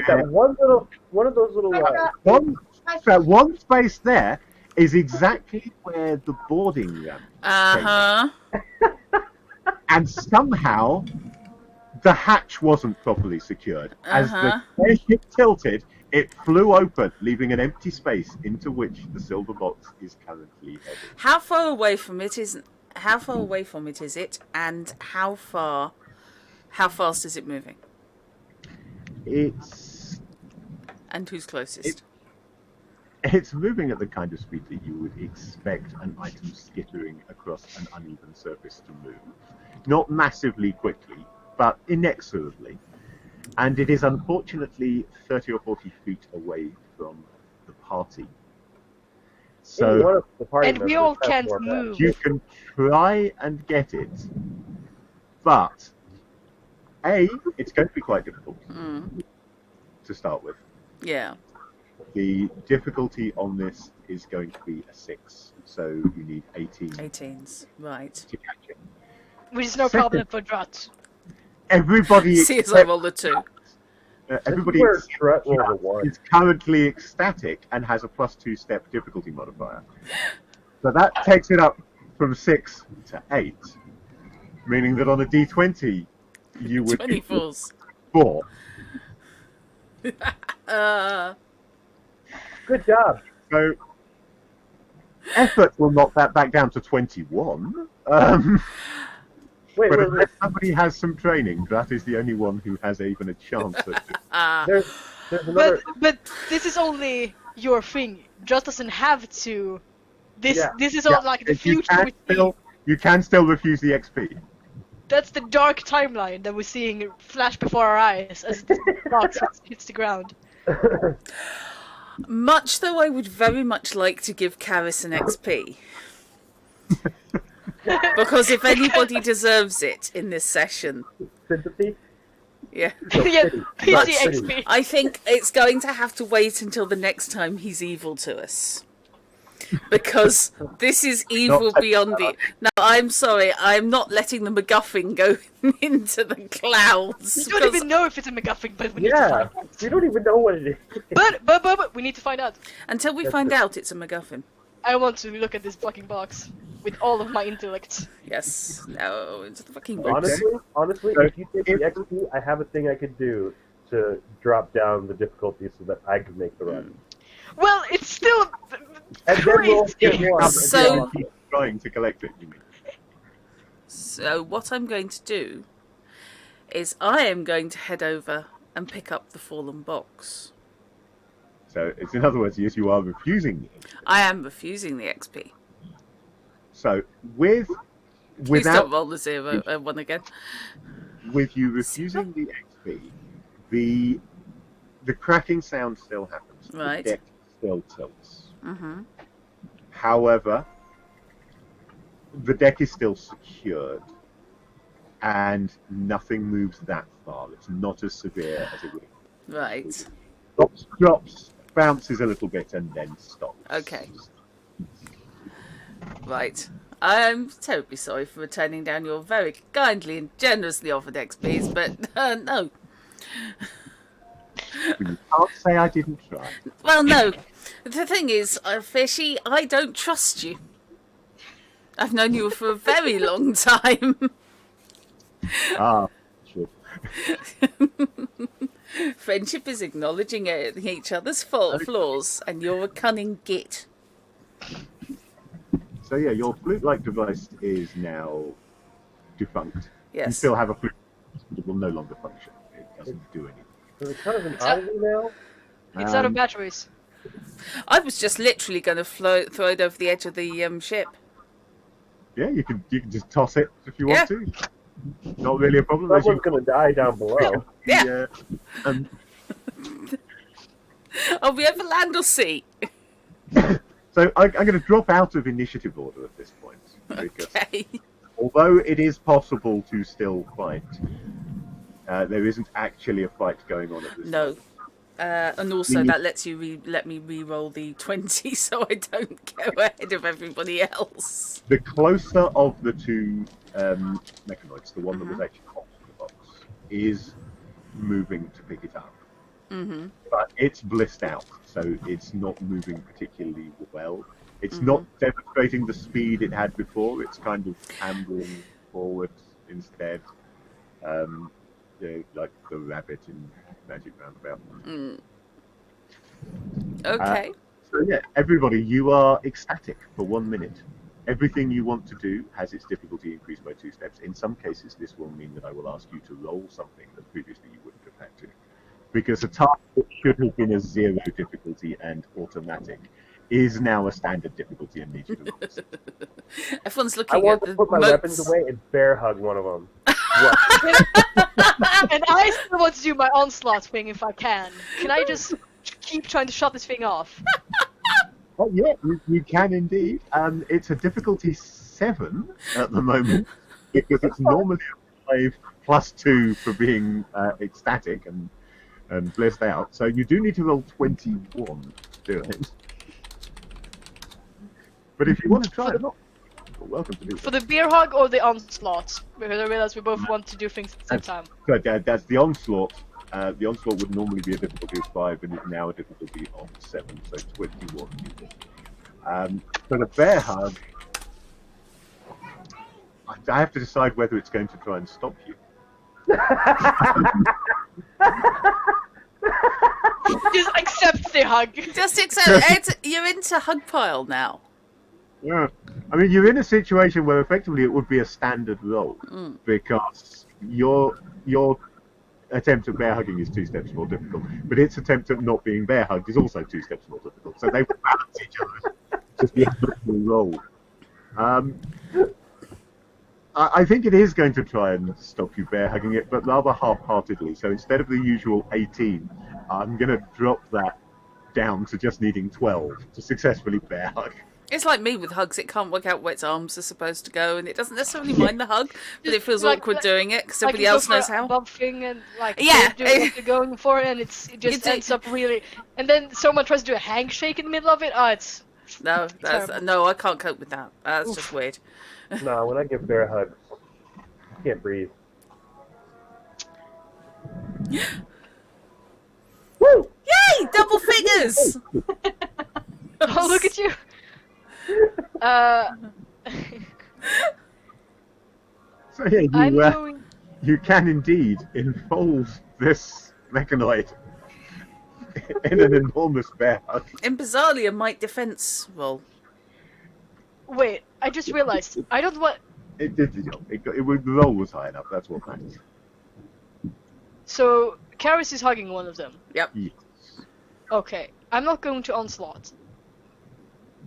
That one of those little One space there is exactly where the boarding ramp came. And somehow the hatch wasn't properly secured. As the airship tilted, it flew open, leaving an empty space into which the silver box is currently headed. How far away from it is it, and how fast is it moving? And who's closest? It's moving at the kind of speed that you would expect an item skittering across an uneven surface to move. Not massively quickly, but inexorably. And it is unfortunately 30 or 40 feet away from the party. So one of the party And we members all has can't more move. badge. you can try and get it, but it's going to be quite difficult to start with. Yeah. The difficulty on this is going to be a 6, so you need 18 18s. Right. to catch it. Which is no problem for Drat. Everybody See as I roll the 2. everybody Where except Trent rolled a Drat 1. is currently ecstatic and has a +2 step difficulty modifier. So that takes it up from 6 to 8, meaning that on a d20 you would 24s. 4. Good job. So effort will knock that back down to 21. Wait, But wait, wait. unless somebody has some training, that is the only one who has even a chance at it. There's another. But this is only your thing. Just doesn't have to. This Yeah. this is all like the future. You can still refuse the XP. That's the dark timeline that we're seeing flash before our eyes as the box hits the ground. Much though I would very much like to give Karis an XP. Because if anybody deserves it in this session, Sympathy? yeah. Yeah, Much- PC XP. I think it's going to have to wait until the next time he's evil to us. Because this is evil Not- beyond the... Now, I'm sorry, I'm not letting the MacGuffin go into the clouds. We don't because- even know if it's a MacGuffin, but we need to Yeah. find out. We don't even know what it is. But we need to find out. Until we That's find true. out it's a MacGuffin. I want to look at this fucking box with all of my intellect. Yes. No, it's the fucking box. Honestly, So if you take the XP, I have a thing I could do to drop down the difficulty so that I could make the run. Well, it's still And then we'll crazy. get more up So- and Keep trying to collect it, you mean? So what I'm going to do is I am going to head over and pick up the fallen box. So it's in other words, yes, you are refusing it. I am refusing the XP. So Please without don't roll the zero one again. with you refusing the XP, the cracking sound still happens. Right. The deck still tilts. Mm-hmm. However, the deck is still secured, and nothing moves that far. It's not as severe as it would. Right. Drops, bounces a little bit, and then stops. Okay. Right. I'm terribly sorry for turning down your very kindly and generously offered XPs, but no. You can't say I didn't try. Well, no. The thing is, Fishy, I don't trust you. I've known you for a very long time. Ah, sure. Friendship is acknowledging each other's flaws, and you're a cunning git. So yeah, your flute-like device is now defunct. You Yes. still have a flute, but it will no longer function. It doesn't do anything. So it's kind of an oddity now. It's out of batteries. I was just literally going to throw it over the edge of the ship. Yeah, you can just toss it if you Yeah. want to. Not really a problem. As Someone's gonna die down below. Yeah. And Are we ever land or sea? so I'm going to drop out of initiative order at this point, because Okay. although it is possible to still fight, there isn't actually a fight going on at this No. moment. And also Mm. that lets you let me re-roll the 20 so I don't go ahead of everybody else. The closer of the two mechanoids, the one that was actually off the box, is moving to pick it up. Mm-hmm. But it's blissed out, so it's not moving particularly well. It's not demonstrating the speed it had before. It's kind of ambling forward instead, like the rabbit in Magic Roundabout. Okay. So yeah, everybody, you are ecstatic for 1 minute. Everything you want to do has its difficulty increased by 2 steps. In some cases, this will mean that I will ask you to roll something that previously you wouldn't have had to. Because a task that should have been a 0 difficulty and automatic is now a standard difficulty and needs you to roll. Everyone's I looking want at to the put my moats. weapons away and bear hug one of them. And I still want to do my onslaught thing if I can. Can I just keep trying to shut this thing off? Oh yeah, you can indeed. It's a difficulty 7 at the moment, because it's normally a 5 + 2 for being ecstatic and blissed out. So you do need to roll 21 to do it. But if you want to try it, you're welcome to do For that. the beer hug or the onslaught? Because I realize we both want to do things at the same time. So that's the onslaught. The onslaught would normally be a difficulty of 5 and is now a difficulty of 7, so 21. For the bear hug, I have to decide whether it's going to try and stop you. Just accept the hug. Just accept it. You're into hug pile now. Yeah. I mean, you're in a situation where effectively it would be a standard roll because your attempt at bear hugging is 2 steps more difficult, but its attempt at not being bear hugged is also 2 steps more difficult. So they balance each other. Just the actual roll. I think it is going to try and stop you bear hugging it, but rather half-heartedly. So instead of the usual 18, I'm going to drop that down to just needing 12 to successfully bear hug. It's like me with hugs. It can't work out where its arms are supposed to go, and it doesn't necessarily mind the hug, but it feels awkward doing it because everybody else knows how. Above thing and Yeah. do what you're going for, and it just ends up really. And then someone tries to do a handshake in the middle of it. Oh, it's No, no, I can't cope with that. That's just weird. No, when I give bear hugs, I can't breathe. Woo! Yay! Double figures! Oh, look at you! So yeah, I'm going. you can indeed enfold this mechanoid in an enormous bear hug. And bizarrely, a might defense roll. Wait, I just realized. I don't want. It did the job. The roll was high enough. That's what matters. So, Karis is hugging one of them. Yep. Yes. Okay, I'm not going to onslaught.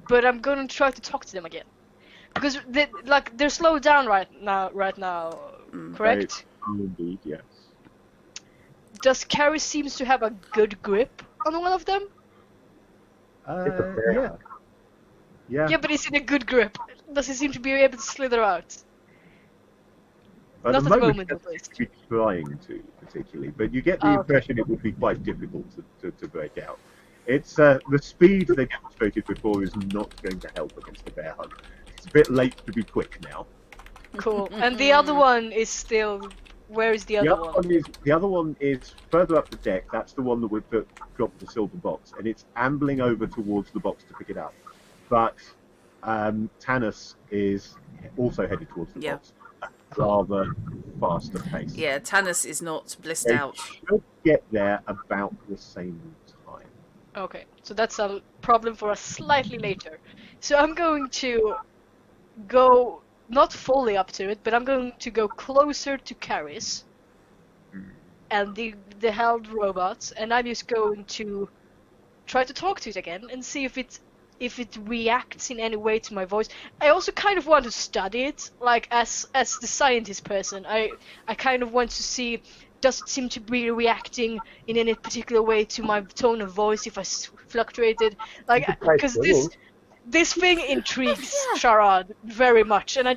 But I'm going to try to talk to them again. Because they're slowed down right now, correct? Indeed, yes. Does Karis seems to have a good grip on one of them? It's a bear Yeah. hug. Yeah. Yeah, but is it a good grip? Does he seem to be able to slither out? At Not the at the moment, moment, he at least. doesn't seem to be trying to, particularly, but you get the Okay. impression it would be quite difficult to break out. It's the speed they demonstrated before is not going to help against the bear hug. It's a bit late to be quick now. Cool. And the other one is still. Where is the other one? The other one is further up the deck. That's the one that dropped the silver box, and it's ambling over towards the box to pick it up. But Tanis is also headed towards the box, at a rather faster pace. Yeah, Tanis is not blissed They out. should get there about the same time. Okay, so that's a problem for us slightly later. So I'm going to go not fully up to it, but I'm going to go closer to Karis and the held robots, and I'm just going to try to talk to it again and see if it reacts in any way to my voice. I also kind of want to study it, like as the scientist person. I kind of want to see, does it seem to be reacting in any particular way to my tone of voice if I fluctuated, like because this thing intrigues Sharad very much, and I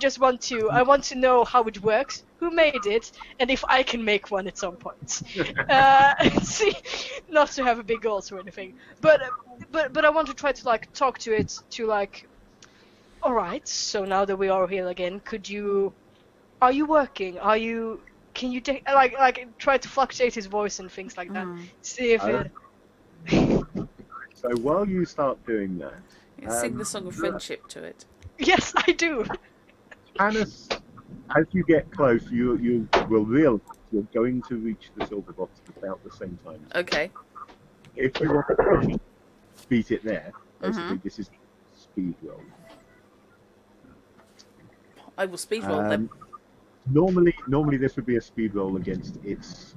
want to know how it works, who made it, and if I can make one at some point. See, not to have a big goals or anything, but I want to try to talk to it to all right. So now that we are here again, are you working? Can you try to fluctuate his voice and things like that? See if it. So while you start doing that, Sing the song of friendship to it. Yes, I do. Tanis, as you get close, you will realize you're going to reach the silver box about the same time. Okay. If you want to beat it there, basically this is speed roll. I will speed roll them. Normally this would be a speed roll against its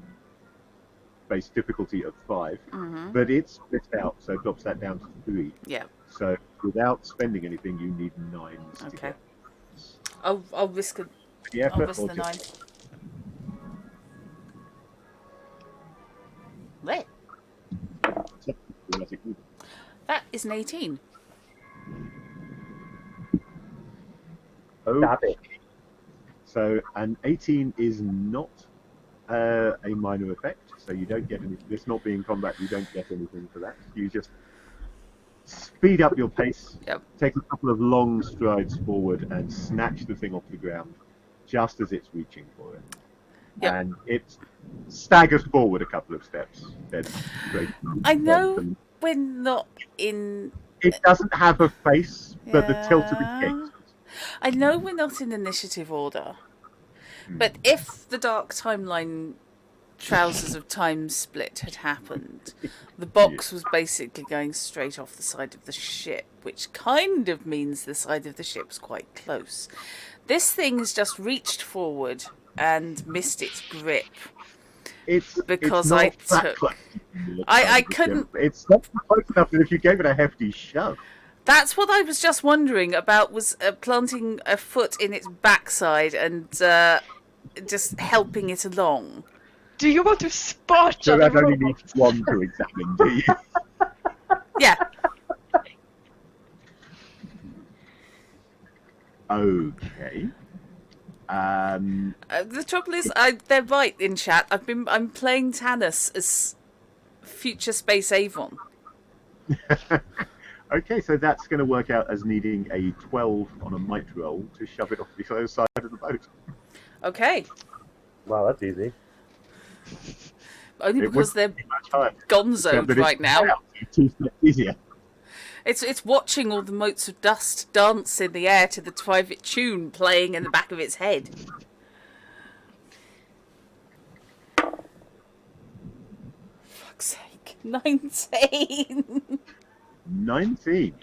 base difficulty of 5, but it's missed out, so it drops that down to 3. Yeah. So without spending anything, you need 9s to Okay. get. I'll risk it. The I'll effort risk or the just 9. Wait, automatic movement? that is an 18. Stop it. So an 18 is not a minor effect, so you don't get any. This not being combat, you don't get anything for that. You just speed up your pace, Yep. take a couple of long strides forward, and snatch the thing off the ground just as it's reaching for it. Yep. And it staggers forward a couple of steps. Then I know we're not in. it doesn't have a face, but the tilt of its Yeah. gaze. I know we're not in initiative order, but if the dark timeline Trousers of Time split had happened. The box was basically going straight off the side of the ship, which kind of means the side of the ship's quite close. This thing has just reached forward and missed its grip. Because I couldn't. It's not close enough that if you gave it a hefty shove. That's what I was just wondering about, was planting a foot in its backside and just helping it along. Do you want to spot? So that only needs one to examine, do you? Yeah. Okay. The trouble is, they're right in chat. I'm playing Tanis as future Space Avon. Okay, so that's going to work out as needing a 12 on a might roll to shove it off the other side of the boat. Okay. Wow, that's easy. Only because they're gonzoed right now. It's easier. It's watching all the motes of dust dance in the air to the private tune playing in the back of its head. Fuck's sake. 19. 19.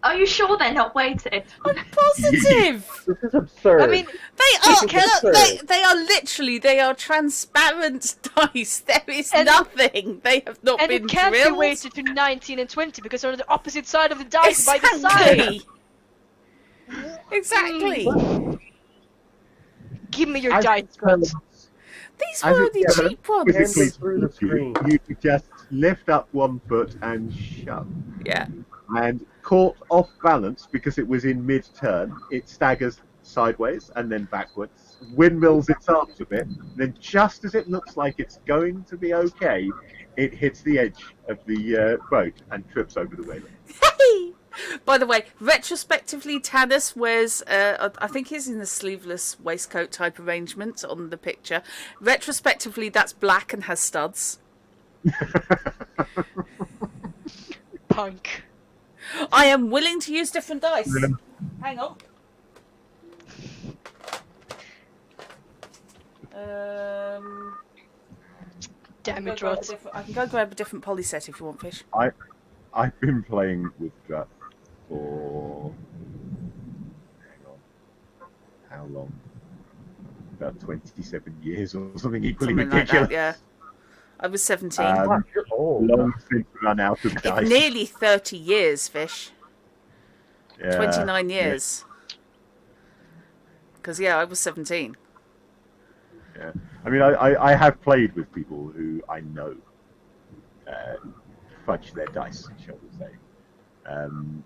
Are you sure they're not weighted? I'm positive. This is absurd. I mean, they are transparent dice. There is nothing. They have not and been it can't drilled. be weighted to 19 and 20 because they're on the opposite side of the dice by the side. Exactly. Give me your dice, Scott. These were the cheap ones. Physically through the screen. you could just lift up one foot and shove. Yeah. And caught off balance because it was in mid-turn, it staggers sideways and then backwards, windmills its arms a bit, then just as it looks like it's going to be okay, it hits the edge of the boat and trips over the railing. Hey! By the way, retrospectively, Tanis wears, I think he's in the sleeveless waistcoat type arrangement on the picture. Retrospectively, that's black and has studs. Punk. I am willing to use different dice. Hang on. Damn it, Rod. I can go grab a different poly set if you want, Fish. I've been playing with Drat for... hang on. How long? About 27 years or something equally Something ridiculous. like that, yeah. I was 17. You're old. Long since run out of dice. Nearly 30 years, Fish. Yeah, 29 years. Because, yeah, I was 17. Yeah. I mean, I have played with people who I know fudge their dice, shall we say.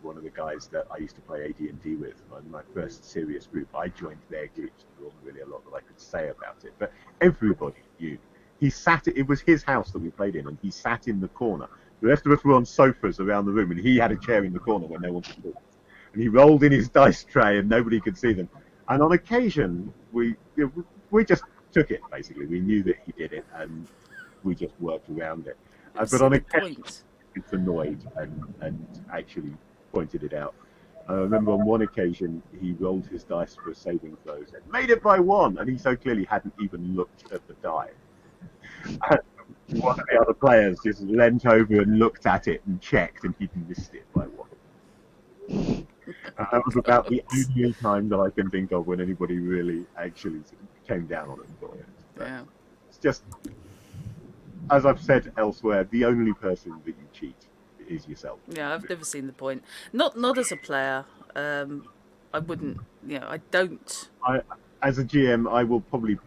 One of the guys that I used to play AD&D with, on my first serious group, I joined their group, so there wasn't really a lot that I could say about it. But everybody knew. It was his house that we played in, and he sat in the corner. The rest of us were on sofas around the room, and he had a chair in the corner where no one could move. And he rolled in his dice tray, and nobody could see them. And on occasion, we just took it, basically. We knew that he did it, and we just worked around it. But on occasion, it's annoyed and actually pointed it out. I remember on one occasion, he rolled his dice for a saving throw, and made it by 1, and he so clearly hadn't even looked at the die. And one of the other players just leant over and looked at it and checked, and he'd missed it by 1. That was about the only time that I can think of when anybody really actually came down on it for it. Yeah. It's just, as I've said elsewhere, the only person that you cheat is yourself. Yeah, I've never seen the point. Not as a player. I wouldn't. I don't. As a GM, I will probably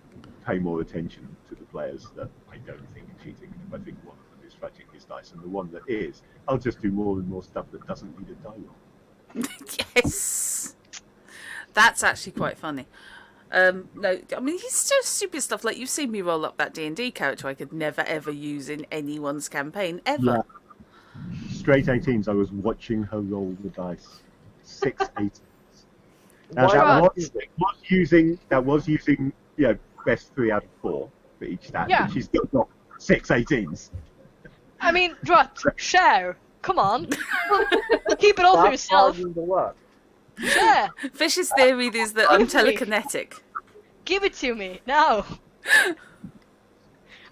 pay more attention to the players that I don't think are cheating. If I think one of them is fudging his dice, and the one that is, I'll just do more and more stuff that doesn't need a die roll. Yes, that's actually quite funny. No, I mean, he's just stupid stuff. Like, you've seen me roll up that D&D character I could never ever use in anyone's campaign ever. Yeah. Straight 18s. I was watching her roll the dice. 6 18s. Now that was using best 3 out of 4 for each stat. Yeah. But she's still got 6 18s. I mean, Drut, share. Come on. Keep it all for yourself. Share. Fish's theory is that I'm telekinetic. Give it to me now.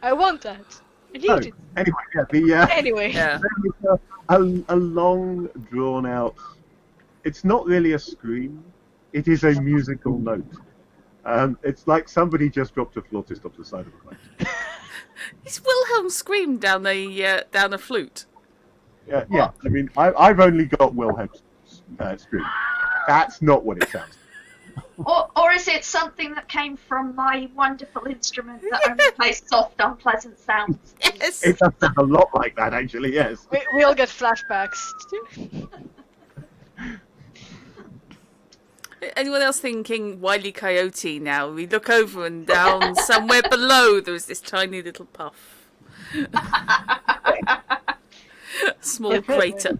I want that. I need Oh, it. anyway, yeah, Anyway. Yeah. there is a long, drawn-out... It's not really a scream. It is a musical note. It's like somebody just dropped a flautist off the side of a boat. Is Wilhelm screamed down a flute? Yeah. I mean, I've only got Wilhelm's scream. That's not what it sounds like. Or is it something that came from my wonderful instrument that only plays soft, unpleasant sounds? Yes. It does sound a lot like that, actually, yes. We all get flashbacks. Anyone else thinking Wile E. Coyote now? We look over and down somewhere below there is this tiny little puff. Small crater.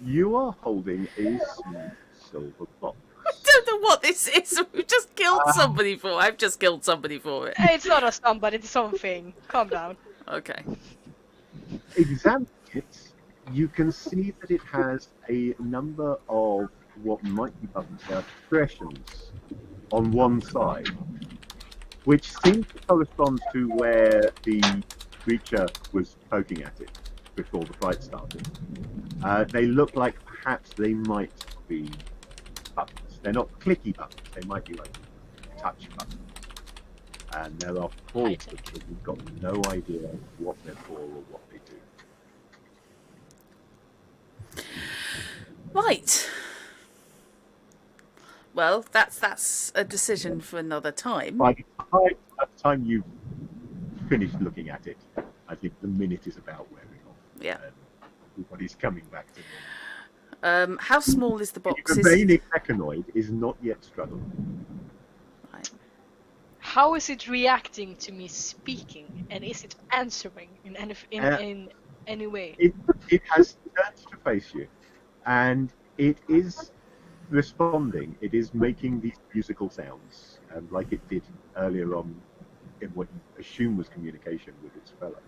You are holding a small silver box. I don't know what this is. We've just killed somebody for it. I've just killed somebody for it. It's not a somebody, it's something. Calm down. Okay. Examining it, you can see that it has a number of what might be buttons, there are expressions on one side, which seems to correspond to where the creature was poking at it before the fight started. They look like perhaps they might be buttons. They're not clicky buttons, they might be like touch buttons. And there are four of them, but we've got no idea what they're for or what they do. Right. Well, that's a decision for another time. By the time you've finished looking at it, I think the minute is about wearing off. Yeah. Everybody's coming back to normal. How small is the box? The remaining mechanoid is not yet struggling. Right. How is it reacting to me speaking? And is it answering in any way? It has turned to face you, and it is responding. It is making these musical sounds, like it did earlier on in what you assume was communication with its fellow.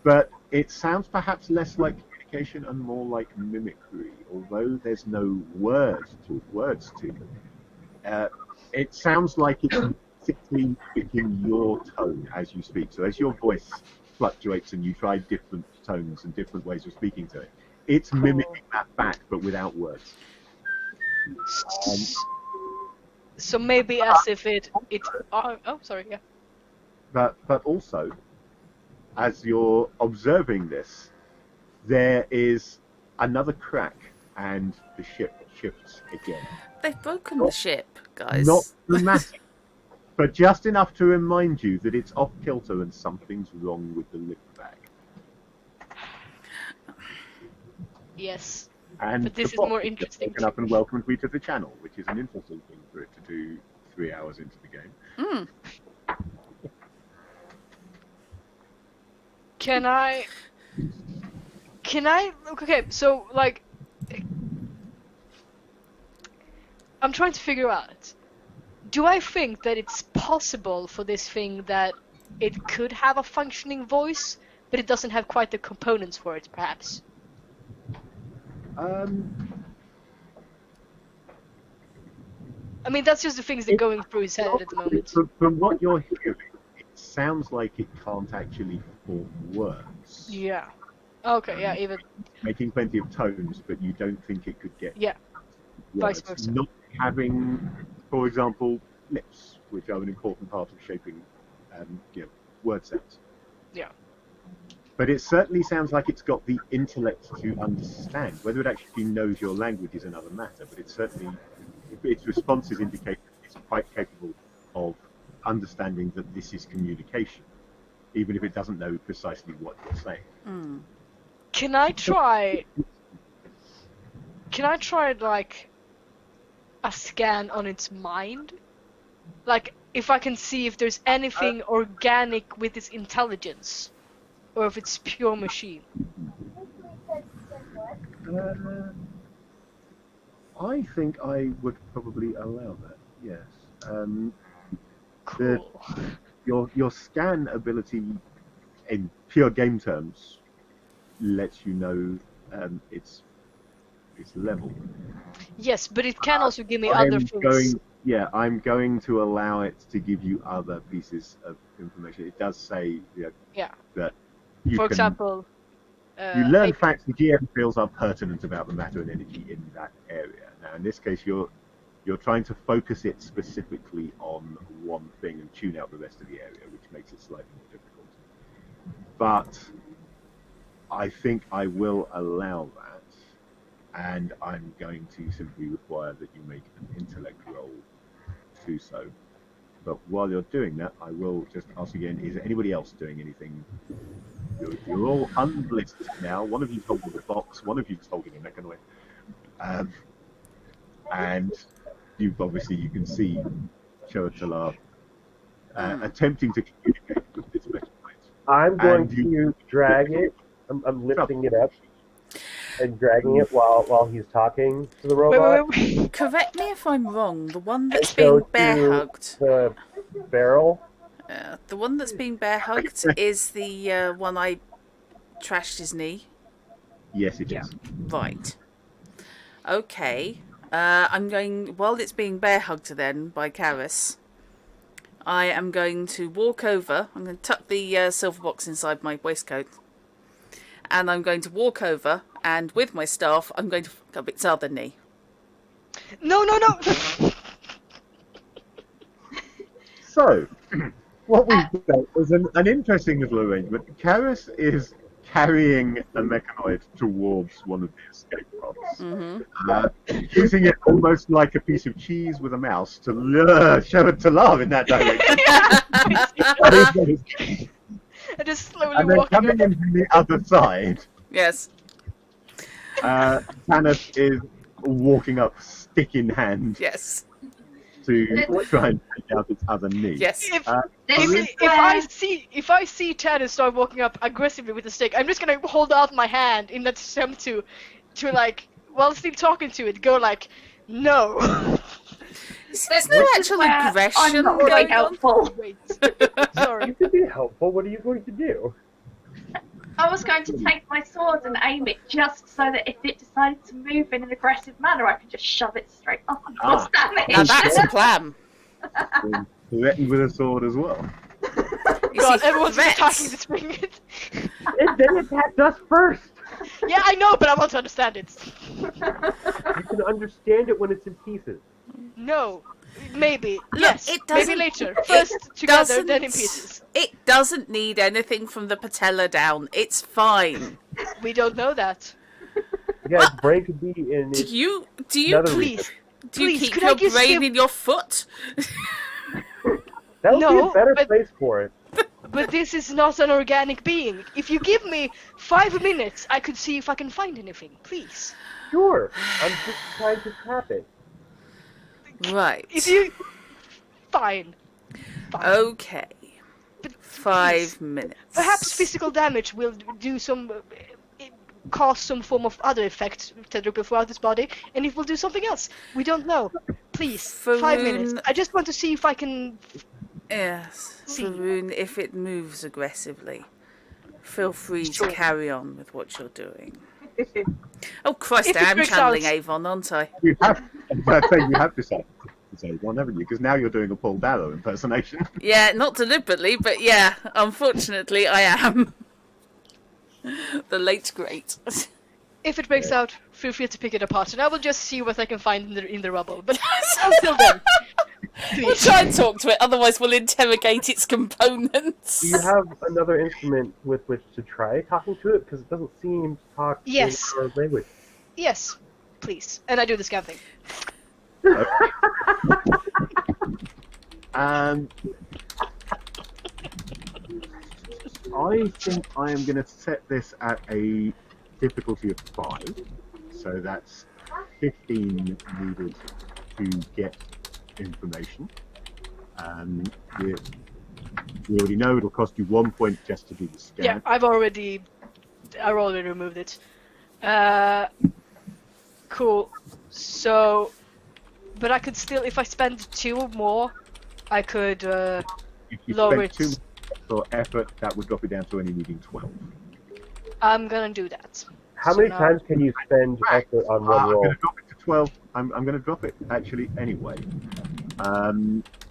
But it sounds perhaps less like communication and more like mimicry, although there's no words to it. It sounds like it's simply picking your tone as you speak. So as your voice fluctuates and you try different tones and different ways of speaking to it, it's mimicking that back, but without words. So maybe as if it sorry, yeah. But also, as you're observing this, there is another crack, and the ship shifts again. They've broken the ship, guys. Not dramatic, but just enough to remind you that it's off kilter and something's wrong with the lift bag. Yes. And But this the is box more just interesting. taken up and welcomed me to the channel, which is an interesting thing for it to do 3 hours into the game. Mm. Can I okay, so like I'm trying to figure out, do I think that it's possible for this thing that it could have a functioning voice, but it doesn't have quite the components for it, perhaps? I mean, that's just the things that are going through his head at the moment. From what you're hearing, it sounds like it can't actually form words. Yeah. Okay, yeah, even... Making plenty of tones, but you don't think it could get Yeah. words. Vice versa. Not having, for example, lips, which are an important part of shaping word sounds. Yeah. But it certainly sounds like it's got the intellect to understand. Whether it actually knows your language is another matter, but it certainly, its responses indicate that it's quite capable of understanding that this is communication, even if it doesn't know precisely what you're saying. Mm. Can I try like a scan on its mind? Like if I can see if there's anything organic with its intelligence, or if it's pure machine. I think I would probably allow that. Yes. Cool. Your scan ability, in pure game terms, lets you know its level. Yes, but it can also give me I'm other things. going Yeah, I'm going to allow it to give you other pieces of information. It does say Yeah. that you For can, example, you learn I- facts the GM feels are pertinent about the matter and energy in that area. Now, in this case, you're trying to focus it specifically on one thing and tune out the rest of the area, which makes it slightly more difficult. But I think I will allow that, and I'm going to simply require that you make an intellect roll to do so. But while you're doing that, I will just ask again, is anybody else doing anything? You're all unblissed now. One of you's holding a box, one of you's holding a mechanoid. And you can see Showatalar attempting to communicate with this mechanoid. I'm going And you- to drag it. I'm lifting it up and dragging it while he's talking to the robot. wait. Correct me if I'm wrong. The one And that's go being bear to hugged. the barrel. The one that's being bear hugged is the one I trashed his knee. Yes, it is. Right. Okay. I'm going, while it's being bear hugged then by Karis, I am going to walk over. I'm going to tuck the silver box inside my waistcoat. And I'm going to walk over, and with my staff, I'm going to fuck up its other knee. No. So, what we've got is an interesting little arrangement. Karis is carrying a mechanoid towards one of the escape pods, using it almost like a piece of cheese with a mouse to show it to love in that direction. I just slowly And then walking coming up. in from the other side, Yes. Tanis is walking up, stick in hand, Yes. to try and take out its other knee. Yes. This is If I see Tannis start walking up aggressively with the stick, I'm just gonna hold out my hand in that attempt to like, while still talking to it, go like, no. There's no actual aggression I'm not really going on. helpful. Wait, You sorry. could be helpful. What are you going to do? I was going to take my sword and aim it just so that if it decided to move in an aggressive manner, I could just shove it straight up and cross damage. Now that's a plan. Threatened with a sword as well. You God, see, everyone's threats- attacking this thing. They attacked us first. Yeah, I know, but I want to understand it. You can understand it when it's in pieces. No, maybe. Look, yes, it maybe doesn't- later. it First together, doesn't- then in pieces. It doesn't need anything from the patella down. It's fine. We don't know that. Yeah, its brain could be in Do its you another Please, region. do you please, keep could your I just brain give- in your foot? That would be No, a better but- place for it. But this is not an organic being. If you give me 5 minutes, I could see if I can find anything. Please. Sure. I'm just trying to tap it. Right. If you... Fine. Fine. Okay. But 5 minutes. Perhaps physical damage will do some... cause some form of other effect throughout his body, and it will do something else. We don't know. Please, 5 minutes. Faroon- I just want to see if I can... Yes. See. Faroon, if it moves aggressively, feel free to carry on with what you're doing. Oh Christ, If it I am breaks channeling out- Avon, aren't I? You have, I think you have decided to say one, haven't you? Because now you're doing a Paul Darrow impersonation. Yeah, not deliberately, but yeah, unfortunately I am. The late great. If it breaks out, feel free to pick it apart, and I will just see what I can find in the rubble. But until then, We'll please. try and talk to it, otherwise we'll interrogate its components. Do you have another instrument with which to try talking to it? Because it doesn't seem to talk Yes. in our language. Yes, please. And I do the scam thing. I think I am going to set this at a difficulty of 5. So that's 15 needed to get information. We already know it'll cost you 1 point just to do the scan. Yeah, I already removed it. Cool. So, but I could still, if I spend 2 more, I could If you lower spend it. 2 for effort, that would drop it down to only needing 12. I'm gonna do that. How So many now- times can you spend effort on one I'm roll? going to drop it to 12. I'm going to drop it actually anyway.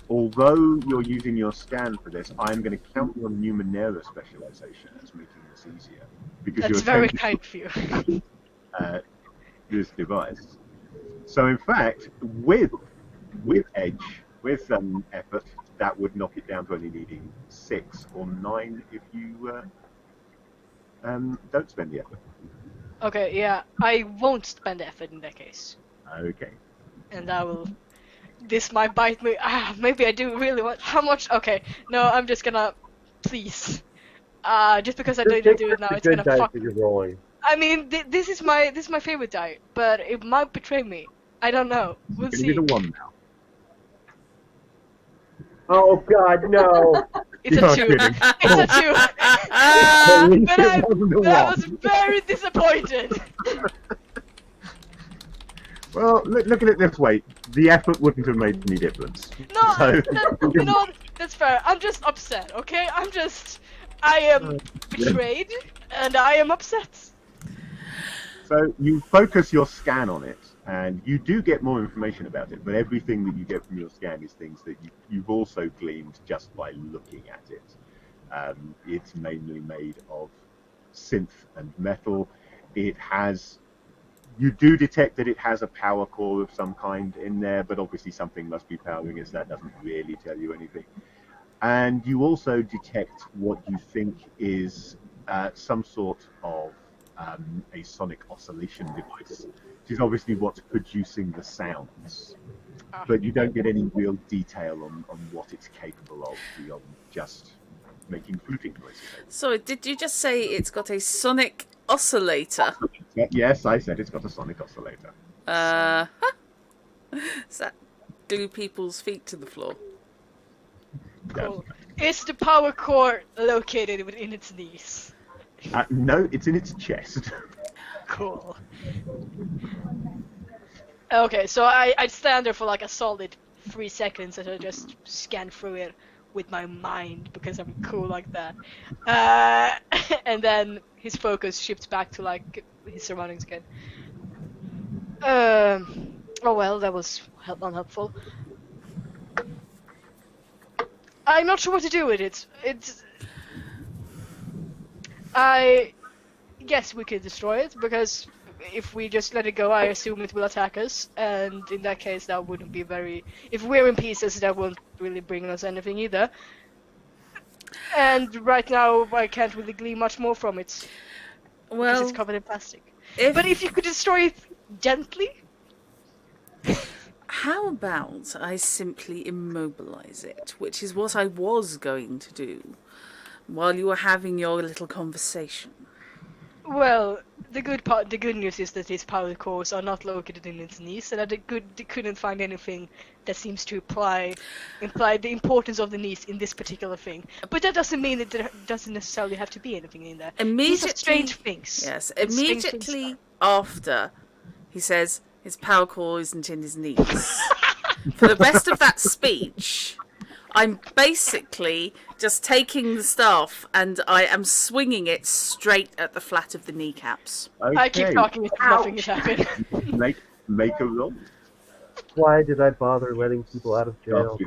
Although you're using your scan for this, I'm going to count your Numenera specialization as making this easier. Because That's you're very attempting kind of you. this device. So in fact, with edge, with effort, that would knock it down to only needing 6 or 9 if you don't spend the effort. Okay, yeah, I won't spend effort in that case. Okay. And I will... This might bite me. Maybe I do really want... How much? Okay, no, I'm just gonna... Please. Just because I didn't do it now, it's gonna fuck... That you're rolling. I mean, this is my favorite die, but it might betray me. I don't know. We'll It's see. going to be the 1 now. Oh God, no! It's You're a 2. kidding. It's a 2. At least But it wasn't a I 1. was very disappointed. Well, look at it this way. The effort wouldn't have made any difference. No, So- you know, that's fair. I'm just upset, okay? I am betrayed, and I am upset. So you focus your scan on it, and you do get more information about it, but everything that you get from your scan is things that you've also gleaned just by looking at it. It's mainly made of synth and metal. You do detect that it has a power core of some kind in there, but obviously something must be powering it, so that doesn't really tell you anything. And you also detect what you think is some sort of a sonic oscillation device, which is obviously what's producing the sounds. But you don't get any real detail on what it's capable of beyond just making fluting noises. So, did you just say it's got a sonic oscillator? Yes, I said it's got a sonic oscillator. Does that glue people's feet to the floor? Cool. Is the power core located within its knees? No, it's in its chest. Cool. Okay, so I'd stand there for like a solid 3 seconds and I just scan through it with my mind because I'm cool like that. And then his focus shifts back to like his surroundings again. Oh well, that was unhelpful. I'm not sure what to do with it. I guess we could destroy it, because if we just let it go, I assume it will attack us, and in that case that wouldn't be very... If we're in pieces, that won't really bring us anything either. And right now, I can't really glean much more from it, because Well, it's covered in plastic. But if you could destroy it gently... how about I simply immobilize it, which is what I was going to do while you were having your little conversation. Well, the good news is that his power cores are not located in its knees, and that they couldn't find anything that seems to imply the importance of the knees in this particular thing. But that doesn't mean that there doesn't necessarily have to be anything in there. These are strange things. Yes, And strange immediately things after he says his power core isn't in his knees. For the rest of that speech, I'm basically just taking the staff and I am swinging it straight at the flat of the kneecaps. Okay. I keep talking as if nothing is happening. Make a roll. Why did I bother letting people out of jail?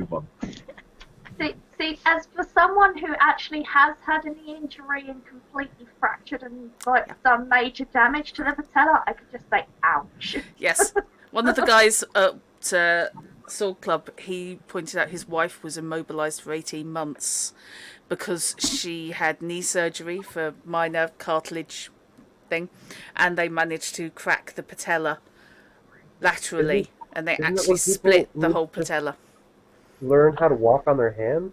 See, as for someone who actually has had a knee injury and completely fractured and like done major damage to the patella, I could just say, ouch. Yes, one of the guys at Sword Club, he pointed out his wife was immobilised for 18 months because she had knee surgery for minor cartilage thing, and they managed to crack the patella laterally, and they isn't that actually when people split the lose whole the- patella. Learn how to walk on their hands?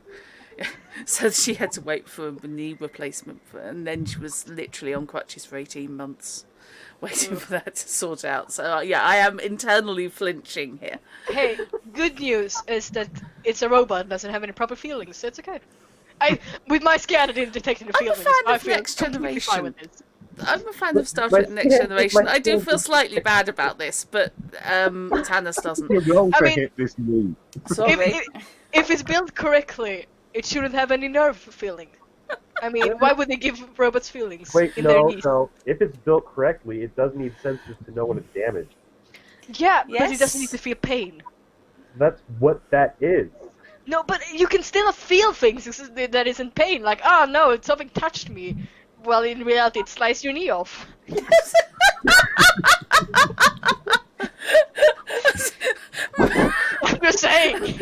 So she had to wait for a knee replacement, and then she was literally on crutches for 18 months, waiting for that to sort out. So yeah, I am internally flinching here. Hey, good news is that it's a robot and doesn't have any proper feelings, so it's okay. With my scan, I didn't detect any I'm a feelings. fan I of feel Next completely fine with Generation. this. I'm a fan of Star My Trek Next skin- Generation. my I do skin- feel slightly bad about this, but Tannis doesn't. Roll I to mean- hit this knee. Sorry. If it's built correctly, it shouldn't have any nerve feeling. I mean, why would they give robots feelings Wait, in their no, knees? no. If it's built correctly, it does need sensors to know when it's damaged. Yeah, but it Yes. doesn't need to feel pain. That's what that is. No, but you can still feel things that isn't pain. Like, oh no, something touched me. Well, in reality, it sliced your knee off. I'm just saying.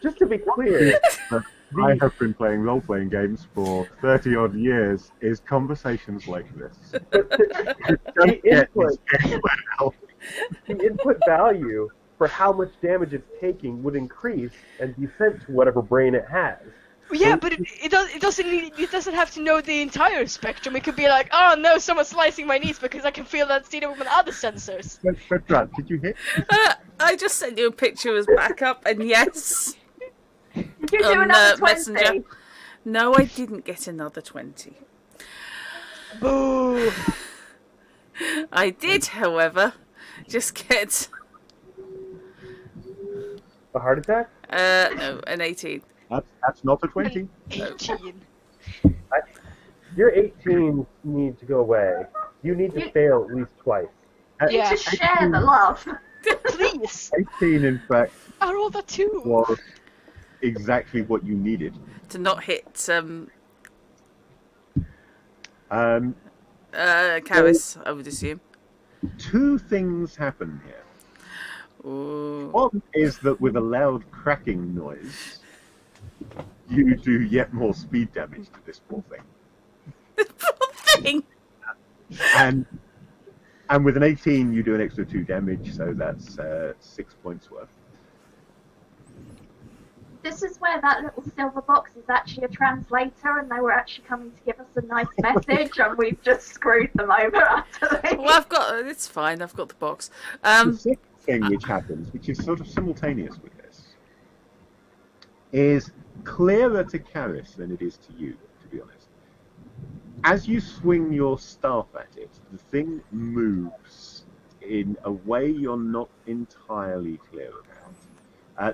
Just to be clear, I have been playing role-playing games for 30-odd years. Is conversations like this. The input value for how much damage it's taking would increase and be sent to whatever brain it has. Yeah, but it doesn't have to know the entire spectrum. It could be like, oh no, someone's slicing my knees because I can feel that steam with my other sensors. Brad, did you hit? I just sent you a picture as backup, and yes. Did you do another 20? Messenger. No, I didn't get another 20. Boo! I did, however, just get A heart attack? no, an 18. That's not a 20. 18. Your 18 need to go away. You need to fail at least twice. Yeah. Just share the love. Please! 18, in fact, I rolled a 2. was exactly what you needed. To not hit Karis, I would assume. Two things happen here. Ooh. One is that with a loud cracking noise, you do yet more speed damage to this poor thing. Poor thing. And with an 18, you do an extra 2 damage, so that's 6 points worth. This is where that little silver box is actually a translator, and they were actually coming to give us a nice message, and we've just screwed them over utterly. Well, I've got. It's fine. I've got the box. The second thing which happens, which is sort of simultaneous with this, is clearer to Karis than it is to you, to be honest. As you swing your staff at it, the thing moves in a way you're not entirely clear about.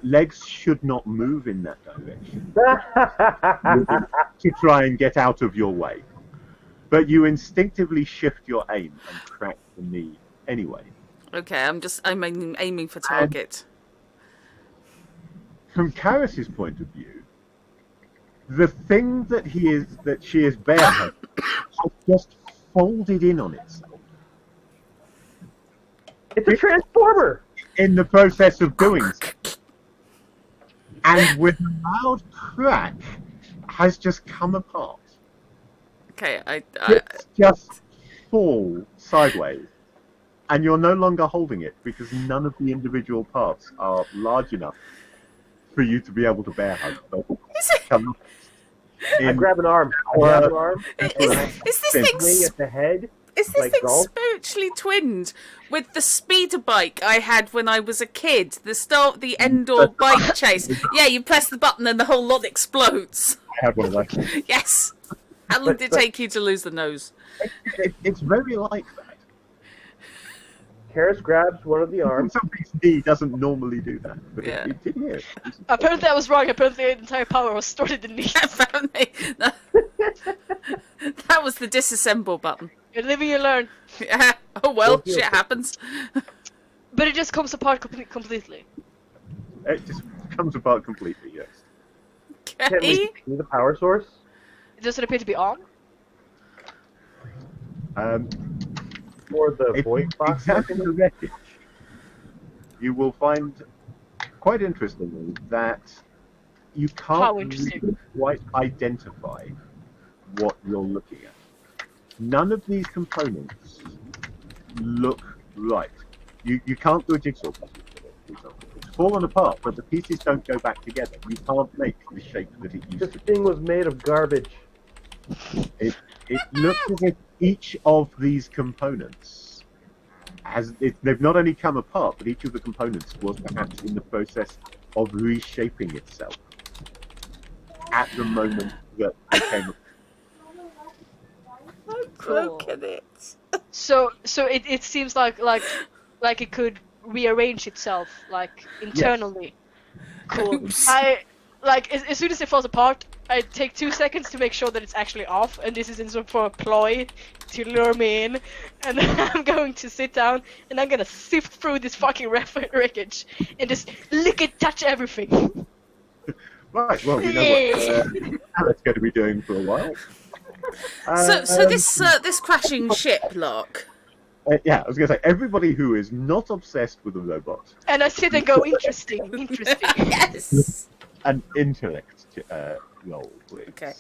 Legs should not move in that direction to try and get out of your way. But you instinctively shift your aim and crack the knee anyway. Okay, I'm aiming for target. From Karis's point of view, the thing that she is bareheaded has just folded in on itself. It's a transformer! In the process of doing so. And with a loud crack, has just come apart. Okay, It's just fall sideways. And you're no longer holding it because none of the individual parts are large enough for you to be able to bear hug. I grab an arm. Is this thing Swing at the head. Is this Like thing golf? spiritually twinned with the speeder bike I had when I was a kid? The Endor bike chase. Yeah, you press the button and the whole lot explodes. I have one of those. Yes. How long did it take you to lose the nose? It's very like that. Karis grabs one of the arms. Somebody's knee doesn't normally do that, but Yeah. it did here. Apparently I was wrong. Apparently the entire power was stored in the knee. Apparently. No. That was the disassemble button. You're living, you learn. Yeah. Oh well, shit happens. But it just comes apart completely. It just comes apart completely, yes. Can we Okay. see the power source? It doesn't appear to be on. Or the If void you box? examine the wreckage, you will find, quite interestingly, that you How can't interesting. really quite identify what you're looking at. None of these components look right. You can't do a jigsaw puzzle with it, for example. It's fallen apart, but the pieces don't go back together. You can't make the shape that it used This to. thing was made of garbage. It looks as if each of these components they've not only come apart, but each of the components was perhaps in the process of reshaping itself at the moment that they came apart. Look at it. So it seems like it could rearrange itself like internally. Cool. Oops. As soon as it falls apart, I take 2 seconds to make sure that it's actually off, and this is in sort of a ploy to lure me in. And then I'm going to sit down, and I'm gonna sift through this fucking wreckage and just lick it, touch everything. Right, well, we know what Alex going to be doing for a while. So this crashing ship, Locke. Yeah, I was going to say, everybody who is not obsessed with a robot, And I sit and go, interesting. Yes. an intellect roll, please. Okay.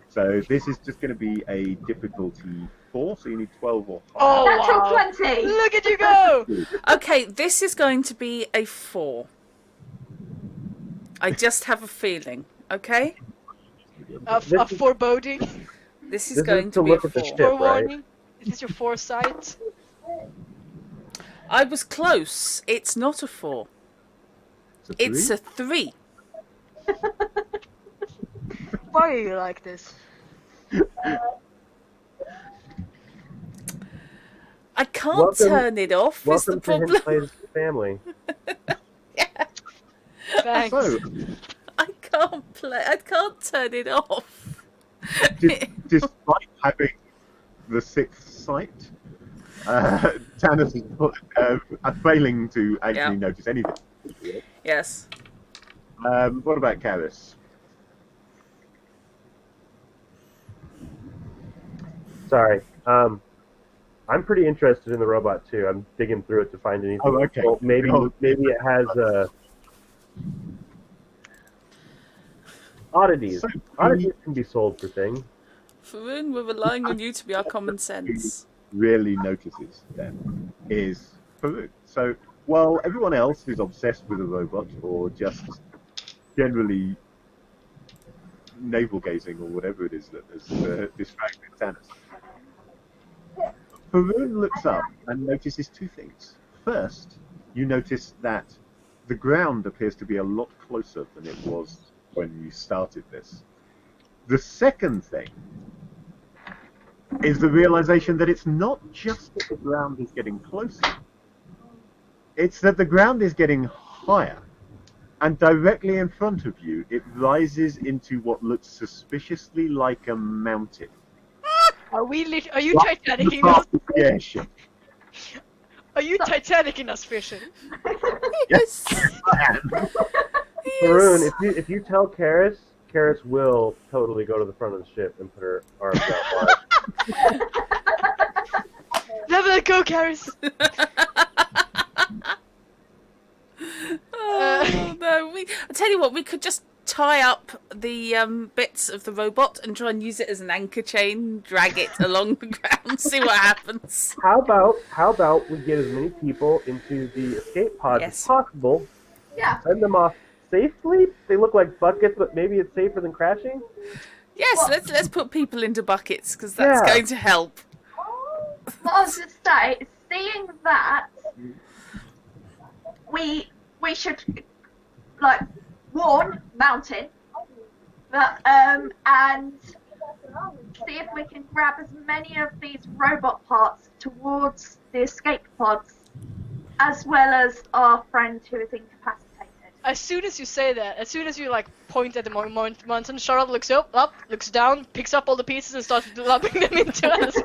So this is just going to be a difficulty 4, so you need 12 or higher. Oh, Natural wow. 20! Look at you go! Okay, this is going to be a 4. I just have a feeling. Okay. A foreboding. This is This going is to to be a look at the 4. ship. right? Forewarning. Is this your foresight? I was close. It's not a 4. It's a 3. Why are you like this? I can't Welcome- turn it off. Is the Welcome to problem? Henplay's family. Thanks. So, I can't play. I can't turn it off. despite having the sixth sight, Tannis is failing to actually notice anything. Yes. What about Karis? Sorry. I'm pretty interested in the robot too. I'm digging through it to find anything. Oh, okay. Well, maybe it has oddities. So, Oddities can be sold for things. Faroon, we're relying on you to be our common sense. really notices then is Farouk. So while everyone else is obsessed with a robot or just generally navel gazing or whatever it is that has distracted Tannis, Farouk looks up and notices 2 things. First, you notice that the ground appears to be a lot closer than it was when you started this. The second thing is the realization that it's not just that the ground is getting closer, it's that the ground is getting higher, and directly in front of you it rises into what looks suspiciously like a mountain. Are you Titanicing us? Yes. Are you Titanicing us, fishing? Yes. Haroon, if you tell Karis will totally go to the front of the ship and put her arms out wide. Never let go, Karis! Oh, no. I tell you what, we could just tie up the bits of the robot and try and use it as an anchor chain, drag it along the ground, see what happens. How about we get as many people into the escape pods as possible? Yeah. Send them off safely. They look like buckets, but maybe it's safer than crashing. Yes, let's put people into buckets because that's Yeah. going to help. What I was going to say is, seeing that, we should warn Mountain, and see if we can grab as many of these robot parts towards the escape pods, as well as our friend who is incapacitated. As soon as you say that, as soon as you point at the mountain, Charlotte looks up, looks down, picks up all the pieces and starts lumping them into us.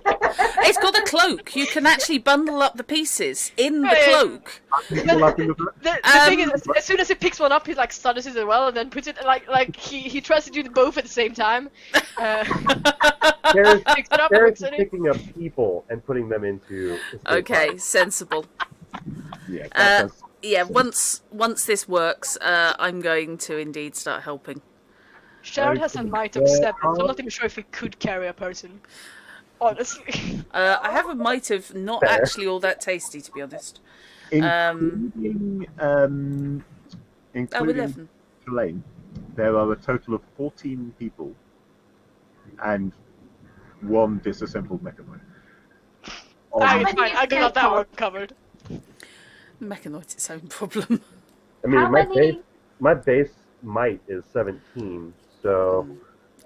It's got a cloak. You can actually bundle up the pieces in the Right. cloak. The thing is, as soon as he picks one up, he stutters it as well, and then puts it he tries to do both at the same time. Karis Picks it up and is looks at it. picking up people and putting them into escape Okay, pods. sensible. Yeah, Yeah, once this works, I'm going to indeed start helping. Sharon has a might of 7, so I'm not even sure if he could carry a person. Honestly. I have a might of not Fair. actually all that tasty, to be honest. including 11. Tulane, there are a total of 14 people and 1 disassembled mechanoid. Ah, it's many fine, I got that escape one covered. Mechanoid's its own problem. I mean, How my base might is 17, so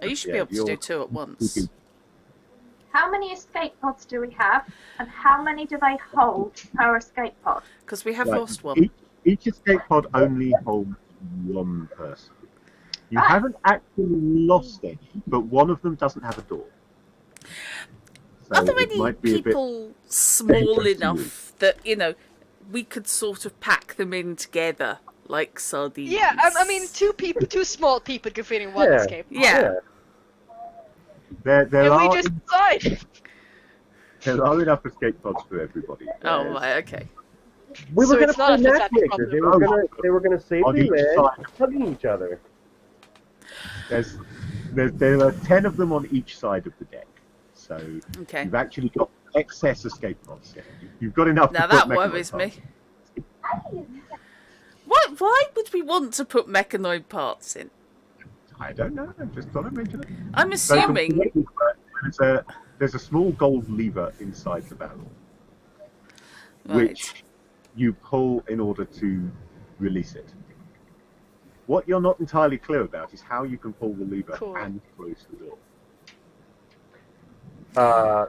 You should be Yeah, able to do 2 at once. How many escape pods do we have, and how many do they hold per escape pod? Because we have Right. lost one. Each escape pod only holds 1 person. You Right. haven't actually lost any, but one of them doesn't have a door. So Are there it any might be a bit people small dangerous to enough that, we could sort of pack them in together like sardines? Yeah, I mean, two small people could fit in one Yeah. escape. Yeah. there And we are just died. there are enough escape pods for everybody. Oh, There's- right, okay. We were So gonna it's not play a pathetic matchmaker. problem. They were gonna save On the each land, side. hugging each other. There are 10 of them on each side of the deck. So Okay. you've actually got excess escape pods. You've got enough Now to put that worries mechanoid me. parts. Why would we want to put mechanoid parts in? I don't know. I just thought I'd mention it. I'm So assuming. there's a small gold lever inside the barrel, Right. which you pull in order to release it. What you're not entirely clear about is how you can pull the lever Cool. and close the door.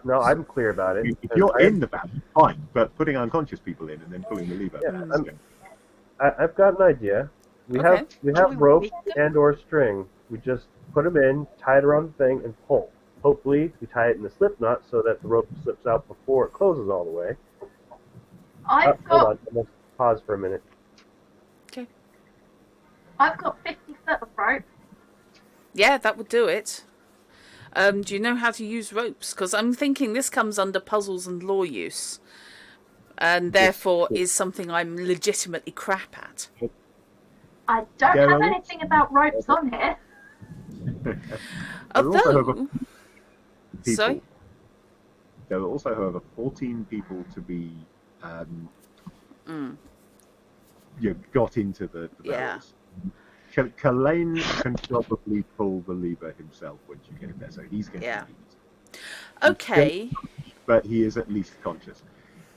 No, I'm clear about it. If you're in the barrel, fine, but putting unconscious people in and then pulling the lever. Yeah, that's I'm- good. I've got an idea. We Okay. have Should we rope make them? and or string. We just put them in, tie it around the thing, and pull. Hopefully, we tie it in the slip knot so that the rope slips out before it closes all the way. I've Hold got on, I'm gonna pause for a minute. I've got 50 foot of rope. Yeah, that would do it. Do you know how to use ropes? Because I'm thinking this comes under puzzles and law use, and therefore is something I'm legitimately crap at. I don't Yeah, have well- anything about ropes on here. There are also, however, Although, people. sorry? There are also, however, 14 people to be got into the Yeah. barrels. Kalane can probably pull the lever himself once you get him there, so he's going to Yeah. need it. Okay. But he is at least conscious.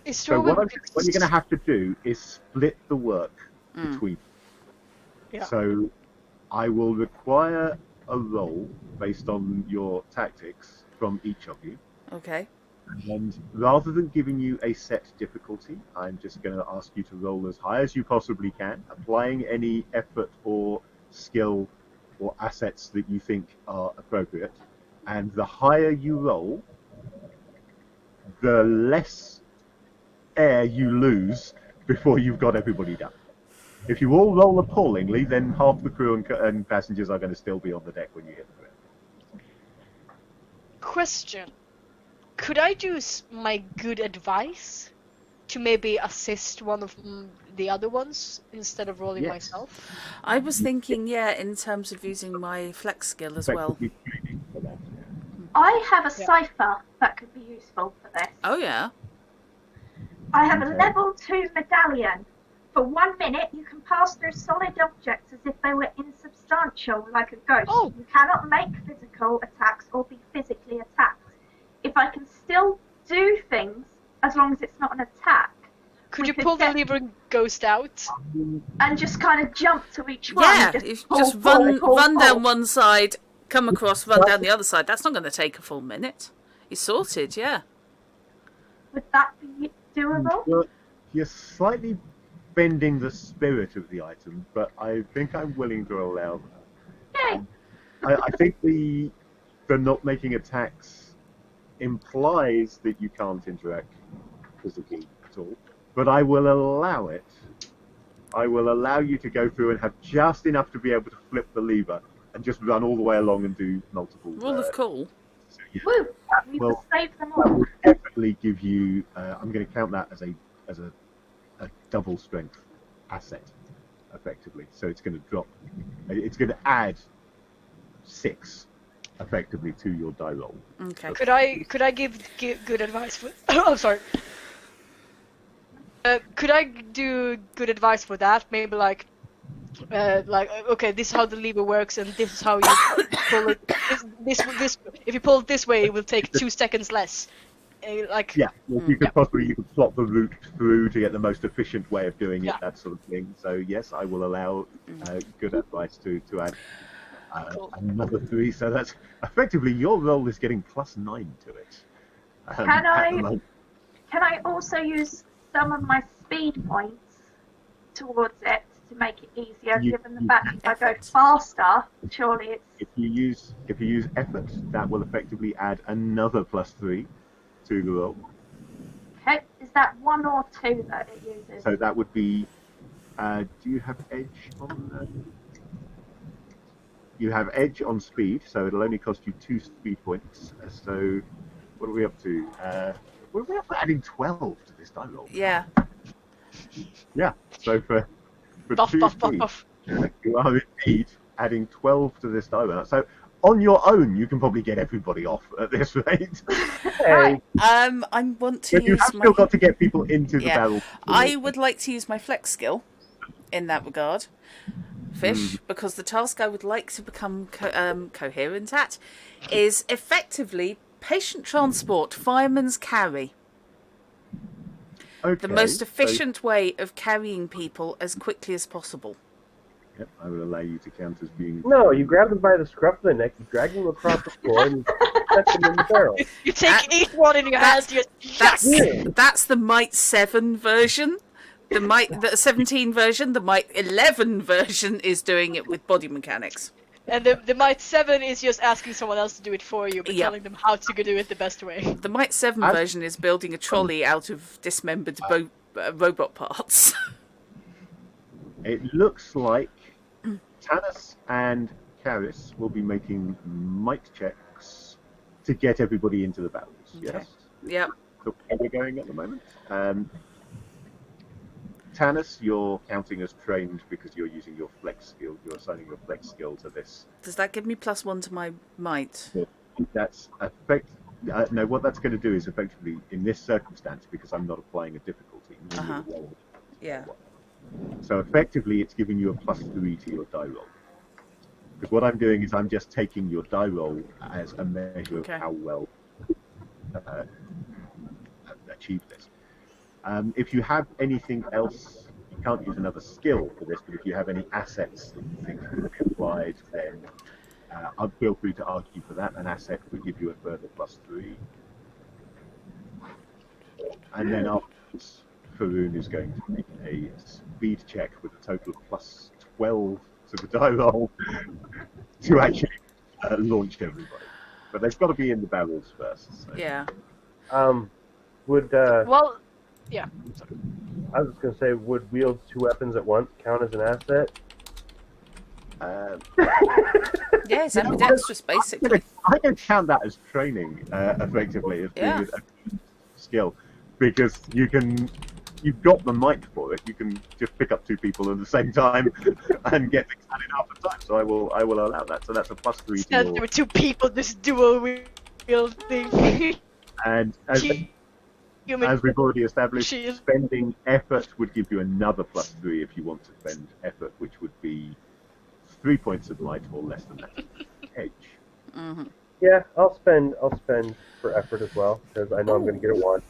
It's So true. what you're going to have to do is split the work between. Yeah. So I will require a roll based on your tactics from each of you. Okay. And rather than giving you a set difficulty, I'm just going to ask you to roll as high as you possibly can, applying any effort or skill or assets that you think are appropriate. And the higher you roll, the less air you lose before you've got everybody done. If you all roll appallingly, then half the crew and passengers are going to still be on the deck when you hit the ground. Question. Could I use my good advice to maybe assist one of the other ones instead of rolling Yes. myself? I was thinking, in terms of using my flex skill as well. Effectively training for that, yeah. I have a Yeah. cipher that could be useful for this. Oh yeah. I have a Okay. level 2 medallion. For 1 minute, you can pass through solid objects as if they were insubstantial, like a ghost. Oh. You cannot make physical attacks or be physically attacked. If I can still do things, as long as it's not an attack, Could We you could pull the get- lever and ghost out? and just kind of jump to each one. Yeah. If pull, just pull, run pull, run pull. down one side, come across, run down the other side. That's not going to take a full minute. You're sorted. Yeah. Would that be doable? You're slightly bending the spirit of the item, but I think I'm willing to allow that. Yay! I think the not making attacks implies that you can't interact physically at all, but I will allow it. I will allow you to go through and have just enough to be able to flip the lever and just run all the way along and do multiple. Rule of cool. So, yeah, Woo! We will Well- save them that all. will definitely give you. I'm going to count that as a double strength asset, effectively. So it's going to drop. It's going to add 6, effectively, to your die roll. Okay. Could I give good advice for? I'm sorry. Could I do good advice for that? Maybe like, okay, this is how the lever works, and this is how you pull it. This if you pull it this way, it will take 2 seconds less. Like, Yeah, well, you could plot the route through to get the most efficient way of doing it, Yeah. that sort of thing. So yes, I will allow good advice to add Cool. another 3. So that's effectively your roll is getting +9 to it. Can at the I- moment. Can I also use some of my speed points towards it to make it easier, You- given the fact if I go effort. faster, surely it's... If you use effort, that will effectively add another +3 to the roll. Okay, is that 1 or 2 that it uses? So that would be. Do you have edge on that? You have edge on speed, so it'll only cost you 2 speed points. So what are we up to? We're up to adding 12 to this die roll. Yeah. Yeah. So for Buff, 2 buff, buff, speed, buff. you are indeed adding 12 to this die roll. So on your own, you can probably get everybody off at this rate. Hey, I want to But you use have my. still got to get people into the Yeah. barrel. I would like to use my flex skill in that regard, Fish, because the task I would like to become coherent at is effectively patient transport, fireman's carry. Okay, The most so- efficient way of carrying people as quickly as possible. Yep, I will allow you to count as being. no, you grab them by the scruff of the neck, you drag them across the floor, and you set them in the barrel. You take each one in your hands. You That's Yeah. that's the Might 7 version. The 17 version, the Might 11 version is doing it with body mechanics. and the Might 7 is just asking someone else to do it for you, but Yeah. telling them how to do it the best way. The Might 7 As- version is building a trolley out of dismembered robot parts. It looks like Tanis and Karis will be making might checks to get everybody into the barrels. Okay. Yes. Yep. So where we're going at the moment. Tanis, you're counting as trained because you're using your flex skill. You're assigning your flex skill to this. Does that give me +1 to my might? That's no. What that's going to do is effectively, in this circumstance, because I'm not applying a difficulty. Uh-huh. Yeah. So effectively, it's giving you a +3 to your die roll. Because what I'm doing is I'm just taking your die roll as a measure Okay. of how well achieve this. If you have anything else, you can't use another skill for this, but if you have any assets that you think could be applied, then feel free to argue for that. An asset would give you a further +3. And then afterwards, Faroon is going to make a speed check with a total of +12 to the die roll to actually launch everybody. But they've got to be in the barrels first. So. Yeah. Would Well, yeah. I was just gonna say, would wield 2 weapons at once count as an asset? Yeah, it's ambidextrous, basically. I don't count that as training, effectively, as being Yeah. a skill, because you've got the might for it. You can just pick up 2 people at the same time and get things done in half the time. So I will allow that. So that's a +3 to There your. were 2 people, this dual wield thing. And as we've already established, Shield. spending effort would give you another +3 if you want to spend effort, which would be 3 points of might or less than that. Edge. Mm-hmm. Yeah, I'll spend for effort as well because I know I'm gonna get a 1.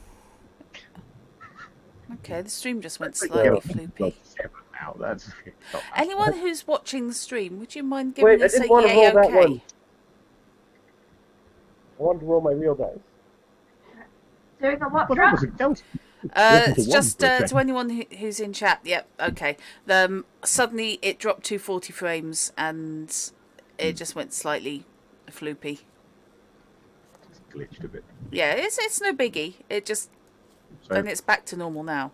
Okay, the stream just went Yeah, slightly well, floopy. 7 now. That's not bad. Anyone who's watching the stream, would you mind giving Wait, I us a didn't want to roll yay that okay? one. I wanted to roll my real dice. Doing a what Well, that trap? was a ghost. Looking for It's one just for a to second. anyone who's in chat. Yep, okay. Suddenly it dropped to 40 frames and it just went slightly floopy. It's glitched a bit. Yeah, it's no biggie. It just So, and it's back to normal now.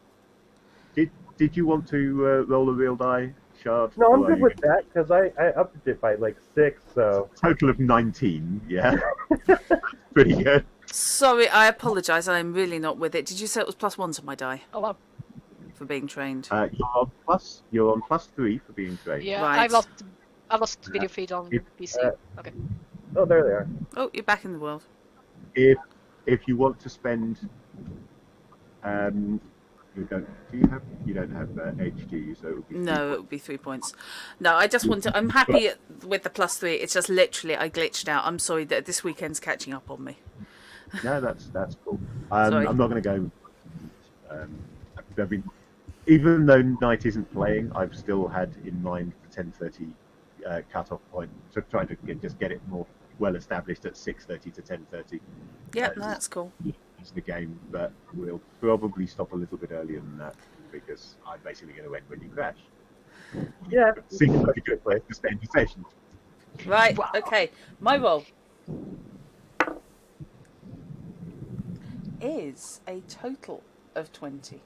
did you want to roll a real die, Shard? No, I'm Or are good you with that because I upped it by like 6. So Total of 19, yeah. Pretty good. Sorry, I apologise. I'm really not with it. Did you say it was +1 to my die Oh, wow. for being trained? You're on +3 for being trained. Yeah, Right. I've lost video feed on If- PC. Okay. oh, there they are. Oh, you're back in the world. If you want to spend, you don't have edge, do you? So it would be No, it would be 3 points. No, I just want to. I'm happy with the +3. It's just literally I glitched out. I'm sorry that this weekend's catching up on me. No, that's cool. Sorry. I'm not going to go. I've been, even though Knight isn't playing, I've still had in mind the 10:30 cut-off point. So trying to just get it more well established at 6:30 to 10:30. Yeah, no, that's cool. Is the game, but we'll probably stop a little bit earlier than that because I'm basically going to end when you crash. Yeah. Seems like a good place to spend your session. Right, Wow. okay. My roll is a total of 20.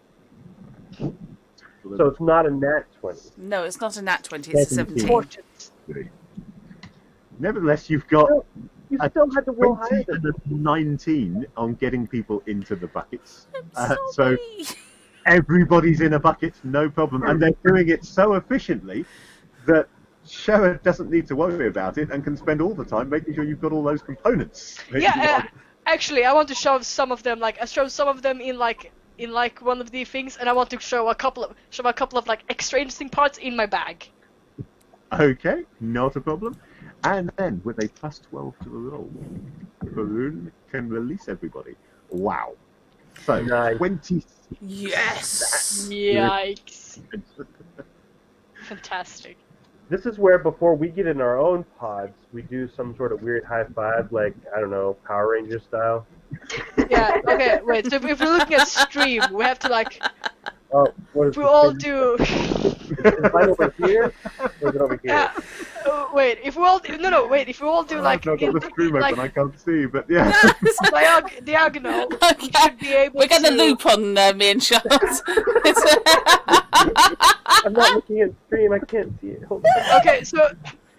So it's not a nat 20. No, it's not a nat 20, it's a 17. Fortunes. Nevertheless, you've got You a still had to roll 20 higher than and a 19 on getting people into the buckets. So Sorry. everybody's in a bucket, no problem. And they're doing it so efficiently that Shara doesn't need to worry about it and can spend all the time making sure you've got all those components. that you Yeah, want. actually, I want to show some of them. Like, I show some of them in like one of the things, and I want to show a couple of like extra interesting parts in my bag. Okay, not a problem. And then with a plus 12 to the roll, Varun can release everybody. Wow. So, Nice. 20. Yes! Yikes! Fantastic. This is where, before we get in our own pods, we do some sort of weird high five, like, I don't know, Power Ranger style. Yeah. Okay. Wait. So if we're looking at stream, we have to like Oh, what is we this all thing? do. Is it over here? Or is it over here? Wait. If we all no. Wait. If we all do like I've not got the stream like open, I can't see, but yeah. diagonal, we should be able We're going to to loop on me and Charles. I'm not looking at stream, I can't see it. Hold on. Okay.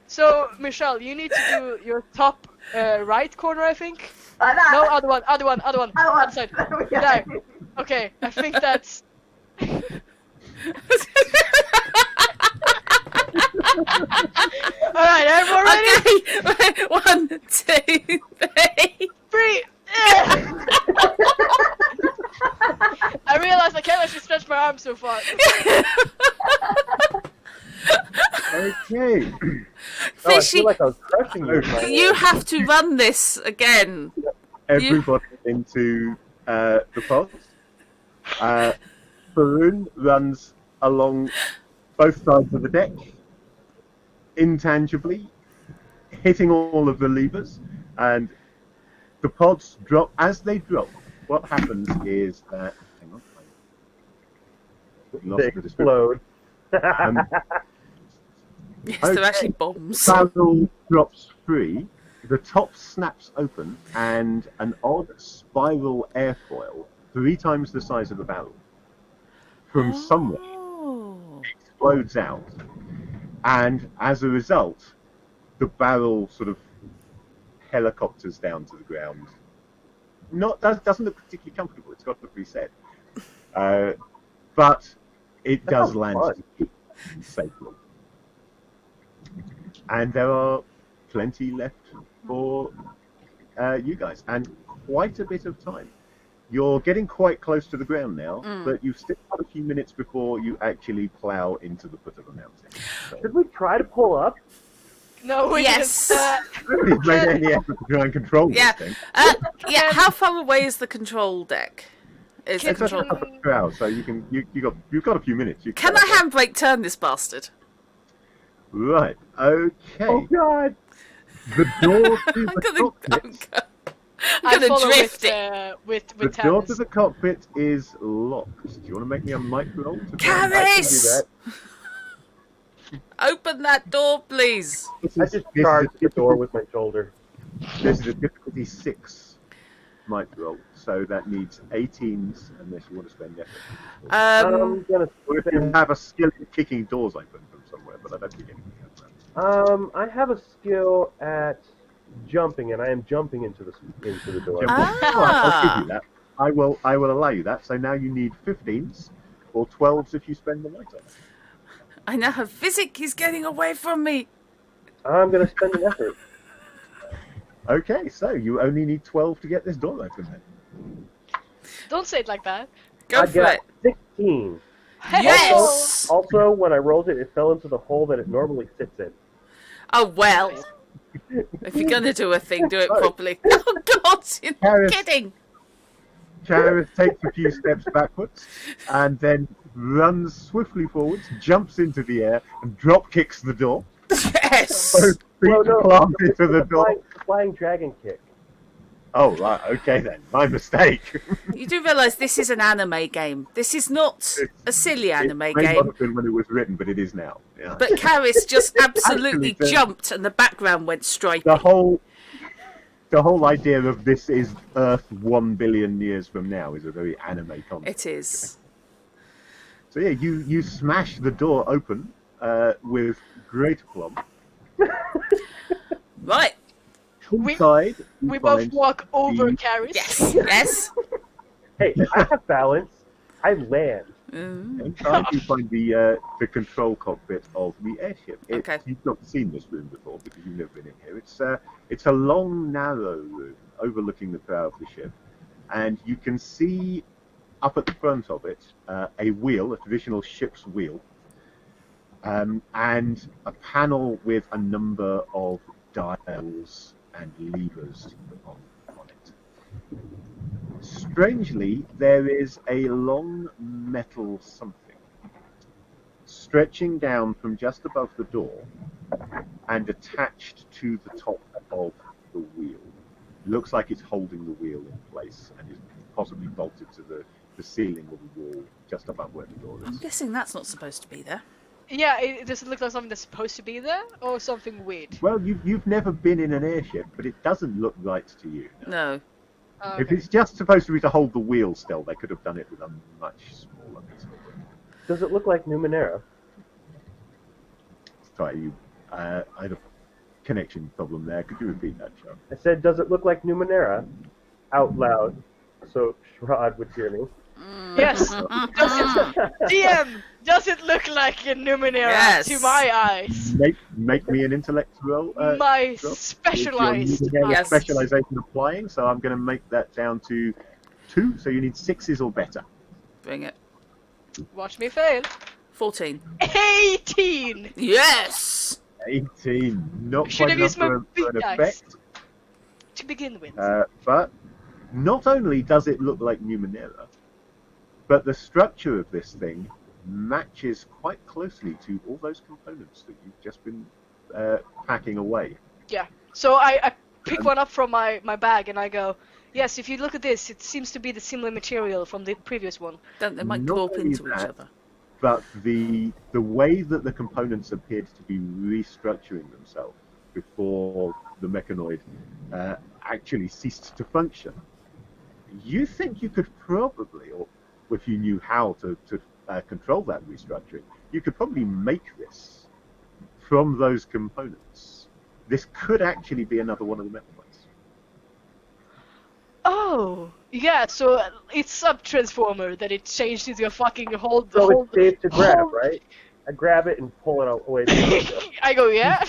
So Michelle, you need to do your top right corner, I think. Like that. No, other one. Other one. Other side. There we go. There. Okay, I think that's. Alright, everyone ready? Okay, 1, 2, 3. 3! I realized I can't actually stretch my arms so far. Okay. Oh, I Fishy, feel like I was crushing you. with my you have to run this again. Everybody into the pods. Varun runs along both sides of the deck, intangibly, hitting all of the levers, and the pods drop. As they drop, what happens is that... Hang on. I lost They the description. explode. Yes, they're Okay. actually bombs. Barrel drops free, the top snaps open, and an odd spiral airfoil, 3 times the size of the barrel, from somewhere Oh. explodes out. And as a result, the barrel sort of helicopters down to the ground. Doesn't look particularly comfortable, it's got to be said. But it That does sounds land fun. safely. And there are plenty left for you guys, and quite a bit of time. You're getting quite close to the ground now, but you've still got a few minutes before you actually plough into the foot of the mountain. So, Should we try to pull up? No, we Yes. didn't. nobody's made any effort to try and control Yeah. this thing. Yeah, how far away is the control deck? Is the It's just control... a couple of hours, so you've got a few minutes. You Can I handbrake turn this bastard? Right. Okay. Oh god! The door to I'm the gonna, cockpit. I'm gonna follow drift with, it. with The door to Thames. the cockpit is locked. Do you want to make me a mic roll? To Caris! I can do that. Open that door, please. I just charged the door with my shoulder. This is a difficulty 6 mic roll, so that needs 18s unless you want to spend effort. I'm gonna Or if you have a skill in kicking doors open from somewhere, but I don't think anything has that. I have a skill at jumping, and I am jumping into the door. Jump on. Right, I'll give you that. I will allow you that. So now you need 15s or 12s if you spend the night on it. I now have physic. He's getting away from me. I'm gonna spend an effort. Okay, so you only need 12 to get this door open then. Don't say it like that. Go I for got it. 16. Yes! Also, when I rolled it, it fell into the hole that it normally sits in. Oh, well. If you're going to do a thing, do it properly. Oh, God, you're not Harris. kidding. Gareth takes a few steps backwards and then runs swiftly forwards, jumps into the air, and drop kicks the door. Yes! Both feet Well, no, planted to the door. Flying dragon kick. Oh, right. Okay, then. My mistake. You do realise this is an anime game. This is not a silly anime It may not game. have been when it was written, but it is now. Yeah. But Karis just absolutely Actually, jumped and the background went stripey. The whole idea of this is Earth 1 billion years from now is a very anime concept. It is. So yeah, you smash the door open with great aplomb. Right. Inside, We both walk over Caris. Yes. Yes. Hey, I have balance. I land. Inside, you find the control cockpit of the airship. Okay. You've not seen this room before because you've never been in here. It's a long, narrow room overlooking the prow of the ship, and you can see up at the front of it a wheel, a traditional ship's wheel, and a panel with a number of dials and levers on it. Strangely, there is a long metal something stretching down from just above the door and attached to the top of the wheel. Looks like it's holding the wheel in place and is possibly bolted to the ceiling of the wall just above where the door I'm is. guessing that's not supposed to be there. Yeah, does it look like something that's supposed to be there, or something weird? Well, you've never been in an airship, but it doesn't look right to you. No. Oh, If okay. it's just supposed to be to hold the wheel still, they could have done it with a much smaller piece of wood. Does it look like Numenera? Sorry, I had a connection problem there. Could you repeat that, Chuck? I said, does it look like Numenera? Out loud, so Shrod would hear me. Yes. DM, does it look like a Numenera Yes. to my eyes? Make me an intellect roll. My Rob. specialized You have Yes. specialization applying, so I'm going to make that down to 2. So you need 6s or better. Bring it. Watch me fail. 14. 18! Yes! 18. Not Should quite have enough used my for big an dice. effect. To begin with. But not only does it look like Numenera, but the structure of this thing matches quite closely to all those components that you've just been packing away. Yeah. So I pick one up from my bag and I go, yes, if you look at this, it seems to be the similar material from the previous one. Don't they might Not warp only into each that, other? But the way that the components appeared to be restructuring themselves before the mechanoid actually ceased to function, you think you could probably, or if you knew how to control that restructuring, you could probably make this from those components. This could actually be another one of the mechanoids. Oh, yeah, so it's sub-transformer that it changed into a fucking whole... So whole it's safe to grab, whole- right? I grab it and pull it away from the window. I go, yeah?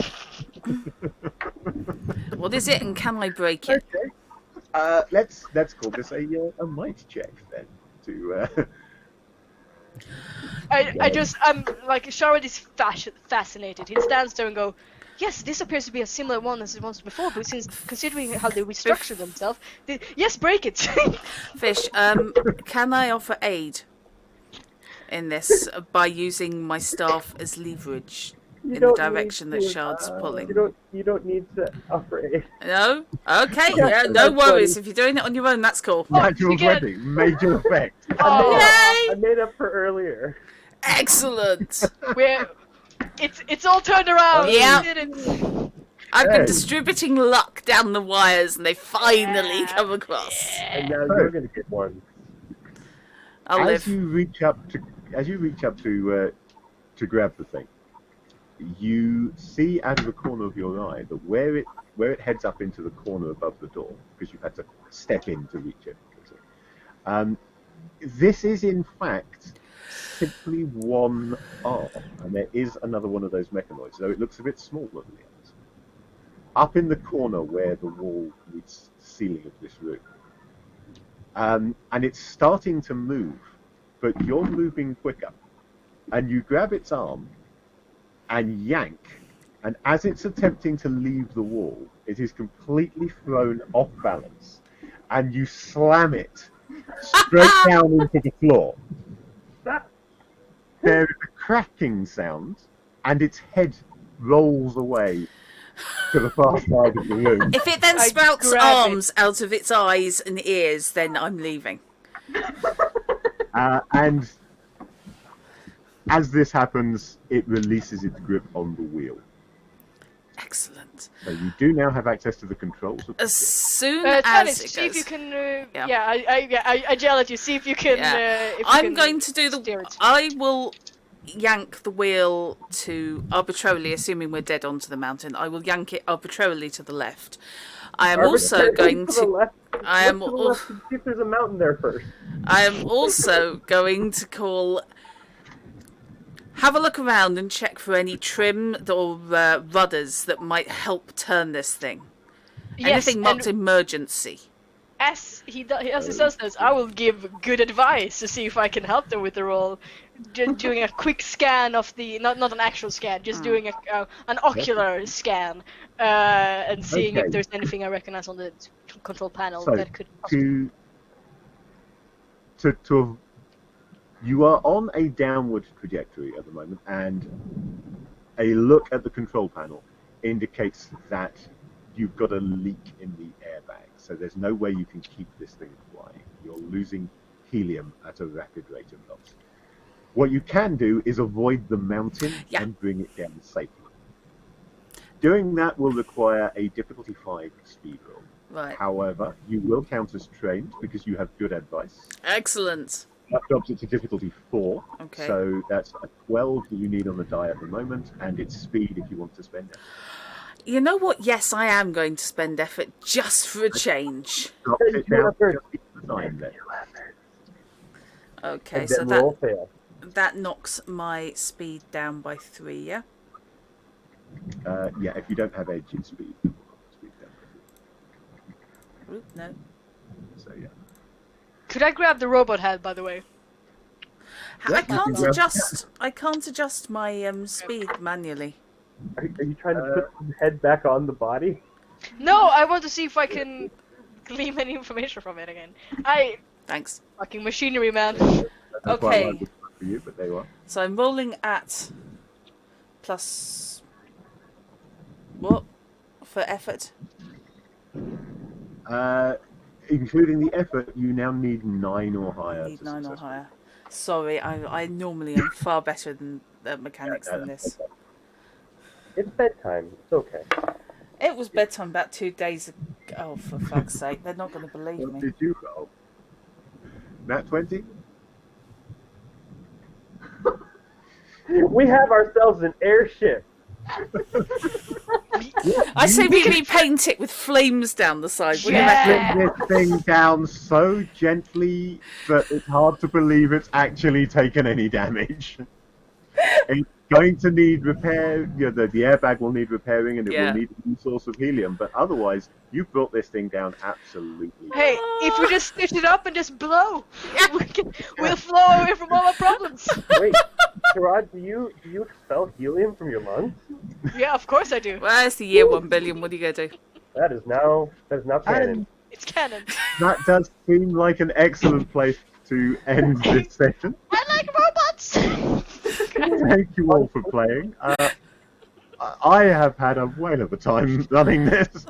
What is it and can I break it? Okay. Let's call this a might check then. To I'm like, Sharad is fascinated. He stands there and go, yes, this appears to be a similar one as it was before, but since considering how they restructure themselves, yes, break it. Fish, can I offer aid in this by using my staff as leverage You in the don't direction need that to, Shard's pulling? You don't need to offer aid. No? Okay, Yeah, yeah, no that's worries. funny. If you're doing it on your own, that's cool. natural again. 20, major effect. Oh, Yay! I made up for earlier. Excellent! it's all turned around. Yeah. We did it. I've been Hey. distributing luck down the wires and they finally Yeah. come across. And now you're gonna get one. I'll As live. you reach up to grab the thing, you see out of the corner of your eye that where it heads up into the corner above the door, because you've had to step in to reach it. This is in fact simply one arm, and there is another one of those mechanoids, though it looks a bit smaller than the others. Up in the corner where the wall meets the ceiling of this room. And it's starting to move, but you're moving quicker. And you grab its arm and yank, and as it's attempting to leave the wall, it is completely thrown off balance, and you slam it straight down into the floor. There is a cracking sound, and its head rolls away to the far side of the room. If it then I sprouts grab arms out of its eyes and ears, then I'm leaving. And as this happens, it releases its grip on the wheel. Excellent. So you do now have access to the controls of the As ship. soon Tanis, as it see if goes. you can. Yeah. I yell at you. See if you can. If you I'm can going to do steer the. it. I will yank the wheel to arbitrarily, assuming we're dead onto the mountain. I will yank it arbitrarily to the left. I am also going the to. left. I am. Look to the left and see if there's a mountain there first. I am also going to call. Have a look around and check for any trim or rudders that might help turn this thing. Yes, Anything marked and emergency. as he does this, I will give good advice to see if I can help them with the roll. Just doing a quick scan of the not an actual scan, just doing an ocular scan and seeing Okay. if there's anything I recognize on the control panel So, that could. Possibly... to you are on a downward trajectory at the moment, and a look at the control panel indicates that you've got a leak in the airbag. So there's no way you can keep this thing flying. You're losing helium at a rapid rate of loss. What you can do is avoid the mountain and bring it down safely. Doing that will require a difficulty 5 speed roll. Right. However, you will count as trained because you have good advice. Excellent. That drops it to difficulty 4. Okay. So that's a 12 that you need on the die at the moment, and it's speed if you want to spend it. You know what? Yes, I am going to spend effort just for a change. Drop it down to the 9 then. Okay, And so then roll fail. that knocks my speed down by 3, yeah? Yeah, if you don't have edge in speed, then we'll knock the speed down. Oop, no. So yeah. Could I grab the robot head, by the way? I can't adjust my speed manually. Are you trying to put the head back on the body? No, I want to see if I can glean any information from it again. Thanks. Fucking machinery, man. That's quite Okay. a lot for you, but there you are. So I'm rolling at plus what for effort? Including the effort, you now need 9 or higher. Need to 9 or successfully- higher. Sorry, I normally am far better than the mechanics than this. It's bedtime. It's okay. It was bedtime about 2 days ago. Oh, for fuck's sake! They're not going to believe What me. did you roll? Nat 20? We have ourselves an airship. I say we repaint it with flames down the side. What do you reckon? Yeah. This thing down so gently that it's hard to believe it's actually taken any damage. It's going to need repair. You know, the airbag will need repairing, and it will need a new source of helium. But otherwise, you've brought this thing down absolutely. Hey, if we just stitch it up and just blow, we'll flow away from all our problems. Wait, Sherrod, do you expel helium from your lungs? Yeah, of course I do. Well, it's the year 1 billion. What are you going to do? That is now canon. It's canon. That does seem like an excellent place to end this session. I like robots. Thank you all for playing. I have had a whale of a time running this.